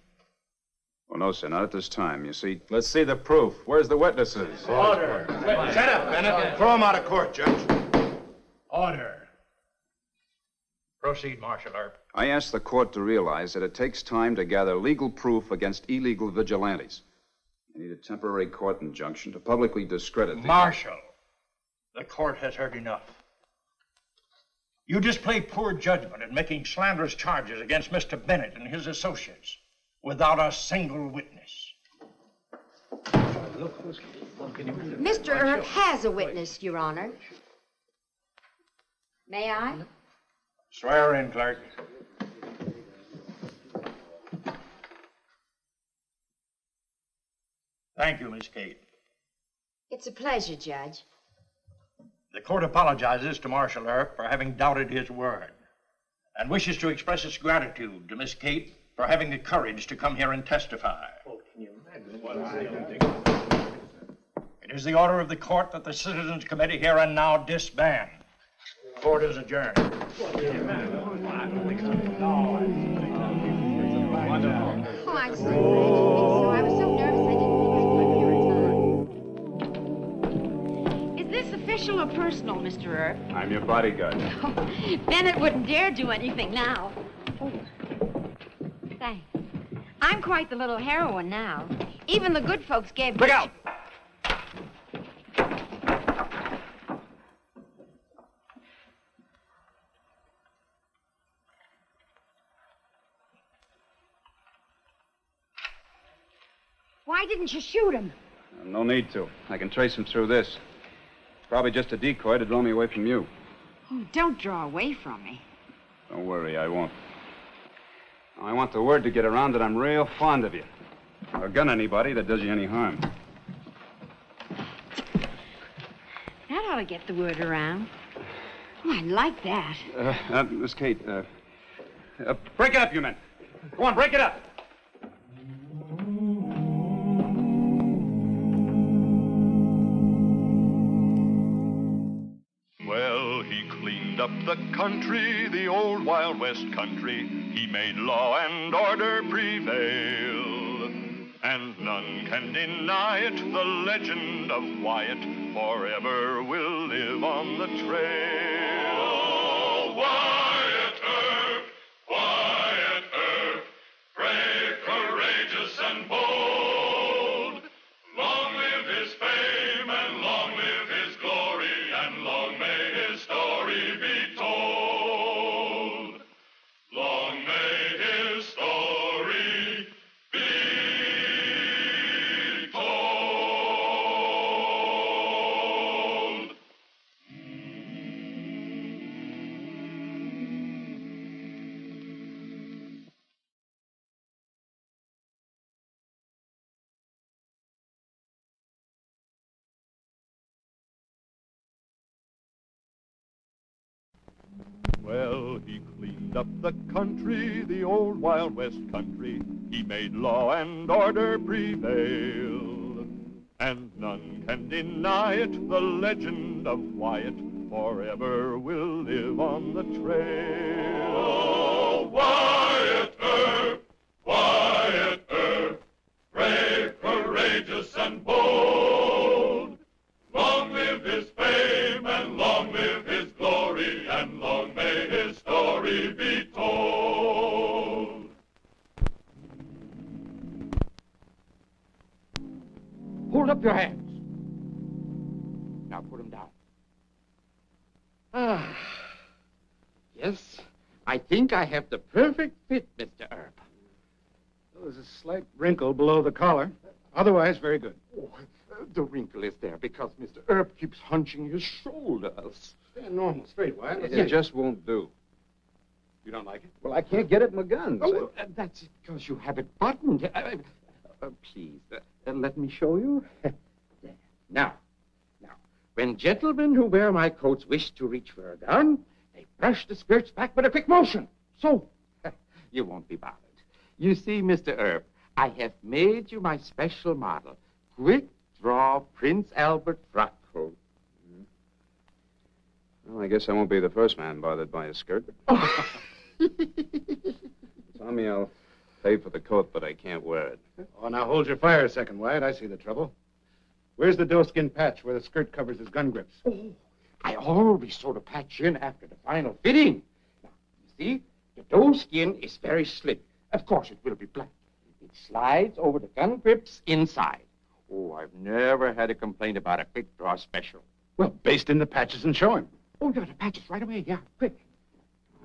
Well, no, sir, not at this time. You see... Let's see the proof. Where's the witnesses? Order. Shut up, Bennett. Throw him out of court, Judge. Order. Proceed, Marshal Earp. I ask the court to realize that it takes time to gather legal proof against illegal vigilantes. You need a temporary court injunction to publicly discredit the... Marshal, the court has heard enough. You display poor judgment in making slanderous charges against Mr. Bennett and his associates without a single witness. Mr. Earp has a witness, Your Honor. May I? Swear in, clerk. Thank you, Miss Kate. It's a pleasure, Judge. The court apologizes to Marshal Earp for having doubted his word and wishes to express its gratitude to Miss Kate for having the courage to come here and testify. It is the order of the court that the Citizens Committee here and now disband. Court is adjourned. Oh, I'm so glad you think so. I was so nervous I didn't think I'd come here in time. Is this official or personal, Mr. Earp? I'm your bodyguard. Bennett wouldn't dare do anything now. Oh. Thanks. I'm quite the little heroine now. Even the good folks gave... Look out! Why didn't you shoot him? No need to. I can trace him through this. Probably just a decoy to draw me away from you. Oh, don't draw away from me. Don't worry, I won't. I want the word to get around that I'm real fond of you. Or gun anybody that does you any harm. That ought to get the word around. Oh, I like that. Miss Kate, break it up, you men. Go on, break it up. Well, he cleaned up the country, the old Wild West country. He made law and order prevail. And none can deny it. The legend of Wyatt forever will live on the trail. Oh, Wyatt Earp, Wyatt Earp, brave, courageous, and bold. Long live his fame, and long live his glory, and long may his story be told. Long may his story be told. Well, he cleaned up the country, the old Wild West country. He made law and order prevail. And none can deny it, the legend of Wyatt forever will live on the trail. Oh, Wyatt Earp, Wyatt Earp, brave, courageous, and bold. Long live his fame, and long live his glory, and long may his story be told. Hold up your hands. Now put them down. Ah. Yes, I think I have the perfect fit, Mr. Earp. Well, there's a slight wrinkle below the collar. Otherwise, very good. Oh, the wrinkle is there because Mr. Earp keeps hunching his shoulders. Stand normal, straight, Wyatt. It just won't do. You don't like it? Well, I can't get it in my guns. Oh, that's because you have it buttoned. Please, let me show you. There. Now, when gentlemen who wear my coats wish to reach for a gun, they brush the skirts back with a quick motion. So, you won't be bothered. You see, Mr. Earp, I have made you my special model. Quick draw Prince Albert frock coat. Well, I guess I won't be the first man bothered by a skirt. Tommy, I'll pay for the coat, but I can't wear it. Oh, now hold your fire a second, Wyatt. I see the trouble. Where's the doeskin patch where the skirt covers his gun grips? Oh, I always sew the patch in after the final fitting. Now, you see, the doeskin is very slick. Of course, it will be black. It slides over the gun grips inside. Oh, I've never had a complaint about a quick draw special. Well, baste in the patches and show him. Oh, yeah, the patches right away. Yeah, quick.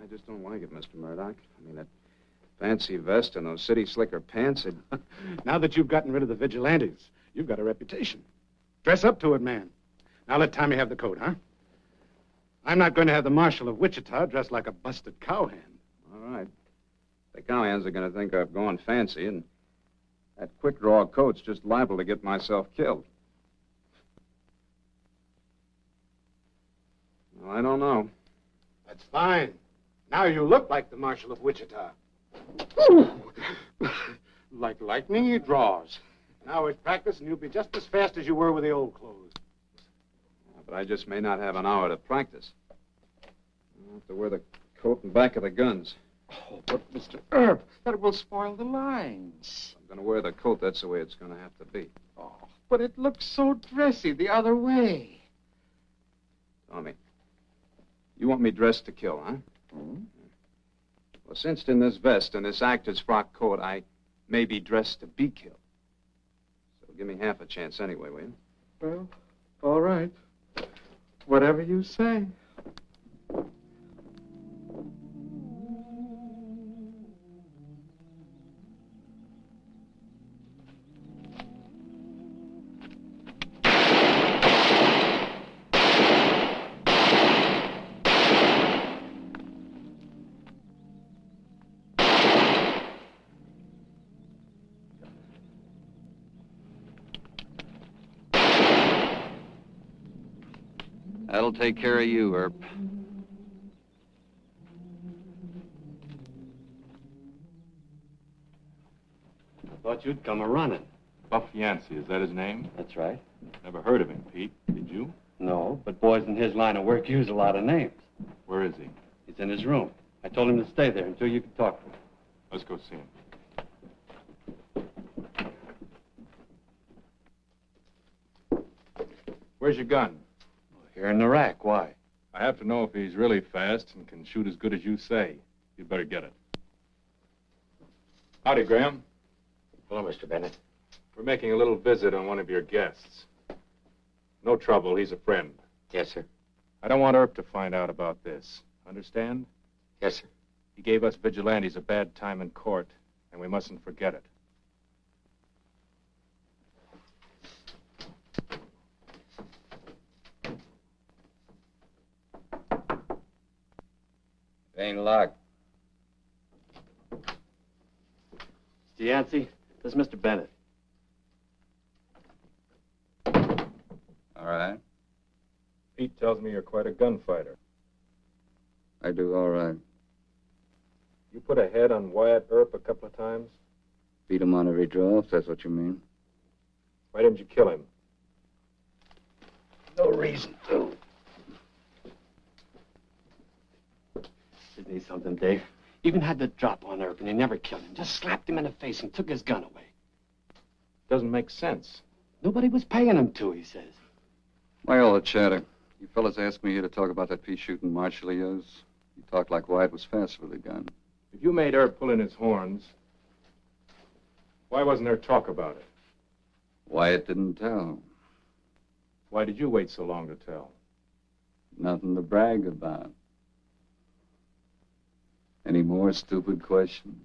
I just don't like it, Mr. Murdoch. I mean, that fancy vest and those city slicker pants. Now that you've gotten rid of the vigilantes, you've got a reputation. Dress up to it, man. Now let Tommy have the coat, huh? I'm not going to have the Marshal of Wichita dressed like a busted cowhand. All right. The cowhands are going to think I've gone fancy, and that quick draw coat's just liable to get myself killed. Well, I don't know. That's fine. Now you look like the Marshal of Wichita. Like lightning, he draws. An hour's practice, and you'll be just as fast as you were with the old clothes. But I just may not have an hour to practice. I'll have to wear the coat and back of the guns. Oh, but Mr. Earp, that will spoil the lines. I'm going to wear the coat. That's the way it's going to have to be. Oh, but it looks so dressy the other way. Tommy, you want me dressed to kill, huh? Hmm? Well, cinched in this vest and this actor's frock coat, I may be dressed to be killed. So give me half a chance anyway, will you? Well, all right. Whatever you say. That'll take care of you, Earp. I thought you'd come a-running. Buff Yancey, is that his name? That's right. Never heard of him, Pete. Did you? No, but boys in his line of work use a lot of names. Where is he? He's in his room. I told him to stay there until you could talk to him. Let's go see him. Where's your gun? Here in the rack. Why? I have to know if he's really fast and can shoot as good as you say. You'd better get it. Howdy, Graham. Hello, Mr. Bennett. We're making a little visit on one of your guests. No trouble, he's a friend. Yes, sir. I don't want Earp to find out about this. Understand? Yes, sir. He gave us vigilantes a bad time in court, and we mustn't forget it. It ain't locked. Yancey, this is Mr. Bennett. All right. Pete tells me you're quite a gunfighter. I do all right. You put a head on Wyatt Earp a couple of times? Beat him on every draw, if that's what you mean. Why didn't you kill him? No reason to. Isn't he something, Dave? Even had the drop on Earp and he never killed him. Just slapped him in the face and took his gun away. Doesn't make sense. Nobody was paying him to, he says. Why all the chatter? You fellas asked me here to talk about that pea shooting marshal of yours. You talked like Wyatt was fast with a gun. If you made Earp pull in his horns, why wasn't there talk about it? Wyatt didn't tell. Why did you wait so long to tell? Nothing to brag about. Any more stupid questions?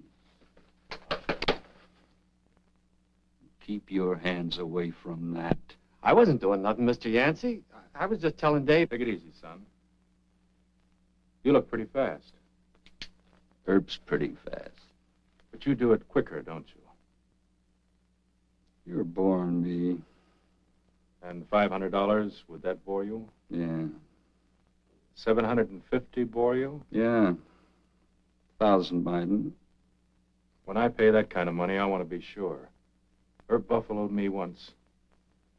Keep your hands away from that. I wasn't doing nothing, Mr. Yancey. I was just telling Dave. Take it easy, son. You look pretty fast. Earp's pretty fast. But you do it quicker, don't you? You're boring me. And $500, would that bore you? Yeah. 750 bore you? Yeah. 1,000 mightn't. When I pay that kind of money, I want to be sure. Earp buffaloed me once.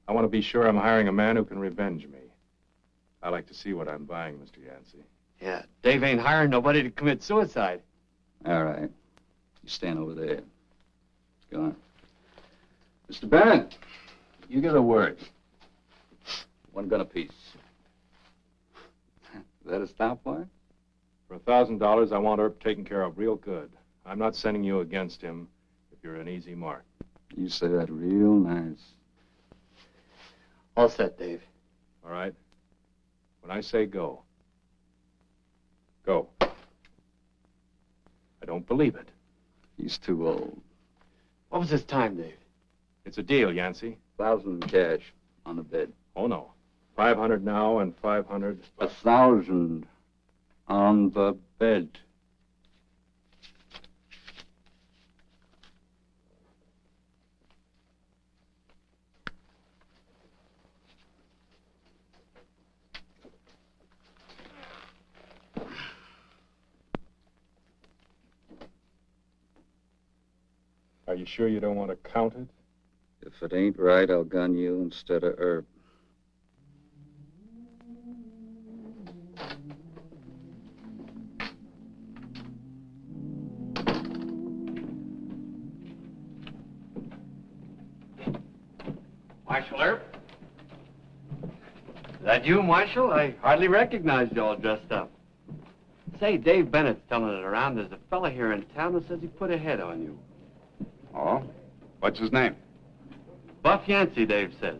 I want to be sure I'm hiring a man who can revenge me. I like to see what I'm buying, Mr. Yancey. Yeah, Dave ain't hiring nobody to commit suicide. All right. You stand over there. Go on. Mr. Bennett, you get a word. One gun apiece. Is that a stopwatch? For $1,000, I want Earp taken care of real good. I'm not sending you against him if you're an easy mark. You say that real nice. All set, Dave. All right. When I say go, go. I don't believe it. He's too old. What was his time, Dave? It's a deal, Yancey. 1,000 cash on the bed. Oh, no. 500 now and 500. 1,000 on the bed. Are you sure you don't want to count it? If it ain't right, I'll gun you instead of Earp. Marshal Earp? Is that you, Marshal? I hardly recognized you all dressed up. Say, Dave Bennett's telling it around. There's a fella here in town who says he put a head on you. Oh? What's his name? Buff Yancey, Dave says.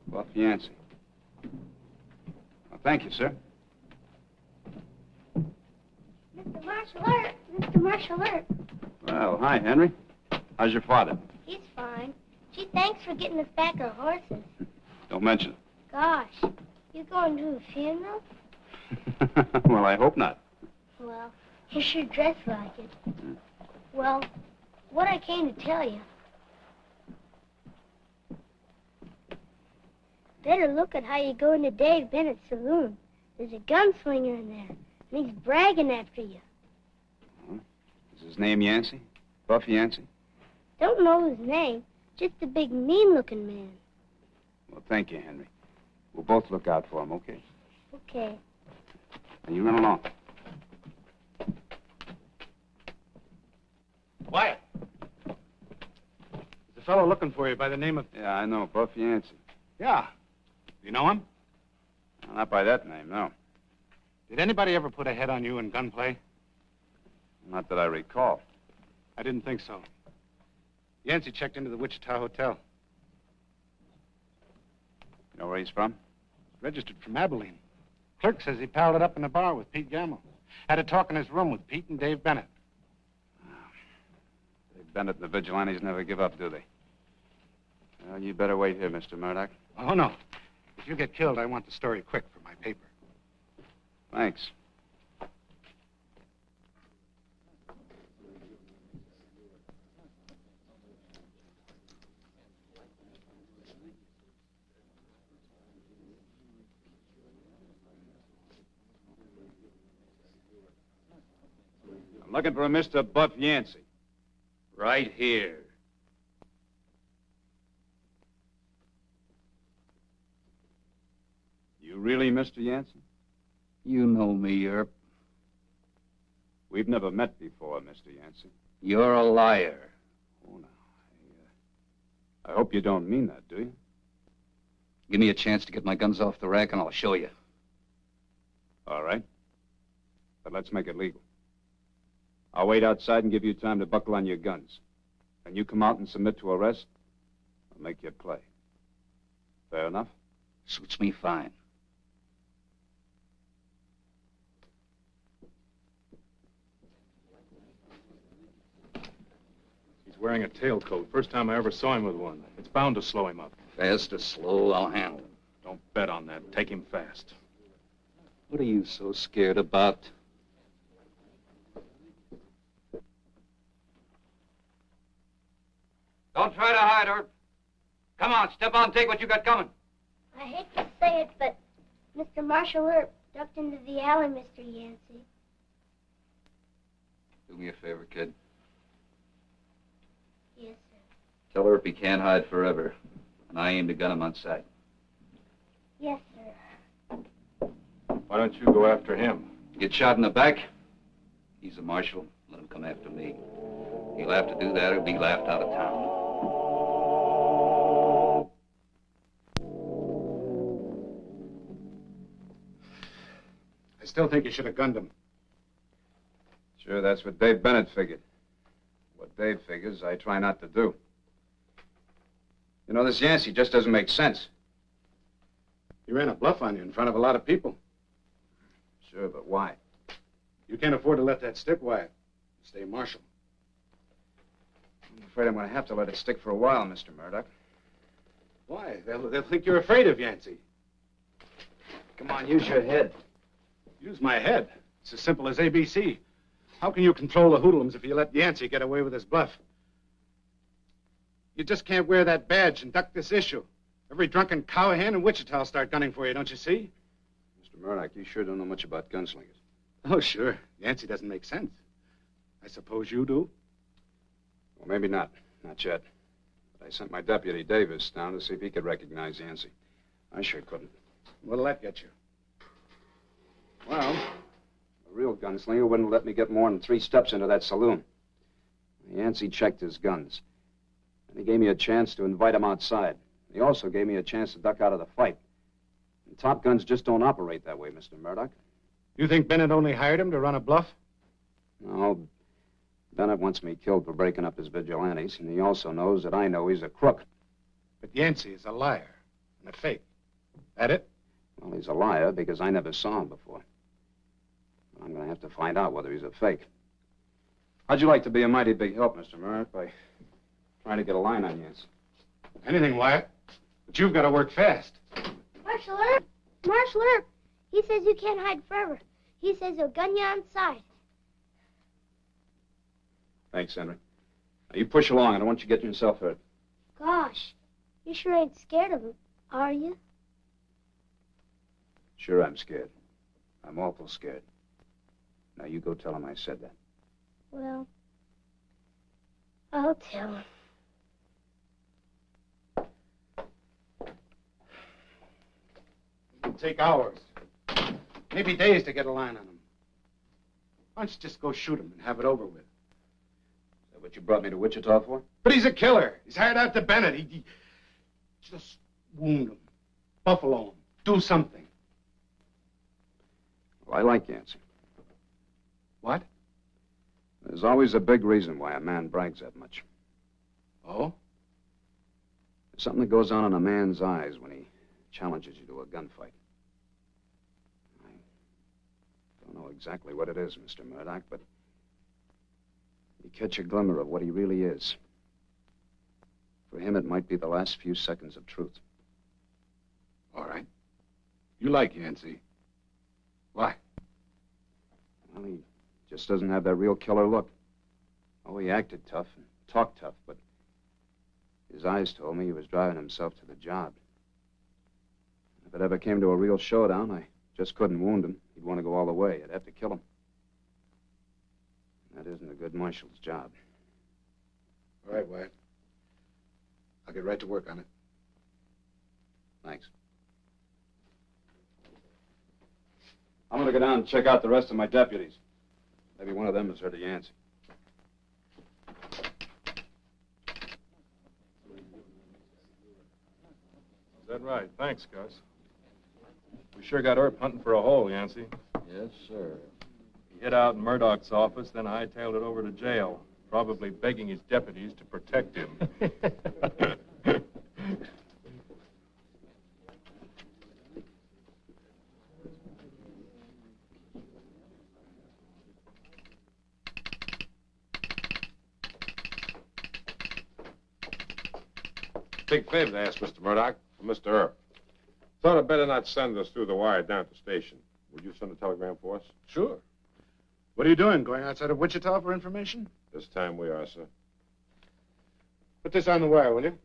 Buff Yancey. Well, thank you, sir. Mr. Marshal Earp. Mr. Marshal Earp. Well, hi, Henry. How's your father? He's fine. Gee, thanks for getting us back our horses. Don't mention it. Gosh, you going to a funeral? Well, I hope not. Well, you sure dress like it. Well, what I came to tell you. Better look at how you go into Dave Bennett's saloon. There's a gunslinger in there, and he's bragging after you. Is his name Yancey? Buff Yancey? Don't know his name, just a big mean-looking man. Well, thank you, Henry. We'll both look out for him, okay? Okay. Now, you run along. Wyatt. There's a fellow looking for you by the name of... Yeah, I know. Buff Yancey. Yeah. You know him? Not by that name, no. Did anybody ever put a head on you in gunplay? Not that I recall. I didn't think so. Yancey checked into the Wichita Hotel. You know where he's from? Registered from Abilene. Clerk says he palled it up in a bar with Pete Gamble. Had a talk in his room with Pete and Dave Bennett. Dave Bennett and the vigilantes never give up, do they? Well, you better wait here, Mr. Murdoch. Oh, no. If you get killed, I want the story quick for my paper. Thanks. I'm looking for a Mr. Buff Yancey. Right here. You really Mr. Yancey? You know me, Earp. We've never met before, Mr. Yancey. You're a liar. Oh, no. I hope you don't mean that, do you? Give me a chance to get my guns off the rack and I'll show you. All right. But let's make it legal. I'll wait outside and give you time to buckle on your guns. When you come out and submit to arrest, I'll make you play. Fair enough? Suits me fine. He's wearing a tailcoat. First time I ever saw him with one. It's bound to slow him up. Fast or slow, I'll handle him. Don't bet on that. Take him fast. What are you so scared about? Don't try to hide her. Come on, step on, take what you got coming. I hate to say it, but Mr. Marshall Earp ducked into the alley, Mr. Yancey. Do me a favor, kid. Yes, sir. Tell Earp he can't hide forever. And I aim to gun him on sight. Yes, sir. Why don't you go after him? Get shot in the back? He's a marshal. Let him come after me. He'll have to do that or be laughed out of town. I still think you should have gunned him. Sure, that's what Dave Bennett figured. What Dave figures, I try not to do. You know, this Yancey just doesn't make sense. He ran a bluff on you in front of a lot of people. Sure, but why? You can't afford to let that stick, Wyatt. Stay marshal. I'm afraid I'm going to have to let it stick for a while, Mr. Murdoch. Why? They'll think you're afraid of Yancey. Come on, use your head. Use my head? It's as simple as ABC. How can you control the hoodlums if you let Yancey get away with his bluff? You just can't wear that badge and duck this issue. Every drunken cowhand in Wichita will start gunning for you, don't you see? Mr. Murdoch, you sure don't know much about gunslingers. Oh, sure. Yancey doesn't make sense. I suppose you do? Well, maybe not. Not yet. But I sent my deputy, Davis, down to see if he could recognize Yancey. I sure couldn't. What'll that get you? Well, a real gunslinger wouldn't let me get more than 3 steps into that saloon. Yancey checked his guns. And he gave me a chance to invite him outside. He also gave me a chance to duck out of the fight. And top guns just don't operate that way, Mr. Murdoch. You think Bennett only hired him to run a bluff? No. Bennett wants me killed for breaking up his vigilantes, and he also knows that I know he's a crook. But Yancey is a liar and a fake. That it? Well, he's a liar because I never saw him before. I'm going to have to find out whether he's a fake. How'd you like to be a mighty big help, Mr. Murdoch, by trying to get a line on Yancey? Anything, Wyatt. But you've got to work fast. Marshal Earp! Marshal Earp! He says you can't hide forever. He says he'll gun you on sight. Thanks, Henry. Now, you push along. I don't want you getting yourself hurt. Gosh, you sure ain't scared of him, are you? Sure, I'm scared. I'm awful scared. Now, you go tell him I said that. Well, I'll tell him. It'll take hours, maybe days to get a line on him. Why don't you just go shoot him and have it over with? Is that what you brought me to Wichita for? But he's a killer. He's hired out to Bennett. He just wound him. Buffalo him. Do something. Well, I like Yancey. What? There's always a big reason why a man brags that much. Oh? There's something that goes on in a man's eyes when he challenges you to a gunfight. I don't know exactly what it is, Mr. Murdoch, but you catch a glimmer of what he really is. For him, it might be the last few seconds of truth. All right. You like Yancey. Why? Well, he just doesn't have that real killer look. Oh, he acted tough and talked tough, but his eyes told me he was driving himself to the job. If it ever came to a real showdown, I just couldn't wound him. He'd want to go all the way. I'd have to kill him. That isn't a good marshal's job. All right, Wyatt. I'll get right to work on it. Thanks. I'm going to go down and check out the rest of my deputies. Maybe one of them has heard of Yancey. Is that right? Thanks, Gus. We sure got Earp hunting for a hole, Yancey. Yes, sir. He hid out in Murdoch's office, then hightailed it over to jail, probably begging his deputies to protect him. Big favor to ask, Mr. Murdoch, for Mr. Earp. Thought I'd better not send us through the wire down at the station. Would you send a telegram for us? Sure. What are you doing? Going outside of Wichita for information? This time we are, sir. Put this on the wire, will you?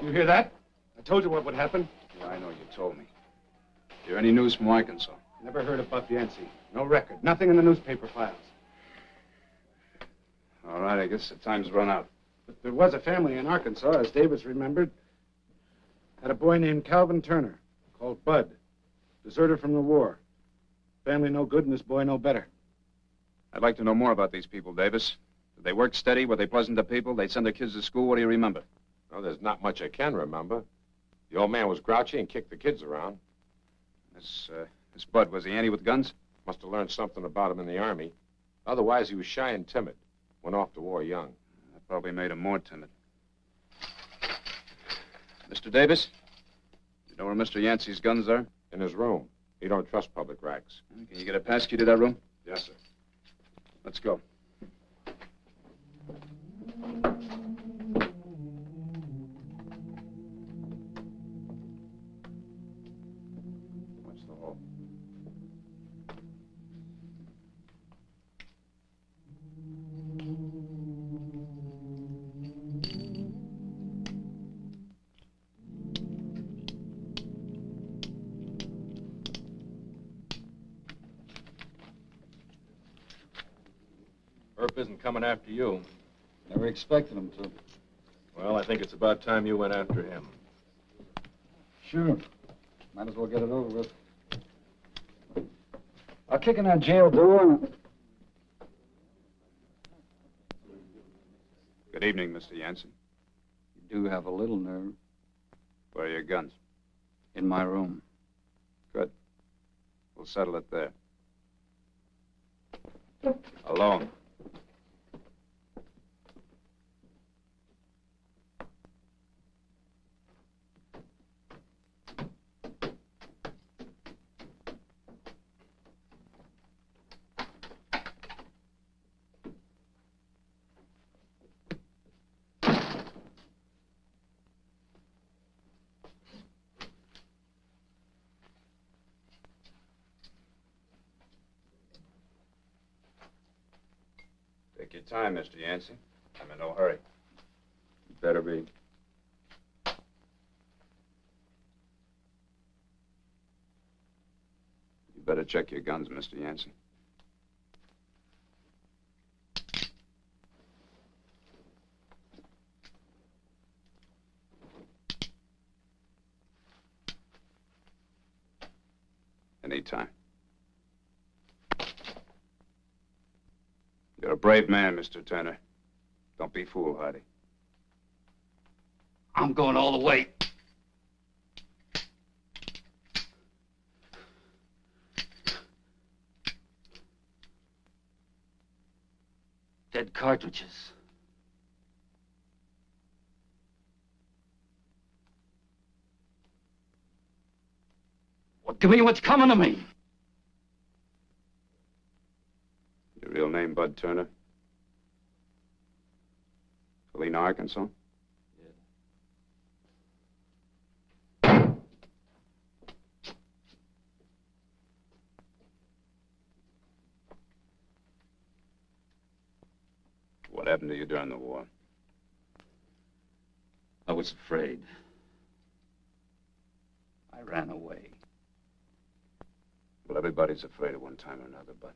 You hear that? I told you what would happen. Yeah, I know you told me. Hear any news from Arkansas? Never heard of Buff Yancey. No record. Nothing in the newspaper files. All right, I guess the time's run out. But there was a family in Arkansas, as Davis remembered. Had a boy named Calvin Turner, called Bud. Deserter from the war. Family no good and this boy no better. I'd like to know more about these people, Davis. Did they work steady? Were they pleasant to people? They'd send their kids to school? What do you remember? Well, there's not much I can remember. The old man was grouchy and kicked the kids around. This Bud, was he handy with guns? Must have learned something about him in the Army. Otherwise, he was shy and timid. Went off to war young. That probably made him more timid. Mr. Davis? You know where Mr. Yancey's guns are? In his room. He don't trust public racks. Can you get a pass key to that room? Yes, sir. Let's go. What's the hole? Earp isn't coming after you. Never expected him to. Well, I think it's about time you went after him. Sure. Might as well get it over with. I'll kick in that jail door. Good evening, Mr. Yancey. You do have a little nerve. Where are your guns? In my room. Good. We'll settle it there. Alone. Take your time, Mr. Yancey. I'm in no hurry. You better be. You better check your guns, Mr. Yancey. anytime. You're a brave man, Mr. Turner. Don't be foolhardy. I'm going all the way. Dead cartridges. Give me what's coming to me. Your real name, Bud Turner? Helena, Arkansas? What happened to you during the war? I was afraid. I ran away. Well, everybody's afraid at one time or another, Bud.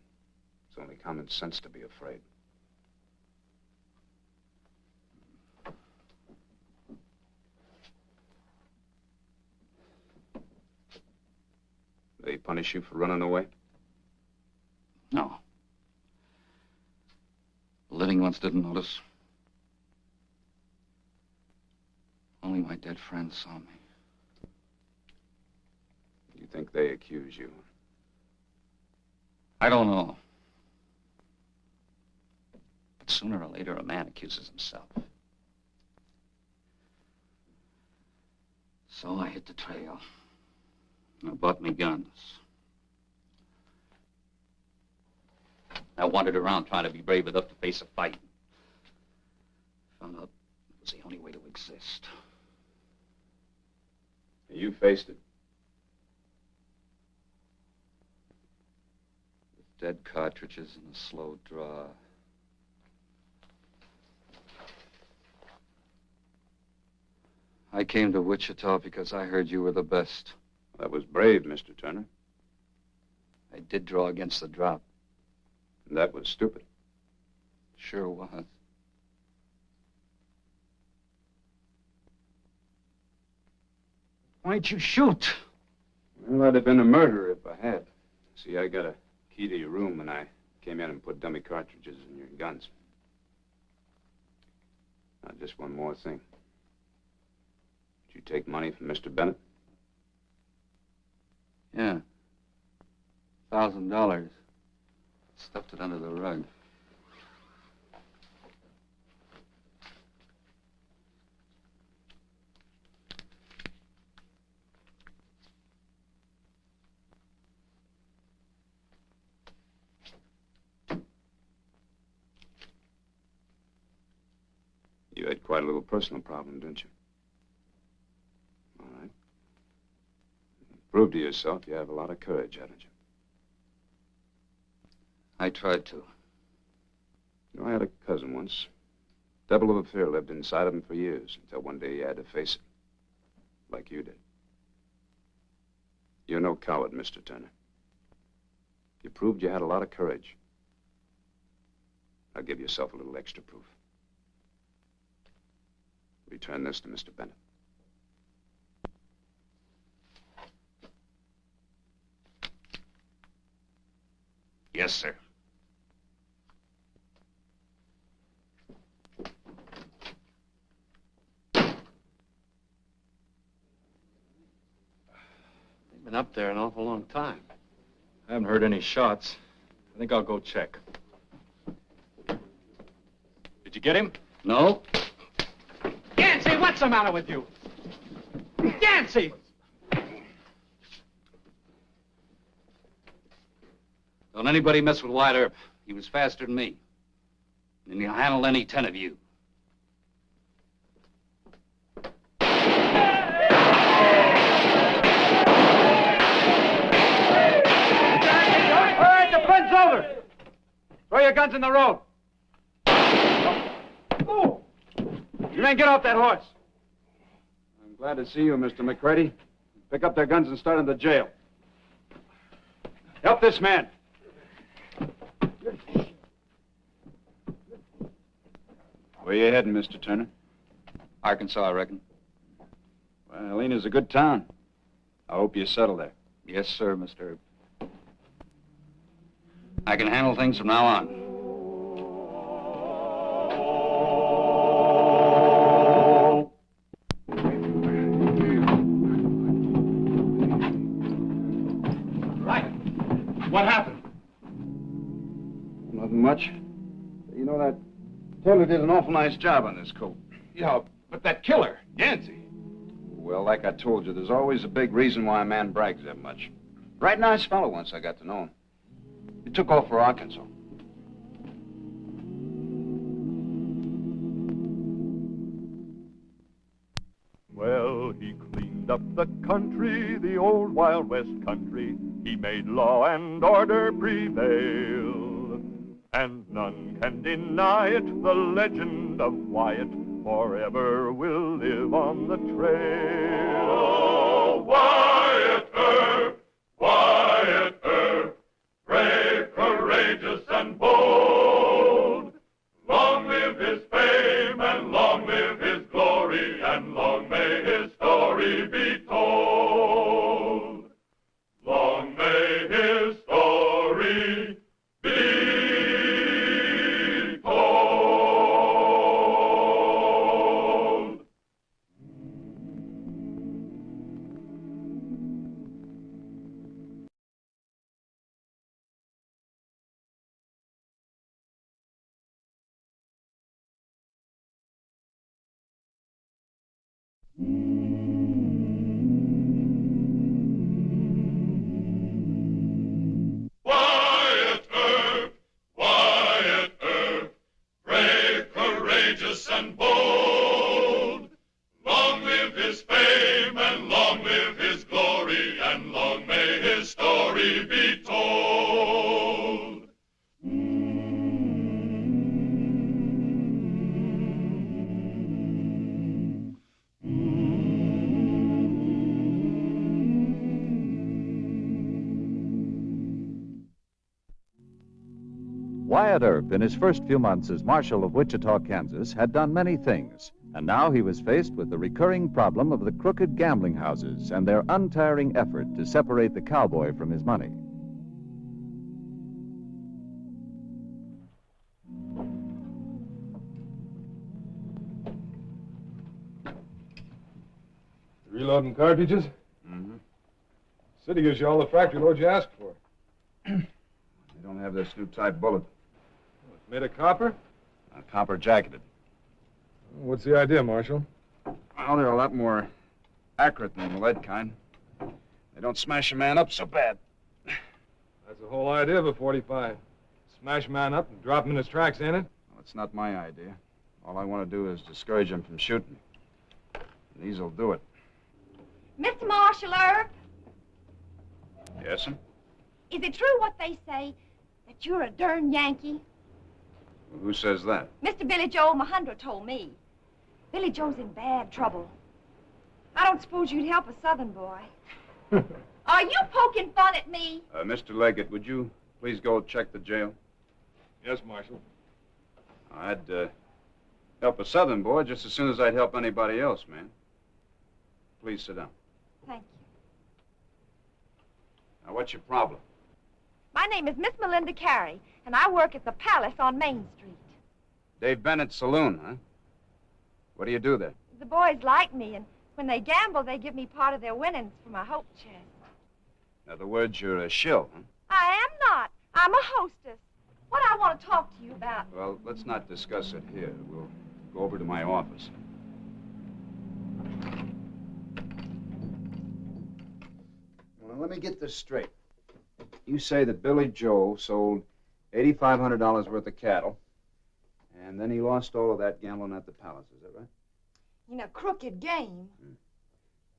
It's only common sense to be afraid. They punish you for running away? No. The living ones didn't notice. Only my dead friends saw me. You think they accuse you? I don't know. But sooner or later, a man accuses himself. So I hit the trail. I bought me guns. I wandered around trying to be brave enough to face a fight. Found out it was the only way to exist. You faced it. With dead cartridges and a slow draw. I came to Wichita because I heard you were the best. That was brave, Mr. Turner. I did draw against the drop. And that was stupid. Sure was. Why'd you shoot? Well, I'd have been a murderer if I had. See, I got a key to your room, and I came in and put dummy cartridges in your guns. Now, just one more thing. Did you take money from Mr. Bennett? Yeah. $1,000. Stuffed it under the rug. You had quite a little personal problem, didn't you? All right. You proved to yourself you have a lot of courage, haven't you? I tried to. You know, I had a cousin once. Devil of a fear lived inside of him for years, until one day he had to face it. Like you did. You're no coward, Mr. Turner. You proved you had a lot of courage. Now give yourself a little extra proof. Return this to Mr. Bennett. Yes, sir. They've been up there an awful long time. I haven't heard any shots. I think I'll go check. Did you get him? No. Yancey, what's the matter with you? Yancey! Don't anybody mess with White Earp. He was faster than me. And he'll handle any 10 of you. All right, the fun's over. Throw your guns in the road. You men get off that horse. I'm glad to see you, Mr. McCready. Pick up their guns and start in the jail. Help this man. Where you heading, Mr. Turner? Arkansas, I reckon. Well, Helena's a good town. I hope you settle there. Yes, sir, Mr. Earp. I can handle things from now on. Right. What happened? Nothing much. You know, that tailor did an awful nice job on this coat. Yeah, but that killer, Yancey. Well, like I told you, there's always a big reason why a man brags that much. Right nice fellow once I got to know him. He took off for Arkansas. Well, he cleaned up the country, the old Wild West country. He made law and order prevail. And none can deny it, the legend of Wyatt forever will live on the trail. Oh, Wyatt Earp, Wyatt Earp, brave, courageous, and bold. Long live his fame, and long live his glory, and long may his story be told. Long may his story be told. Wyatt Earp, Wyatt Earp, brave, courageous, and bold. Long live his fame, and long live his glory, and long may his story be told. Wyatt Earp, in his first few months as Marshal of Wichita, Kansas, had done many things, and now he was faced with the recurring problem of the crooked gambling houses and their untiring effort to separate the cowboy from his money. Reloading cartridges? Mm-hmm. City gives you all the factory loads you asked for. They don't have this new type bullet. It's made of copper? Copper jacketed. What's the idea, Marshal? Well, they're a lot more accurate than the lead kind. They don't smash a man up so bad. That's the whole idea of a 45. Smash a man up and drop him in his tracks, ain't it? Well, it's not my idea. All I want to do is discourage him from shooting. And these'll do it. Mr. Marshal Earp, Yes, sir? is it true what they say, that you're a darn Yankee? Well, who says that? Mr. Billy Joe Mahundra told me. Billy Joe's in bad trouble. I don't suppose you'd help a Southern boy. Are you poking fun at me? Mr. Leggett, would you please go check the jail? Yes, Marshal. I'd help a Southern boy just as soon as I'd help anybody else, man. Please sit down. Thank you. Now, what's your problem? My name is Miss Melinda Carey, and I work at the Palace on Main Street. Dave Bennett's saloon, huh? What do you do there? The boys like me, and when they gamble, they give me part of their winnings for my hope chest. In other words, you're a shill, huh? I am not. I'm a hostess. What I want to talk to you about. Well, let's not discuss it here. We'll go over to my office. Well, let me get this straight. You say that Billy Joe sold $8,500 worth of cattle, and then he lost all of that gambling at the Palace. Is that right? In a crooked game.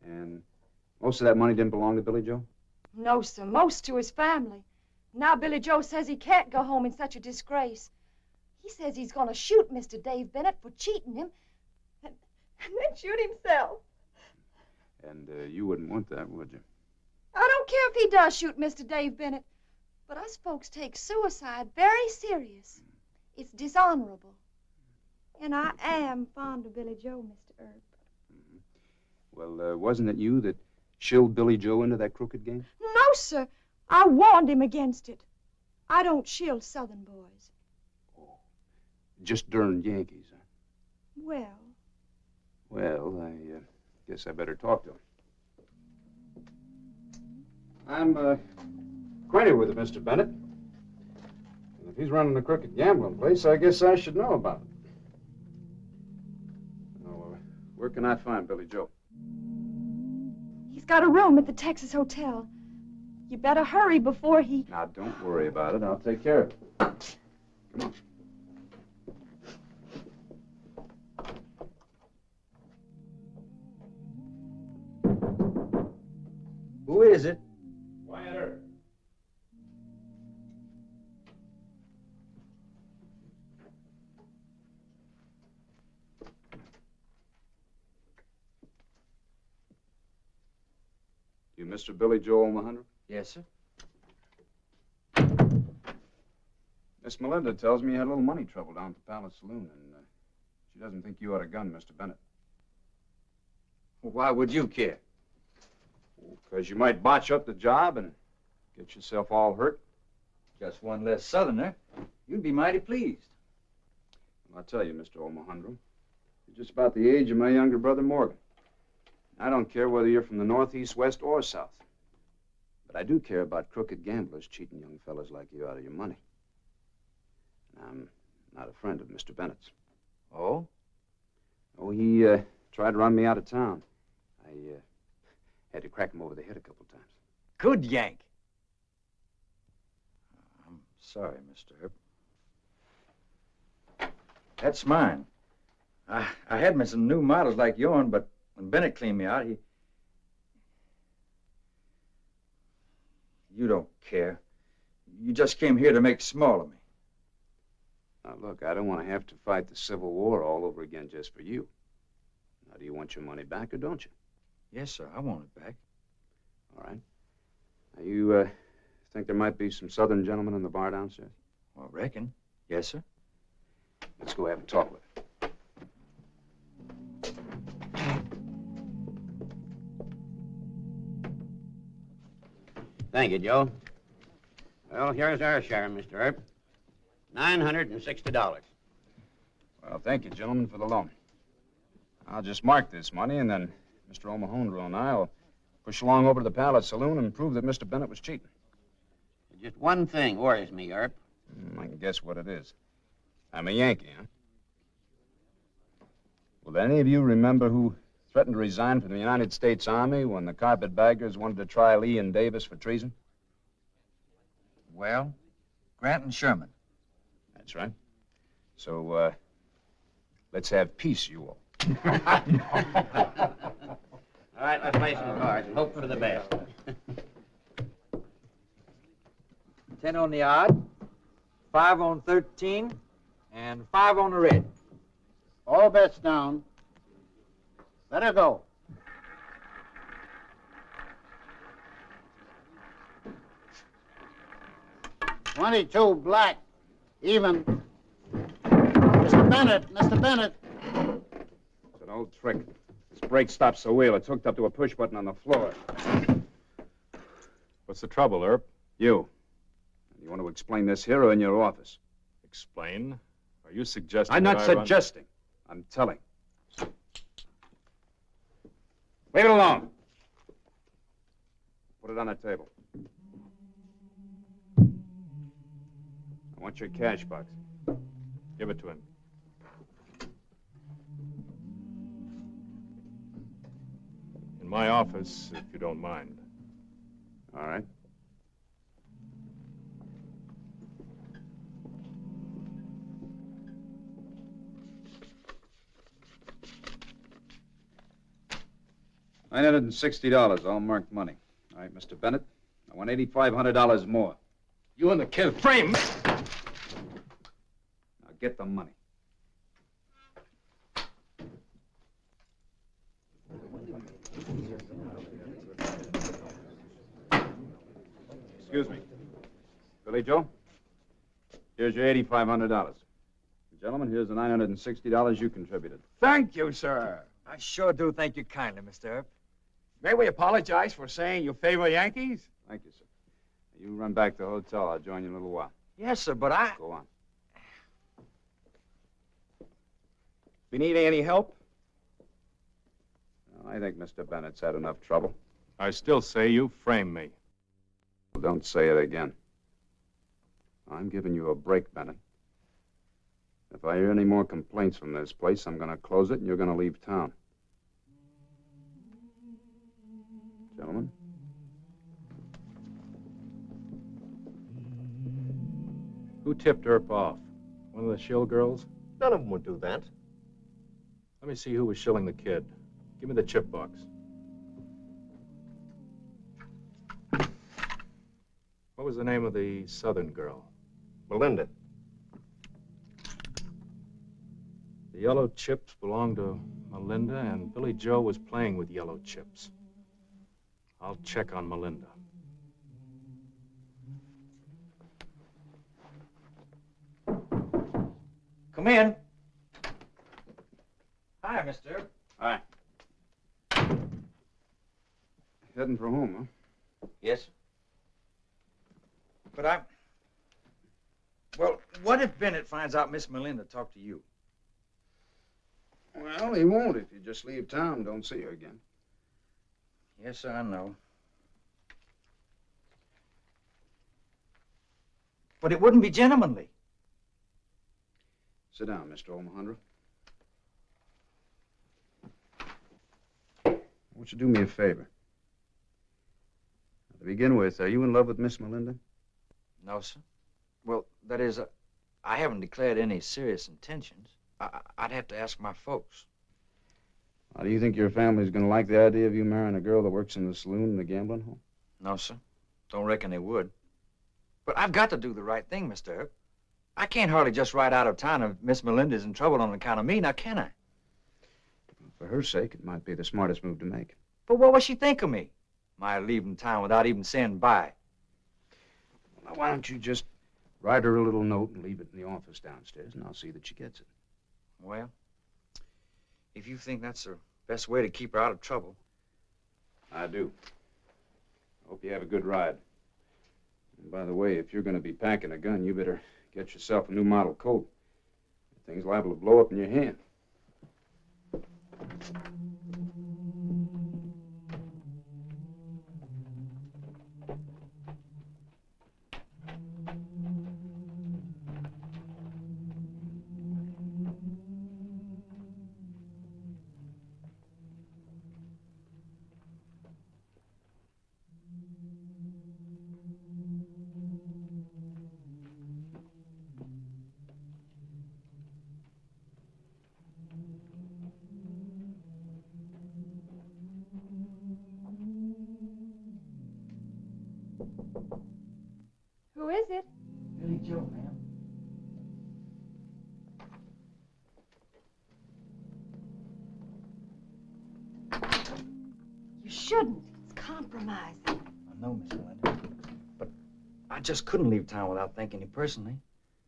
And most of that money didn't belong to Billy Joe? No, sir. Most to his family. Now Billy Joe says he can't go home in such a disgrace. He says he's going to shoot Mr. Dave Bennett for cheating him and then shoot himself. And you wouldn't want that, would you? I don't care if he does shoot Mr. Dave Bennett, but us folks take suicide very serious. It's dishonorable. And I am fond of Billy Joe, Mr. Earp. Well, wasn't it you that shilled Billy Joe into that crooked game? No, sir. I warned him against it. I don't shield Southern boys. Just darn Yankees, huh? Well, Well, I guess I better talk to him. I'm acquainted with it, Mr. Bennett. And if he's running a crooked gambling place, I guess I should know about it. Now, where can I find Billy Joe? he's got a room at the Texas Hotel. You better hurry before he... Now, don't worry about it. I'll take care of it. Come on. Who is it? Wyatt Earp. You Mr. Billy Joe Omahandra? Yes, sir. Miss Melinda tells me you had a little money trouble down at the Palace Saloon, and she doesn't think you had a gun, Mr. Bennett. Well, why would you care? Because you might botch up the job and get yourself all hurt. Just one less Southerner. You'd be mighty pleased. Well, I'll tell you, Mr. Omahandra, you're just about the age of my younger brother Morgan. I don't care whether you're from the north, east, west, or south. But I do care about crooked gamblers cheating young fellas like you out of your money. And I'm not a friend of Mr. Bennett's. Oh? Oh, he tried to run me out of town. I had to crack him over the head a couple times. Good yank. I'm sorry, Mr. Earp. That's mine. I had me some new models like yourn, but when Bennett cleaned me out, You don't care. You just came here to make small of me. Now, look, I don't want to have to fight the Civil War all over again just for you. Now, do you want your money back or don't you? Yes, sir, I want it back. All right. Now, you think there might be some Southern gentlemen in the bar downstairs? Well, I reckon. Yes, sir. Let's go have a talk with them. Thank you, Joe. Well, here's our share, Mr. Earp. $960. Well, thank you, gentlemen, for the loan. I'll just mark this money, and then Mr. Omahandra and I will push along over to the Palace Saloon and prove that Mr. Bennett was cheating. Just one thing worries me, Earp. I can guess what it is. I'm a Yankee, huh? Will any of you remember who threatened to resign from the United States Army when the carpetbaggers wanted to try Lee and Davis for treason? Well, Grant and Sherman. That's right. So, let's have peace, you all. All right, let's play some cards and hope for the best. 10 on the odd, 5 on 13, and 5 on the red. All bets down. Let her go. $22 black, even. Mr. Bennett, Mr. Bennett. It's an old trick. This brake stops the wheel. It's hooked up to a push button on the floor. What's the trouble, Earp? You. You want to explain this here or in your office? Explain? Are you suggesting I'm not that I suggesting. I'm telling. Leave it alone. Put it on the table. I want your cash box. Give it to him. In my office, if you don't mind. All right. $960, all marked money. All right, Mr. Bennett, I want $8,500 more. You and the kid frame me. Now get the money. Excuse me. Billy Joe, here's your $8,500. Gentlemen, here's the $960 you contributed. Thank you, sir. I sure do thank you kindly, Mr. Earp. May we apologize for saying you favor Yankees? Thank you, sir. You run back to the hotel. I'll join you in a little while. Yes, sir, but I... Go on. You need any help? Well, I think Mr. Bennett's had enough trouble. I still say you framed me. Well, don't say it again. I'm giving you a break, Bennett. If I hear any more complaints from this place, I'm going to close it and you're going to leave town. Gentlemen? Who tipped Earp off? One of the shill girls? None of them would do that. Let me see who was shilling the kid. Give me the chip box. What was the name of the southern girl? Melinda. The yellow chips belonged to Melinda, and Billy Joe was playing with yellow chips. I'll check on Melinda. Come in. Hi, mister. Hi. Heading for home, huh? Yes. But well, what if Bennett finds out Miss Melinda talked to you? Well, he won't if you just leave town and don't see her again. Yes, sir, I know. But it wouldn't be gentlemanly. Sit down, Mr. Omohundro. Won't you do me a favor? To begin with, are you in love with Miss Melinda? No, sir. Well, that is, I haven't declared any serious intentions. I'd have to ask my folks. Do you think your family's going to like the idea of you marrying a girl that works in the saloon and the gambling hall? No, sir. Don't reckon they would. But I've got to do the right thing, Mr. Earp. I can't hardly just ride out of town if Miss Melinda's in trouble on account of me, now can I? For her sake, it might be the smartest move to make. But what will she think of me? My leaving town without even saying bye. Well, why don't you just write her a little note and leave it in the office downstairs, and I'll see that she gets it. Well, if you think that's the best way to keep her out of trouble. I do. Hope you have a good ride. And by the way, if you're going to be packing a gun, you better get yourself a new model coat. The thing's liable to blow up in your hand. Who is it? Billy Joe, ma'am. You shouldn't. It's compromising. I know, Miss Melinda. But I just couldn't leave town without thanking you personally.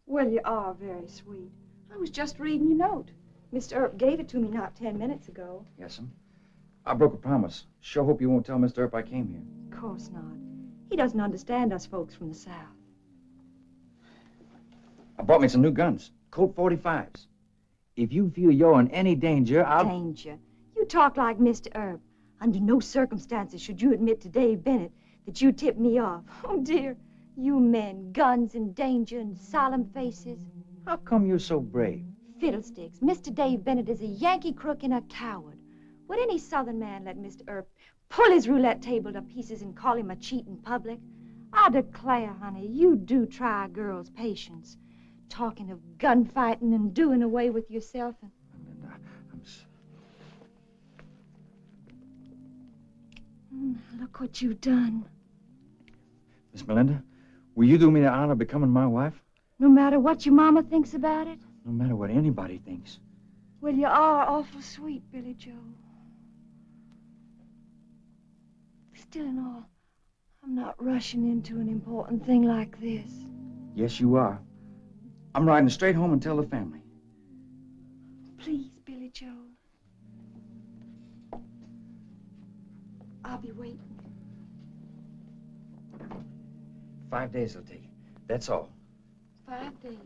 Well, you are very sweet. I was just reading your note. Mr. Earp gave it to me not 10 minutes ago. Yes, ma'am. I broke a promise. Sure hope you won't tell Mr. Earp I came here. Of course not. He doesn't understand us folks from the South. I bought me some new guns, Colt 45s. If you feel you're in any danger, I'll... Danger? You talk like Mr. Earp. Under no circumstances should you admit to Dave Bennett that you tipped me off. Oh, dear. You men, guns and danger and solemn faces. How come you're so brave? Fiddlesticks. Mr. Dave Bennett is a Yankee crook and a coward. Would any Southern man let Mr. Earp pull his roulette table to pieces and call him a cheat in public? I declare, honey, you do try a girl's patience. Talking of gunfighting and doing away with yourself. And... Look what you've done. Miss Melinda, will you do me the honor of becoming my wife? No matter what your mama thinks about it? No matter what anybody thinks. Well, you are awful sweet, Billy Joe. Still and all, I'm not rushing into an important thing like this. Yes, you are. I'm riding straight home and tell the family. Please, Billy Joe. I'll be waiting. 5 days it'll take. That's all. 5 days.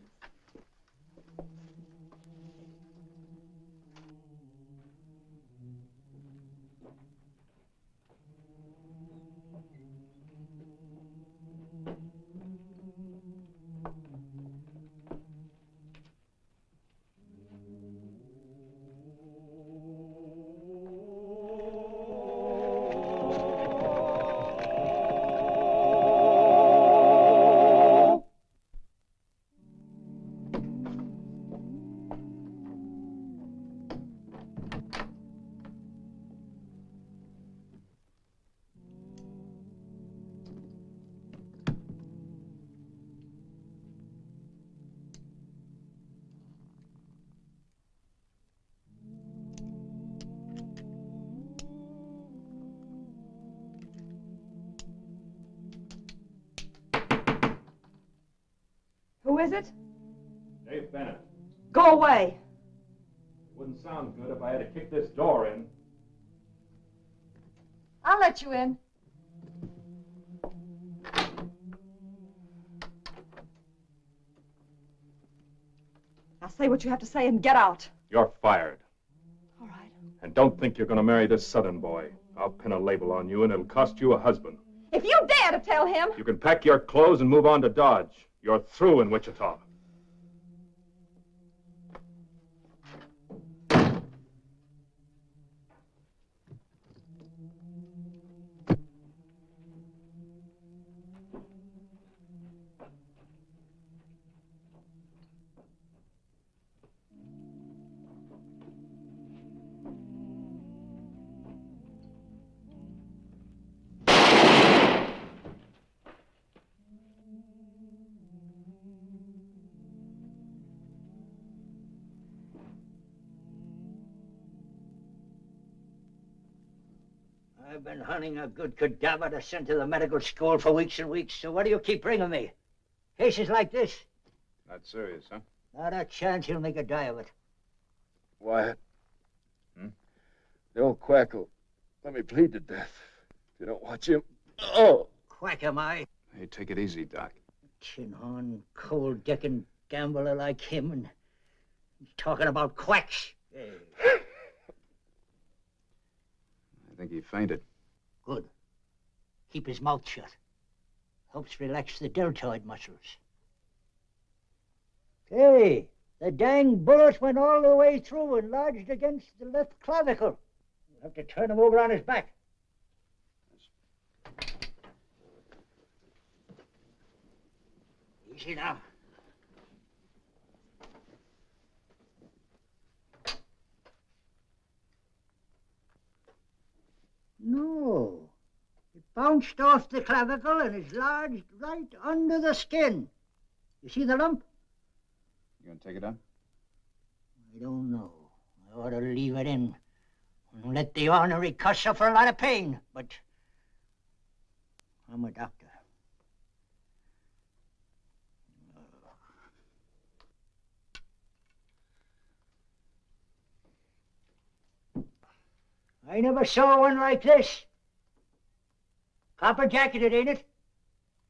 Who is it? Dave Bennett. Go away. It wouldn't sound good if I had to kick this door in. I'll let you in. Now say what you have to say and get out. You're fired. All right. And don't think you're going to marry this Southern boy. I'll pin a label on you, and it'll cost you a husband. If you dare to tell him. You can pack your clothes and move on to Dodge. You're through in Wichita. I've been hunting a good cadaver to send to the medical school for weeks and weeks, so what do you keep bringing me? Cases like this? Not serious, huh? Not a chance he'll make a die of it. Wyatt. The old quack will let me plead to death if you don't watch him. Oh! Quack am I? Hey, take it easy, Doc. Tin-horn, cold-decking gambler like him, and he's talking about quacks. Hey. I think he fainted. Good. Keep his mouth shut. Helps relax the deltoid muscles. Hey, the dang bullet went all the way through and lodged against the left clavicle. You'll have to turn him over on his back. Easy now. No. It bounced off the clavicle and is lodged right under the skin. You see the lump? You gonna take it out? I don't know. I ought to leave it in and let the ornery cuss suffer a lot of pain, but I'm a doctor. I never saw one like this. Copper jacketed, ain't it?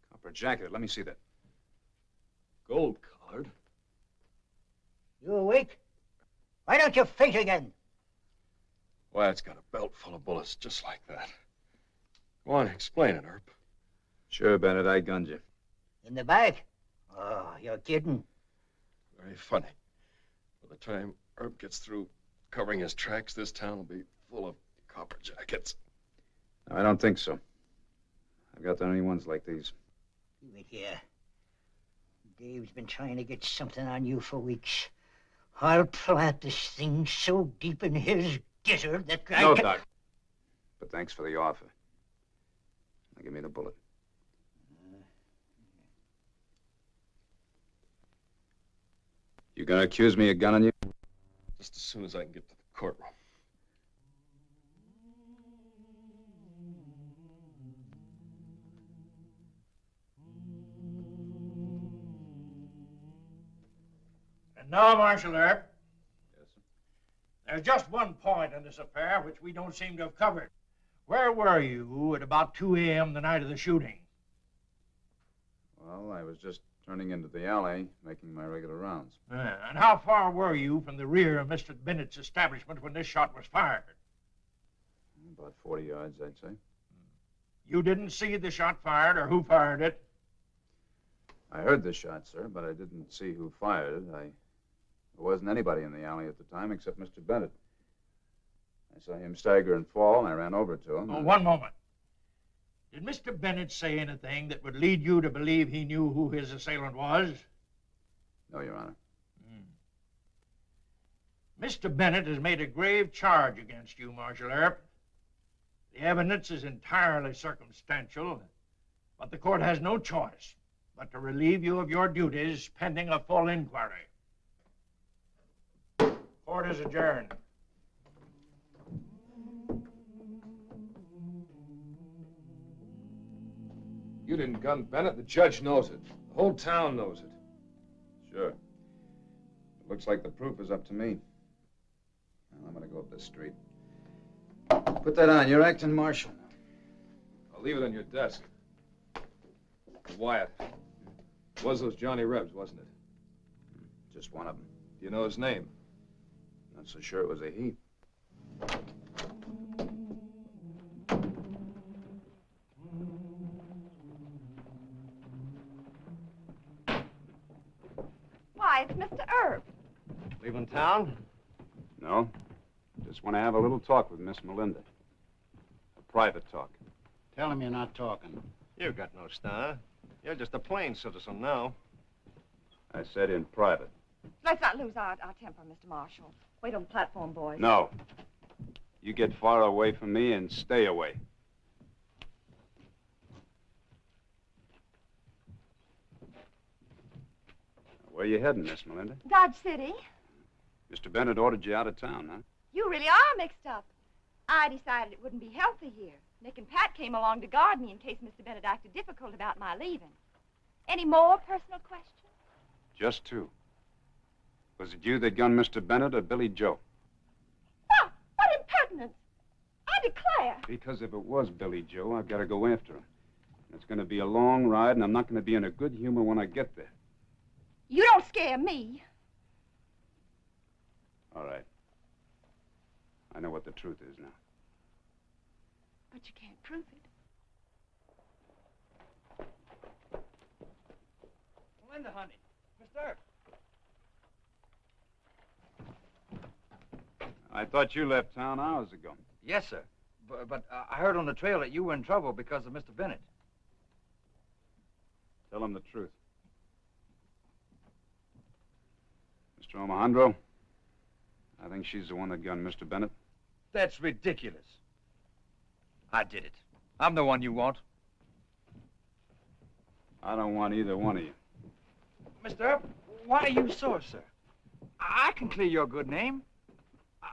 Copper jacket. Let me see that. Gold colored. You awake? Why don't you faint again? Wyatt's got a belt full of bullets just like that. Go on, explain it, Earp. Sure, Bennett, I gunned you. In the back? Oh, you're kidding. Very funny. By the time Earp gets through covering his tracks, this town will be full of copper jackets. No, I don't think so. I've got the only ones like these. Leave it here. Dave's been trying to get something on you for weeks. I'll plant this thing so deep in his gizzard that I No, can... Doc. But thanks for the offer. Now give me the bullet. You gonna accuse me of gunning you? Just as soon as I can get to the courtroom. And now, Marshal Earp. Yes, sir. There's just one point in this affair which we don't seem to have covered. Where were you at about 2 a.m. the night of the shooting? Well, I was just turning into the alley, making my regular rounds. And how far were you from the rear of Mr. Bennett's establishment when this shot was fired? About 40 yards, I'd say. You didn't see the shot fired or who fired it? I heard the shot, sir, but I didn't see who fired it. There wasn't anybody in the alley at the time except Mr. Bennett. I saw him stagger and fall, and I ran over to him. Oh, one moment. Did Mr. Bennett say anything that would lead you to believe he knew who his assailant was? No, Your Honor. Mr. Bennett has made a grave charge against you, Marshal Earp. The evidence is entirely circumstantial, but the court has no choice but to relieve you of your duties pending a full inquiry. Court is adjourned. You didn't gun Bennett. The judge knows it. The whole town knows it. Sure. It looks like the proof is up to me. Well, I'm going to go up this street. Put that on. You're acting marshal. I'll leave it on your desk. Wyatt. It was those Johnny Rebs, wasn't it? Just one of them. Do you know his name? Not so sure it was a he. Why, it's Mr. Earp. Leaving town? No. Just want to have a little talk with Miss Melinda. A private talk. Tell him you're not talking. You've got no star. You're just a plain citizen now. I said in private. Let's not lose our temper, Mr. Marshal. Wait on the platform, boys. No. You get far away from me and stay away. Where you heading, Miss Melinda? Dodge City. Mr. Bennett ordered you out of town, huh? You really are mixed up. I decided it wouldn't be healthy here. Nick and Pat came along to guard me in case Mr. Bennett acted difficult about my leaving. Any more personal questions? Just two. Was it you that gunned Mr. Bennett or Billy Joe? Oh, what impertinence! I declare. Because if it was Billy Joe, I've got to go after him. It's going to be a long ride, and I'm not going to be in a good humor when I get there. You don't scare me. All right. I know what the truth is now. But you can't prove it. Melinda, honey. Mr. Earp. I thought you left town hours ago. Yes, sir. But I heard on the trail that you were in trouble because of Mr. Bennett. Tell him the truth. Mr. Omohandro, I think she's the one that gunned Mr. Bennett. That's ridiculous. I did it. I'm the one you want. I don't want either one of you. Mr. Earp, why are you sore, sir? I can clear your good name.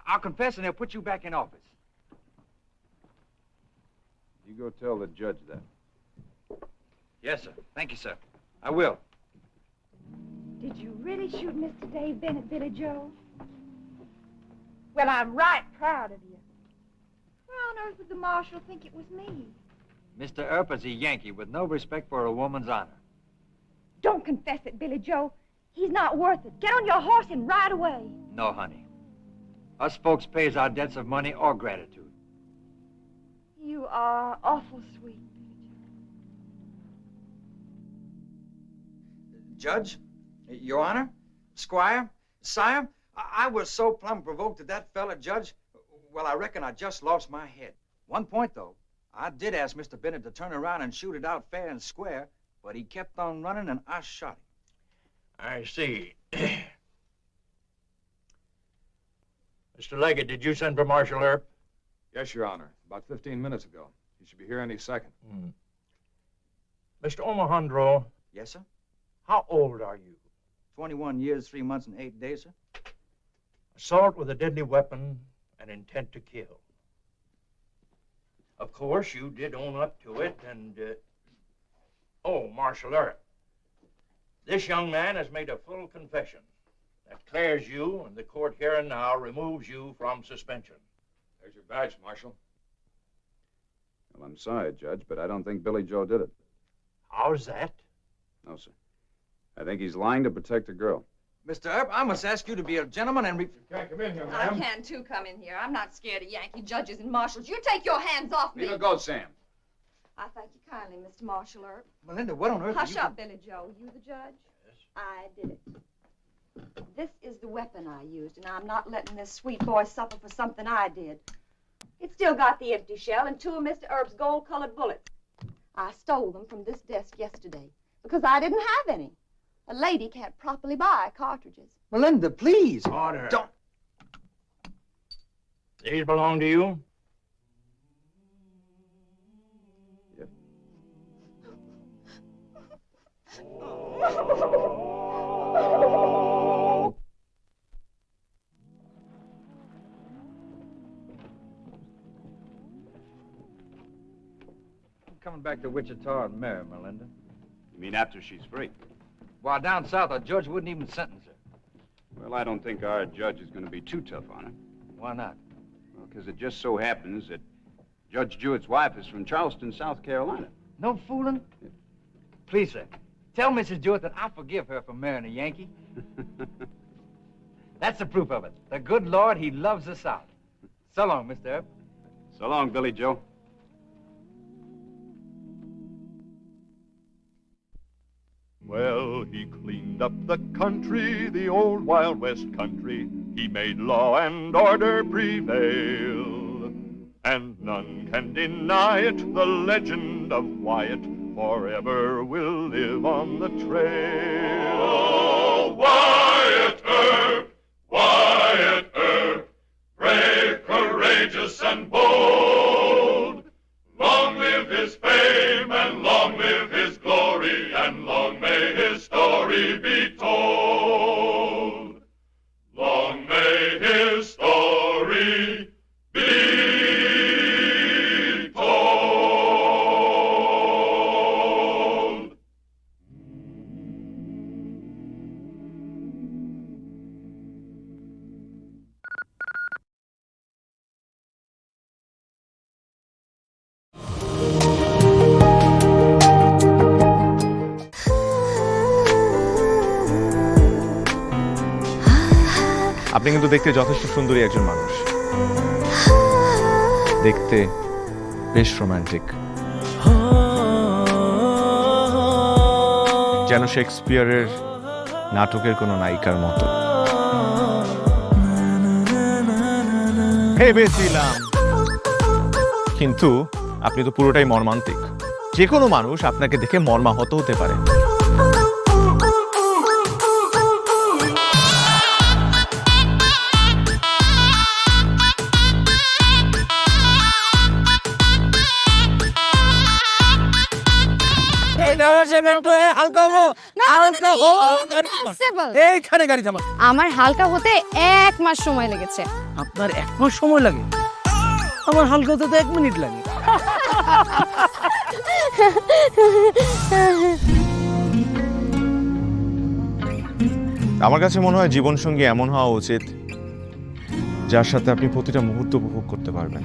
I'll confess and they'll put you back in office. You go tell the judge that. Yes, sir. Thank you, sir. I will. Did you really shoot Mr. Dave Bennett, Billy Joe? Well, I'm right proud of you. Why on earth would the marshal think it was me? Mr. Earp is a Yankee with no respect for a woman's honor. Don't confess it, Billy Joe. He's not worth it. Get on your horse and ride away. No, honey. Us folks pays our debts of money or gratitude. You are awful sweet, Billy Joe. Judge, Your Honor, Squire, Sire, I was so plumb provoked at that fella, Judge. Well, I reckon I just lost my head. One point, though. I did ask Mr. Bennett to turn around and shoot it out fair and square, but he kept on running and I shot him. I see. Mr. Leggett, did you send for Marshal Earp? Yes, Your Honor. About 15 minutes ago. He should be here any second. Mr. Omohandro. Yes, sir? How old are you? 21 years, 3 months, and 8 days, sir. Assault with a deadly weapon and intent to kill. Of course, you did own up to it, and, Oh, Marshal Earp. This young man has made a full confession. That clears you, and the court here and now removes you from suspension. There's your badge, Marshal. Well, I'm sorry, Judge, but I don't think Billy Joe did it. How's that? No, sir. I think he's lying to protect a girl. Mr. Earp, I must ask you to be a gentleman and Can't come in here, I can, too, come in here. I'm not scared of Yankee judges and marshals. You take your hands off me. Leave her go, Sam. I thank you kindly, Mr. Marshal Earp. Melinda, what on earth Hush up, Billy Joe. You the judge? Yes. I did it. This is the weapon I used, and I'm not letting this sweet boy suffer for something I did. It's still got the empty shell and 2 of Mr. Earp's gold-colored bullets. I stole them from this desk yesterday because I didn't have any. A lady can't properly buy cartridges. Melinda, please. Order. Don't. These belong to you? Coming back to Wichita and marry Melinda. You mean after she's free? Why, down south, a judge wouldn't even sentence her. Well, I don't think our judge is going to be too tough on her. Why not? Well, because it just so happens that Judge Jewett's wife is from Charleston, South Carolina. No fooling? Yeah. Please, sir, tell Mrs. Jewett that I forgive her for marrying a Yankee. That's the proof of it. The good Lord, he loves the South. So long, Mr. Earp. So long, Billy Joe. Well, he cleaned up the country, the old Wild West country. He made law and order prevail. And none can deny it, the legend of Wyatt forever will live on the trail. Oh, Wyatt Earp, Wyatt Earp, brave, courageous, and bold. Long live his fame, and long live his glory, and long may his story be told. Long may his story be told. আপনি কিন্তু দেখতে যথেষ্ট সুন্দরী একজন মানুষ, দেখতে বেশ romantic, যেন শেক্সপিয়ারের নাটকের কোনো নায়িকার মতো। ভেবেছিলাম, কিন্তু আপনি তো পুরোটাই মর্মান্তিক। যে কোনো মানুষ আপনাকে দেখে মর্মাহত হতে পারে। আমার হালকা হতে 1 মাস সময় লেগেছে। আপনার 1 মাস সময় লাগে? আমার হালকা হতে তো 1 মিনিট লাগে। আমার কাছে মনে হয় জীবনসঙ্গী এমন হওয়া উচিত যার সাথে আপনি প্রতিটা মুহূর্ত উপভোগ করতে পারবেন,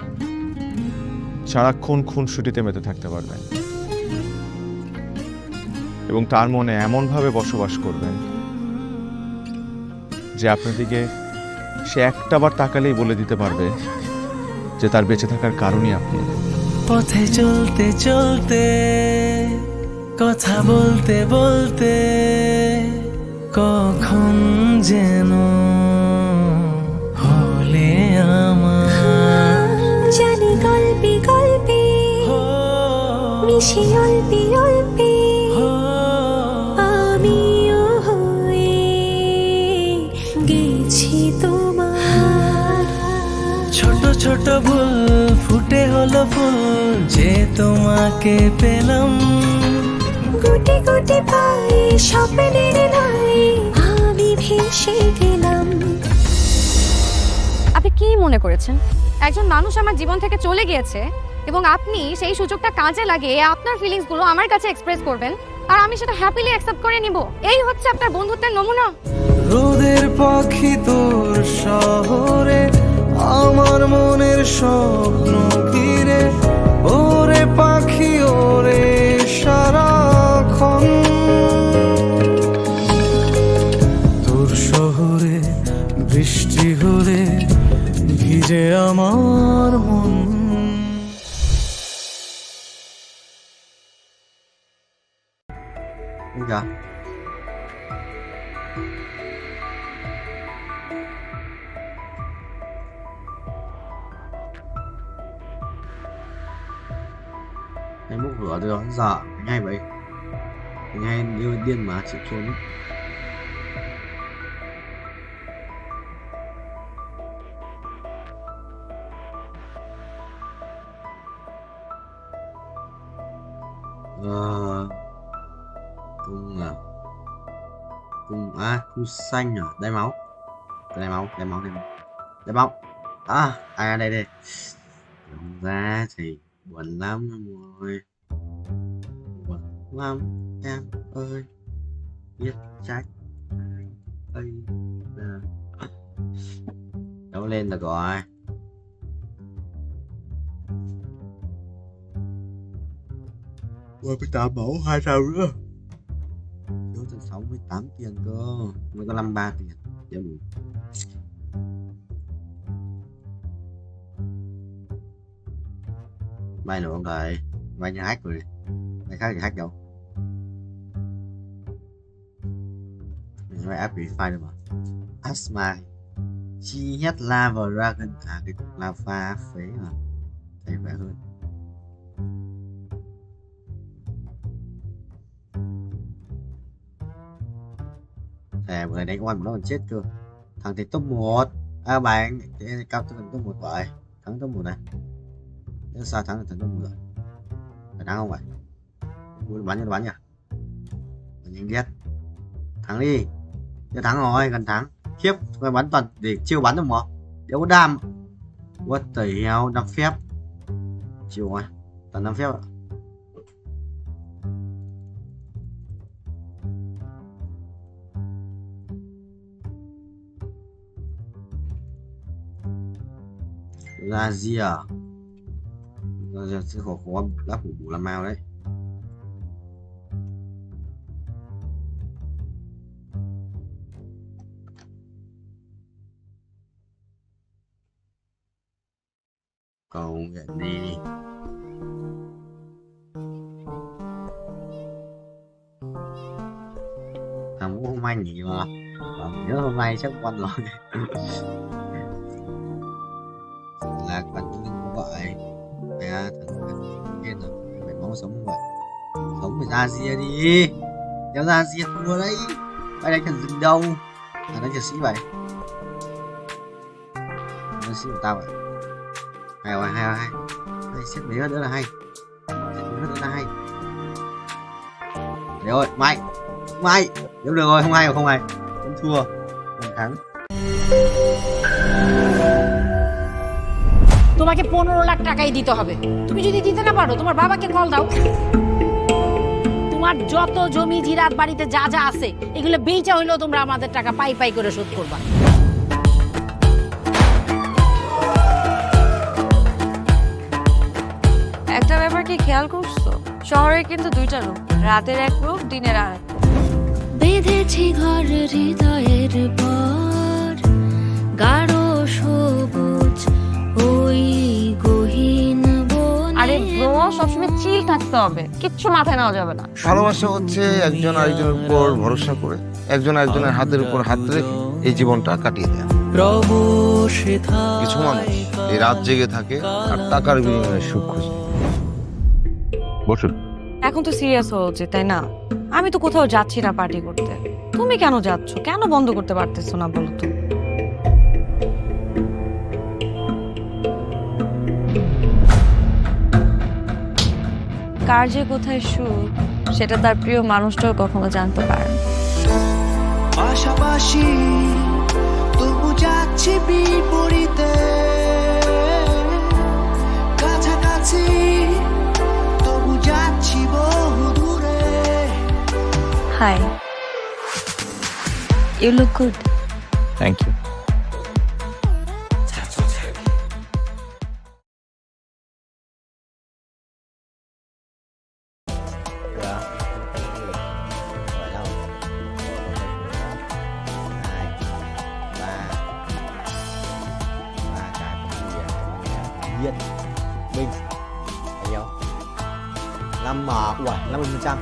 সারাক্ষণ খুনসুটিতে মেতে থাকতে পারবেন এবং তার মনে এমনভাবে বসবাস করবেন যে আপনার দিকে সে একটাবার তাকালেই বলে দিতে পারবে যে তার বেঁচে থাকার কারণই আপনি। পথে চলতে চলতে, কথা বলতে বলতে, কখন যেন হলে আমার। জানি গল্পে গল্পে মিশে অল্পে অল্পে আমিও হয়ে গেছি তোমার। ছোট ছোট ভুল ফুটে হলো ফুল যে তোমাকে পেলাম। গুটি গুটি পায়ে স্বপ্নের নয় আমি ভেসে গেলাম। আপনি কি মনে করেছেন একজন মানুষ আমার জীবন থেকে চলে গিয়েছে এবং আপনি সেই সুযোগটা কাজে লাগিয়ে আপনার ফিলিংসগুলো আমার কাছে এক্সপ্রেস করবেন আর আমি সেটা হ্যাপিলি অ্যাকসেপ্ট করে নিব? এই হচ্ছে আপনার বন্ধুত্বের নমুনা? রোদের পাখি তোর শহরে, আমার মনের স্বপ্ন ঘিরে। ওরে পাখি ওরে সারাক্ষণ Đúng chưa? Anh múc rửa rồi giờ anh hay vậy. Anh hay yêu điên mà chịu trốn. Cung à, cung xanh à, đáy máu, đáy máu, đáy máu, đáy máu, đáy máu. Đây đây. Không ra thì buồn lắm rồi, buồn lắm em ơi, biết trách ơi là đấu lên được rồi. Ôi, 18 mẫu 2 sao nữa. Thiếu tận 68 tiền cơ. Mới có 53 tiền. Dạ đủ. Vay nữa không thầy? Vay như hack rồi. Vay khác thì hack đâu. Mình vay app file được mà. Asma chi nhất Lava Dragon. Cái cục lava phế mà. Thầy khỏe hơn. Vừa nãy đánh oan nó còn chết cơ. Thằng thì top 1. Bạn thế cao tới top 1 vậy. Thắng top 1 này. Nếu sao thắng là thằng top 1 rồi. Phải thắng không vậy? Bắn nhá. Nhanh ghét. Thắng đi. Chưa thắng rồi, gần thắng. Khiếp, phải bắn toàn để chiêu bắn được mà. Đéo có đam. What the hell, 5 phép. Chiều rồi. Toàn 5 phép ạ. Ra gì à? Ra sẽ khó đáp phủ làm mao đấy. Cầu nguyện đi. Thằng cũng không may nghỉ mà. Nhớ hôm nay chắc quan rồi. Là bạn cũng gọi thằng điên rồi, mày máu sống không vậy? Sống phải ra gì đi, kéo ra gì thua đấy. Mày đánh thằng rừng đâu? Đánh liệt sĩ vậy? Liệt sĩ của tao vậy? Hay rồi, hay. Xếp mấy nữa là hay. Đấy rồi, mày, nếu được rồi, không hay, không thua, không thắng. তোমাকে 15 লাখ টাকাই দিতে হবে। তুমি যদি দিতে না পারো তোমার বাবাকে কল দাও। তোমার যত জমি জিরাত বাড়িতে যা যা আছে এগুলো বেচা হইলেও তোমরা আমাদের টাকা পাই করে শোধ করবা। একটা ব্যাপার কি খেয়াল করছো? শহরে কিন্তু দুইটা রূপ, রাতের এক রূপ, দিনের আর এক। বেঁধেছি ঘর হৃদয়ের পর, গাঢ় সবুজ ওই গহীন বনে। আরে ব্রো, সবসময় চিল থাকতে হবে, কিচ্ছু মাথায় নেওয়া যাবে না। ভালোবাসা হচ্ছে একজন আরেকজনের উপর ভরসা করে, একজন আরেকজনের হাতের উপর হাত রেখে এই জীবনটা কাটিয়ে দেয়। কিছু মানুষ এই রাত জেগে থাকে আর টাকার বিনিময়ে সুখ খুঁজে। বসুন। এখন তো সিরিয়াস হওয়া উচিত, তাই না? আমি তো কোথাও যাচ্ছি না পার্টি করতে। তুমি কেন যাচ্ছ? কেন বন্ধ করতে পারতেছো না বলো তো? কার যে কোথায় সুখ সেটা তার প্রিয় মানুষটাও কখনো জানতে পারে না। পাশাপাশি তবু যাচ্ছি বিপরীতে, কাছাকাছি তবু যাচ্ছি বহু দূরে। Hi, you look good. Thank you. Diện mình bao nhiêu? 50%.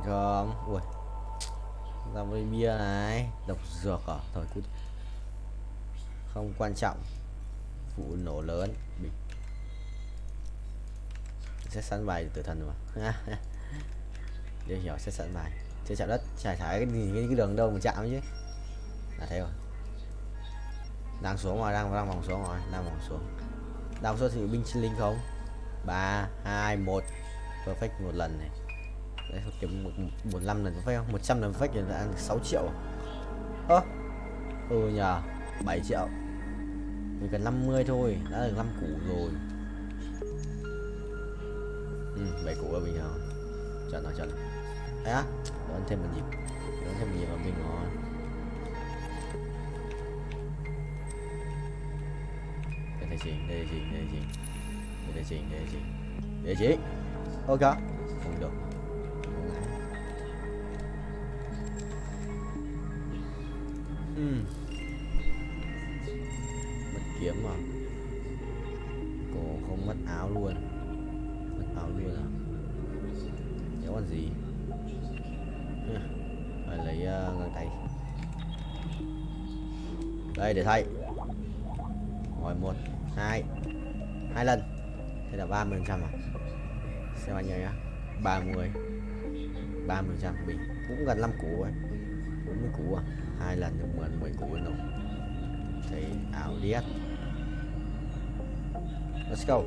không? Ui, ra với bia này, độc dược à? Thôi cút, không quan trọng. Vụ nổ lớn, bịch. Sẽ sẵn bài tử thần mà. Để hiểu sẽ sẵn bài. Trên chạm đất, trải cái đường đâu mà chạm chứ. Là thế rồi. Đang xuống rồi, đang vòng xuống rồi, đang vòng xuống. Đang số thì binh chi linh không? 3, 2, 1. Perfect một lần này. Đấy, kiếm 15 lần perfect không? 100 lần perfect là ăn 6 triệu. Ơ. Nhờ, 7 triệu. Mình cần 50 thôi, đã được 5 củ rồi. 7 củ là bình thường. Chuẩn rồi. Đấy á, đón thêm một nhịp vào mình rồi. Đây chị. Ok, không được. Mất kiếm mà. Cô không mất áo luôn. À? Nếu còn gì? Phải lấy găng tay. Đây để thay. Rồi 1, 2 lần. Thế là 30% à? Xem bao nhiêu nhá. 30% bình. Cũng gần 5 củ ấy. 40 củ à? 2 lần được 10 củ nữa. Thì ảo điếc. Let's go.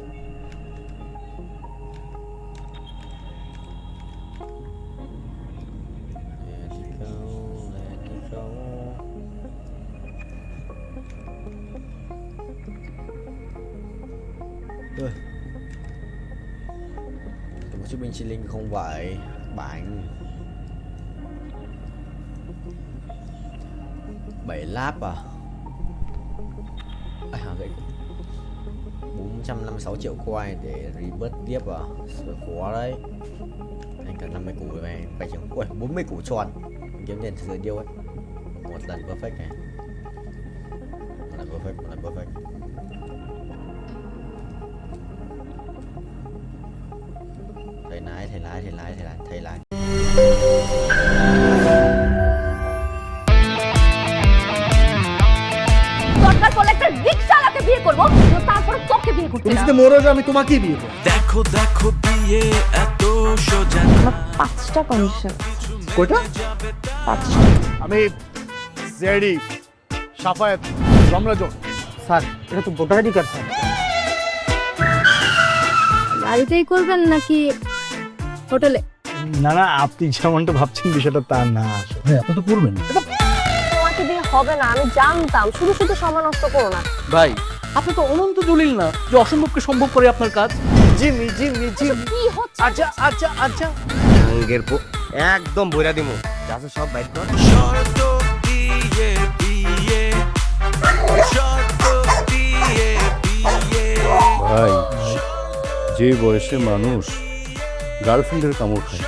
Một chiếc binh chi linh không vậy. Bánh 7 láp à? Vậy 456 triệu coin để rebirth tiếp à? Rất khó đấy. Anh cần 50 củ này. Phải chừng 40 củ tròn. Mình kiếm tiền từ điêu ấy. Một lần perfect này. Một lần perfect. Thầy lái. দরকার পড়লে একটা রিকশাওয়ালাকে বিয়ে করবো, তারপর তোকে বিয়ে করতে তুমি যদি মরো আমি তোমাকেই বিয়ে করবো। দেখো বিয়ে এত সোজা না। 5টা কন্ডিশন। কয়টা? 5টা। আমি জেডি সাফায়েত রমরাজন। স্যার এটা তো ভোটার আইডি কার্ড স্যার। বাড়িতেই করবেন নাকি হোটেলে? না আপনি যেমনটা ভাবছেন বিষয়টা তা না। আপনি তো করবেন। তোমাকে দিয়ে হবে না, আমি জানতাম। শুধু সময় নষ্ট করো না। ভাই আপনি তো অনন্ত দলিল না যে অসম্ভবকে সম্ভব করে আপনার কাজ। জিমি কি হচ্ছে? আচ্ছা আঙ্গের একদম বইরা দিমু। যাচ্ছে সব বাইট কর। শর্ত দিয়ে বিয়ে ভাই, যে বয়সে মানুষ গার্লফ্রেন্ডের কামড় খায়,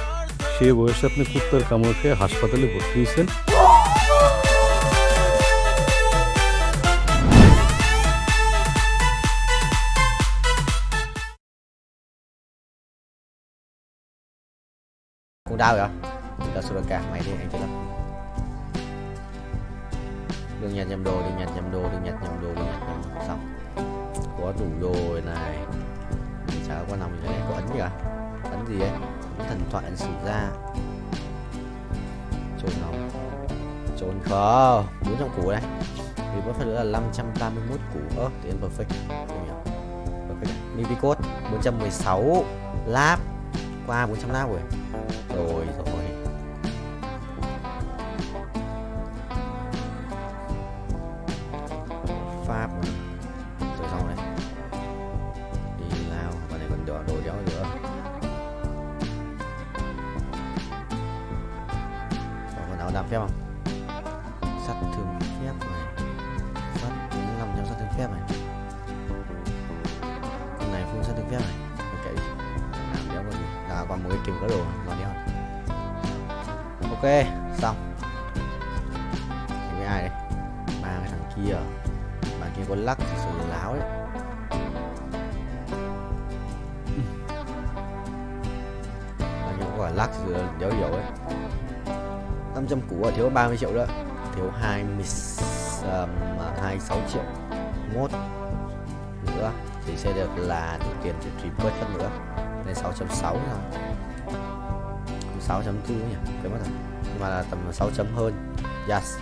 সে বয়সে আপনি কুত্তার কামড় খেয়ে হাসপাতালে ভর্তি হয়েছেন। Con đau vậy? Tao sửa cả mày đi anh chơi lắm. Đừng nhặt nhầm đồ. Xong. Có đủ đồ này. Chả có nằm như này, có ấn gì cả? Ấn gì ấy? Thần thoại ấn sử ra. Trốn khó. 400 củ này. Vì có phải là 531 củ. Tiền perfect. Không hiểu. Perfect. Mini code 416 lap. Qua 400 lap rồi. Rồi. Pháp mà. Rồi xong này. Đi lao. Và này còn đồ đéo nữa. Còn áo đạp phép không? Sắt thương phép này. Sắt 500 sắt thương phép này. Con này full sắt thương phép này. Ok. Làm đéo còn gì. Là còn một cái kiểu cá đồ nó đéo. Ok, xong. Thì với ai đây? Ba cái thằng kia. Bạn kia có lắc thì sự láo đấy. Bạn kia có quả lắc dấu dấu ấy. 500 củ thiếu 30 triệu nữa, thiếu 26 triệu mốt nữa thì sẽ được là tiền từ triple phân nữa nên 6.6 thôi, 6.4 nhỉ, cái mất rồi, nhưng mà là tầm 6 chấm hơn. Yes,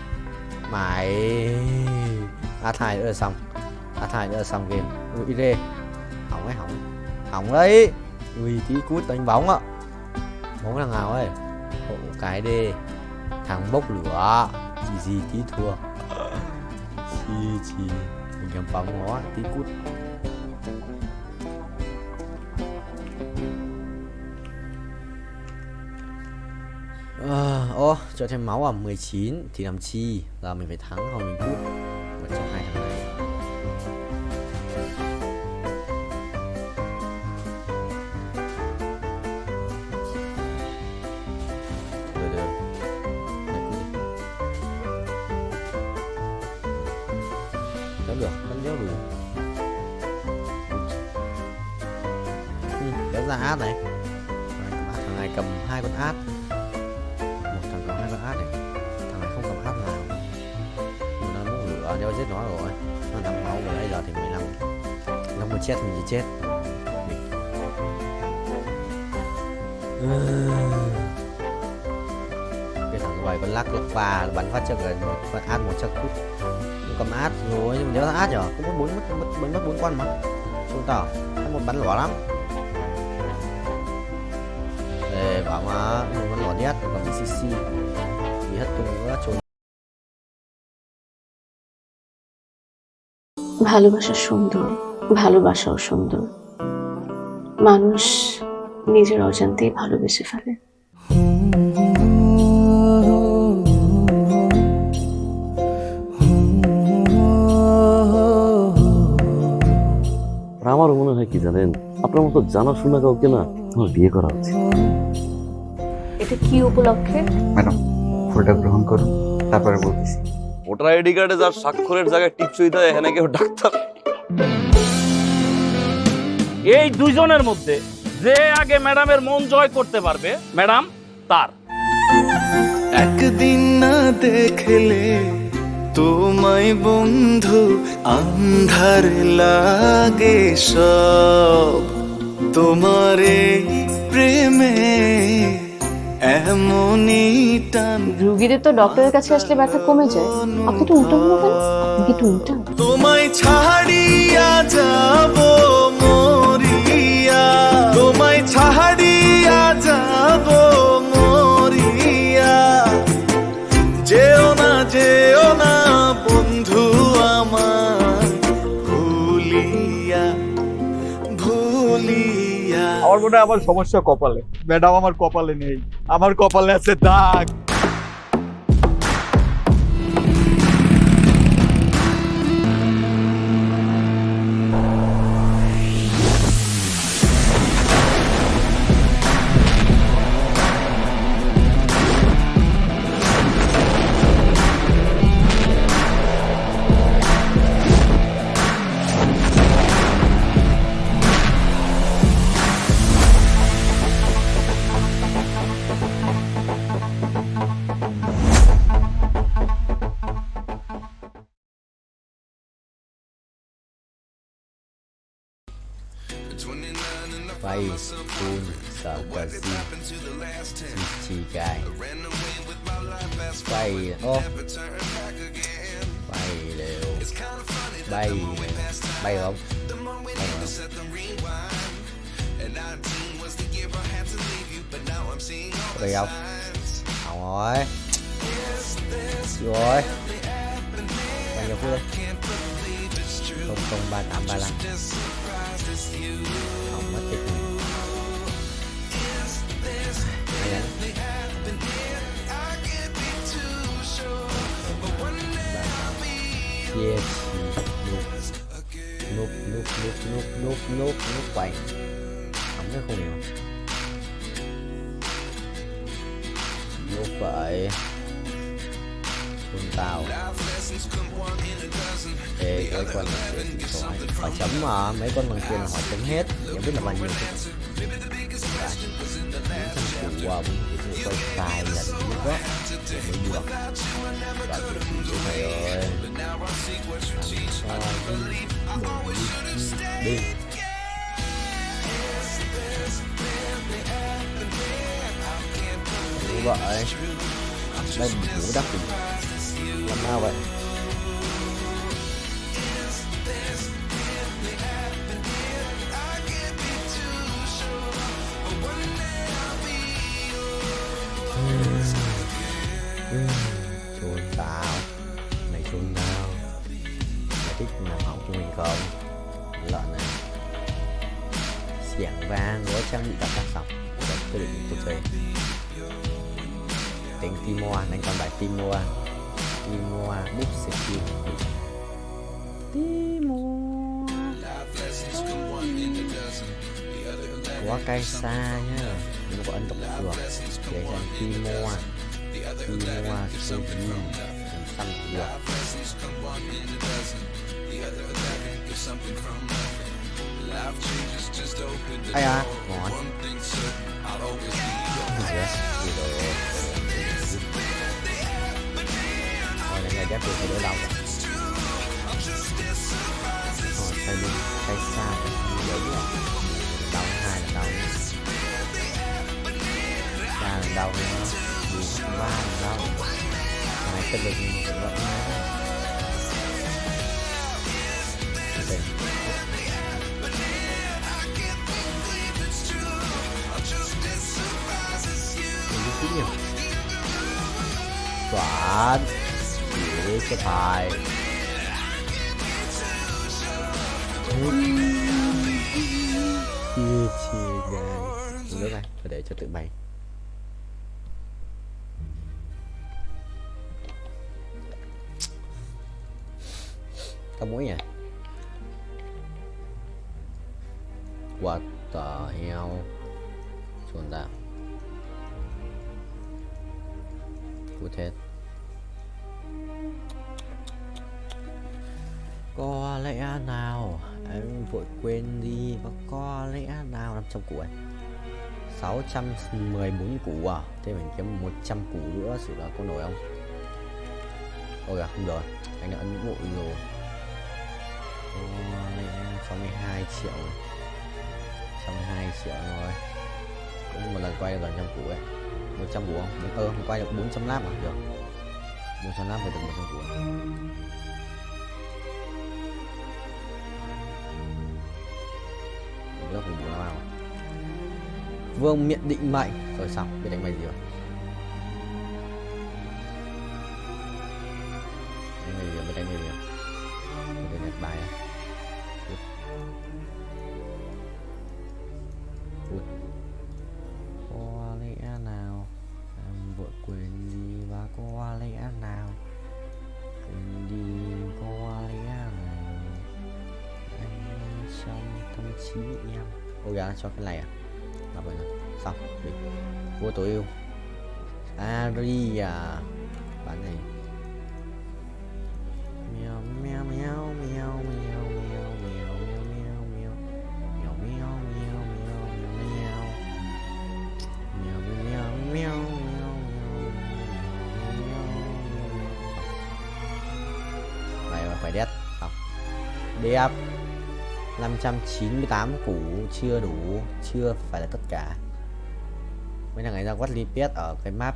mày A2 nữa là xong, A2 nữa là xong game. Ui rê, hỏng ấy, hỏng đấy. Ui tí cút đánh bóng ạ, bóng thằng nào ấy, hộ cái đi, thằng bốc lửa, gì tí thua, chi mình cầm bóng nó tí cút. Cho thêm máu à, 19 thì làm chi, giờ mình phải thắng rồi mình cút một trong hai thằng này. Được, vẫn đéo đủ. Kéo ra át này. Thằng này cầm 2 con át. Một thằng cầm 2 con át này. Thằng này không cầm át nào. Nó muốn lửa đeo giết nó rồi. Nó 5 máu rồi, bây giờ thì 15. Nó muốn chết mình chỉ chết. Cái thằng này con lắc và bắn phát cho gần con át một chắc cút. Cầm át rồi nhưng mà nhớ át nhở, cũng mất 4 con mà chúng ta một bắn lỏ lắm để bảo mà một bắn lỏ nhất còn cc thì hết tung nữa trốn. ভালোবাসা সুন্দর, ভালোবাসাও সুন্দর, মানুষ নিজের অজান্তেই ভালোবেসে ফেলে। আমারও মনে হয় কি জানেন, আপনার মতো জানাশোনা কাউকে না আমার বিয়ে করা উচিত। এটা কি উপলক্ষে? ম্যাডাম ফুলটা গ্রহণ করুন, তারপরে বলতেছি। ভোটার আইডি কার্ডে যার স্বাক্ষরের জায়গায় টিপসই দেয় এখানে কেউ ডাক্তার। এই দুইজনের মধ্যে যে আগে ম্যাডামের মন জয় করতে পারবে ম্যাডাম তার। একদিন না দেখলে তোমায় বন্ধু আন্ধার লাগে সব, তোমার এই প্রেমে এমনই টান। রোগীদের তো ডক্টরের কাছে আসলে ব্যথা কমে যায়, আপনি তো উল্টো বলবেন, আপনি কি একটু উল্টা? তোমায় ছাড়িয়া যাব মরিয়া, তোমায় ছাড়িয়া যাব মরিয়া, যেও না যেও না বন্ধু আমার ভুলিয়া ভুলিয়া। আমার মনে হয় আমার সমস্যা কপালে, ম্যাডাম আমার কপালে নেই, আমার কপালে আছে দাগ। Vai phun sợ cờ xin chi cài bay ô bay đều bay bay không bay không không rồi rồi bao nhiêu phút đây 00335 không mất tích này. Yes, núp vậy không biết không hiểu núp vậy con tàu. Ê, cái con này hỏi chấm mà mấy con bằng kia là hỏi chấm hết, không biết là bao nhiêu. Cụ muốn chỉ quay sai lần nữa đó mới được. Và thầy ơi đi như vậy đây ngủ đắp làm sao vậy? Chôn tao, mày chôn tao. Mày thích làm hỏng cho mình không? Lợn này xiềng vang với trang bị đặc sắc xong để quyết định cuộc chơi. Tính Timor, đánh con bài Timor búp skin Timor quá cay xa nhá, nhưng có ấn độ được để dành Timor skin xăm được. Ai à, ngon. Rồi này ngày đẹp được thì đỡ đau rồi. Rồi tay đi, tay xa thì đỡ được. Đau 2 lần đau. 3 lần đau nữa. 3 lần đau. Này kết được vẫn vậy nha. Ok. Nhiều. Toán chỉ cho thầy chia gai nước này phải để cho tự mày có muối nhỉ? What the hell? Chuồn ra hết. Có lẽ nào em vội quên đi, và có lẽ nào 500 củ ấy 614 củ à, thế mình kiếm 100 củ nữa sự là có nổi không? Ôi à, không rồi, anh đã ấn vội rồi. Có lẽ 62 triệu 62 triệu rồi, cũng một lần quay được gần 100 củ ấy. 100 củ không? Mình quay được 400 lap mà được. 400 lap về được 100 củ. Mình cũng 4 nào. Vương miện định mệnh. Rồi xong, biết đánh mày gì rồi? Đánh mày gì rồi? Biết đánh mày gì rồi? Để nhặt bài á. Có lẽ nào em vội quên đi, và có lẽ nào quên đi, có lẽ nào anh trong tâm trí em. Ôi gà cho cái này à? Làm rồi nào. Xong đi. Vua tối ưu Aria bán này. Mèo mèo mèo mèo mèo mèo mèo mèo mèo mèo mèo mèo mèo mèo mèo mèo này mà phải đét không đẹp. 598 củ chưa đủ, chưa phải là tất cả. Mấy thằng ấy ra quát lipet ở cái map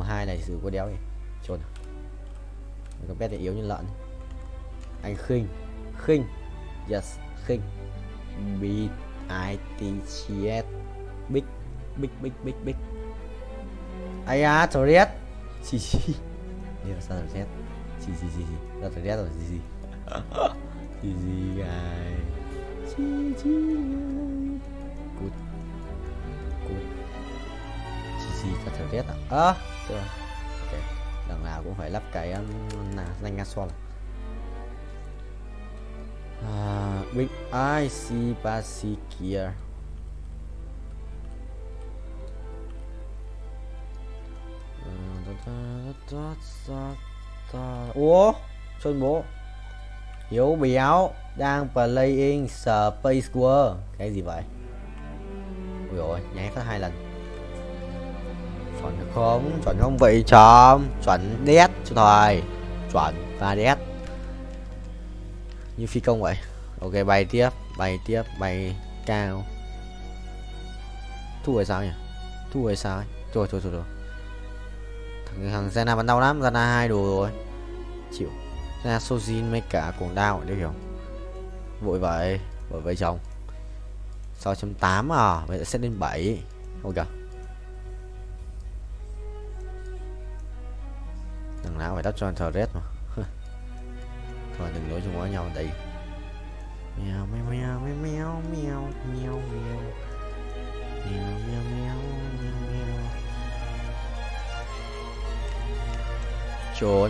2 này xử có đéo này trốn. Cái pet thì yếu như lợn. Anh khinh yes khinh beat ITCS big ai à Torres xì điều sao Torres xì ra Torres rồi xì gai xì cút xì ra Torres à chưa ok đằng nào cũng phải lắp cái danh Gasol big IC Basikia. Ủa Sơn bố Hiếu béo đang playing Space War. Cái gì vậy? Ui rồi, nháy phát 2 lần. Chuẩn không vậy chấm. Chuẩn đét cho thôi. Chuẩn và đét. Như phi công vậy. Ok, bay tiếp, bay cao. Thua rồi sao nhỉ? Thua rồi sao ấy? Thôi. Thằng Zena bắn đau lắm, Zena 2 đồ rồi. Chịu. Zena Sojin mấy cả cuồng đau đấy hiểu. Vội vậy chồng. 6.8 à, vậy sẽ lên 7. Ok. Đằng nào phải đắp cho thờ rét mà. Thôi đừng lỗi chung với nhau đây. Mèo.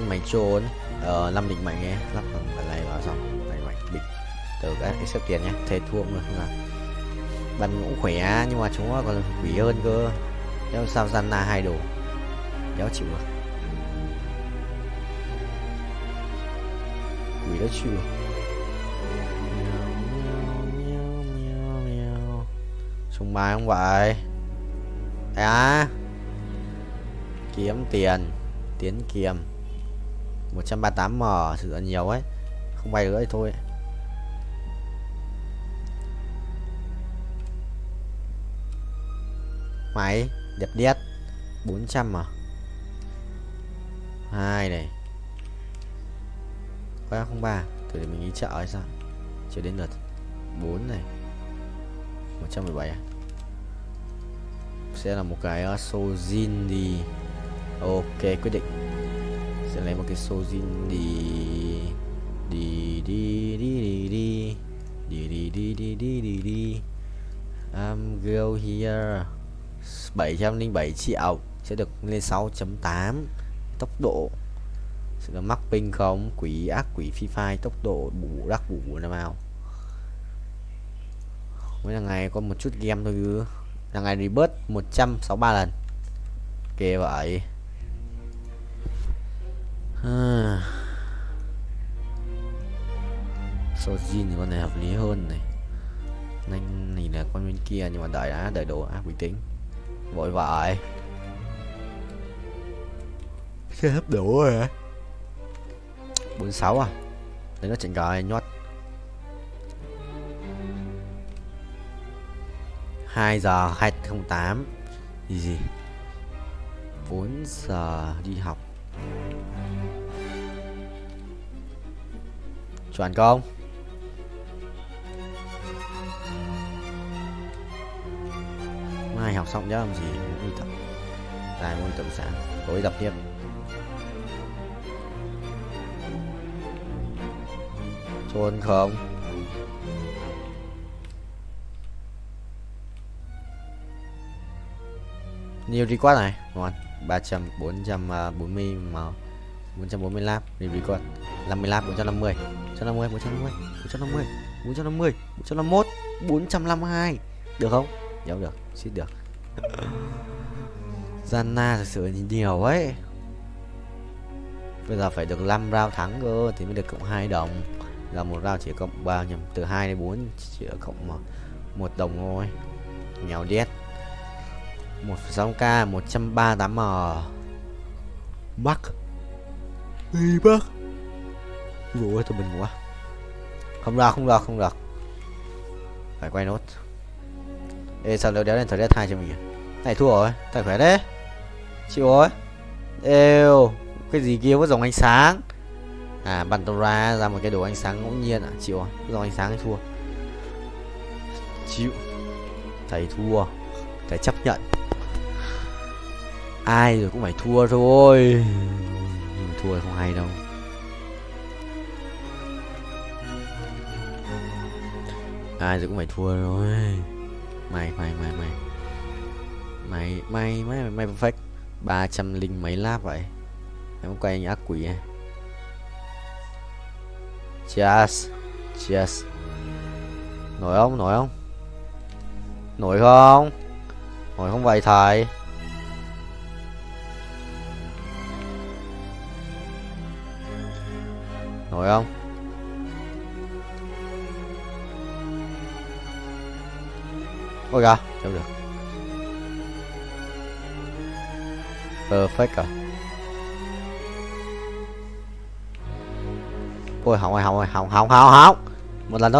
Mày trốn. 5 định mày nghe, lắp phần này vào xong. Mày định từ cái accept tiền nhé, thế thua cũng được không nào. Bạn cũng khỏe nhưng mà chúng nó còn quỷ hơn cơ. Nếu sao Zanna 2 đồ. Đéo chịu được. Quỷ đó chịu. Sùng bài không vậy? Kiếm tiền. Tiến kiềm 138M sử dụng nhiều ấy. Không bay nữa thì thôi. Máy đẹp đét 400 mà. 2 này. Có 03. Thử để mình nghĩ chợ hay sao? Chưa đến lượt 4 này. 117 à? Sẽ là một cái Sojin đi. Ok, quyết định. Sẽ lấy một cái Sojin đi. Đi. I'm go here. 707 triệu sẽ được lên 6.8. Tốc độ sẽ là mắc ping không? Quỷ ác quỷ phi phai. Tốc độ bù đắc bù nào. Mấy thằng này có một chút game thôi chứ. Thằng này rebirth 163 lần. Kê vậy. Sojin thì con này hợp lý hơn này. Nhanh này là con bên kia nhưng mà đợi đồ bình tĩnh. Vội vãi. Xe hấp đủ rồi hả? 46 à? Đấy nó chỉnh cờ nhót. 2 giờ 208. Gì 4 giờ đi học. Chuẩn không? Mai học xong nhá làm gì? Muốn đi tập. Dài muốn đi tập sáng. Tối tập tiếp. Trốn không? Nhiều record này, ngon. 300, 440 mà 440 lap record. 50 lap 450, 450, 450, 450, 450, 451, 452. Được không? Dạ được, xít được. Zanna thực sự nhiều ấy. Bây giờ phải được 5 round thắng cơ thì mới được cộng 2 đồng. Là một round chỉ cộng bao nhầm từ 2 đến 4 chỉ cộng 1 đồng thôi. Nghèo đét. 1,6k 138M. Bắc. Ê bác. Ủa tôi bình quá. Không được. Phải quay nốt. Ê sao đéo lên thở đét 2 cho mình kìa. Này thua rồi, tài khỏe đấy. Chịu rồi. Êu, cái gì kia có dòng ánh sáng. À bắn tàu ra một cái đồ ánh sáng ngẫu nhiên à. Chịu rồi, dòng ánh sáng thì thua. Chịu. Thầy thua. Thầy chấp nhận. Ai rồi cũng phải thua thôi. Nhưng mà thua không hay đâu. Ai rồi cũng phải thua rồi. Mày perfect. 300 linh mấy lap vậy. Em quay anh ác quỷ này. Cheers. Nổi không? Nổi không vậy thầy? Nổi không? Ôi kìa, đâu được. Perfect rồi. Ôi hỏng rồi, hỏng rồi, hỏng. Một lần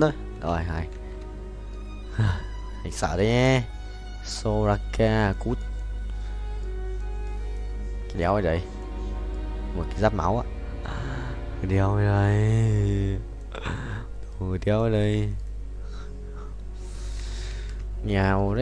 thôi. Rồi, hai. Anh sợ đấy nhé. Soraka cút. Cái đéo ở đây. Một cái giáp máu á. Cái đéo ở đây. Ôi đéo ở đây. Nhào đấy.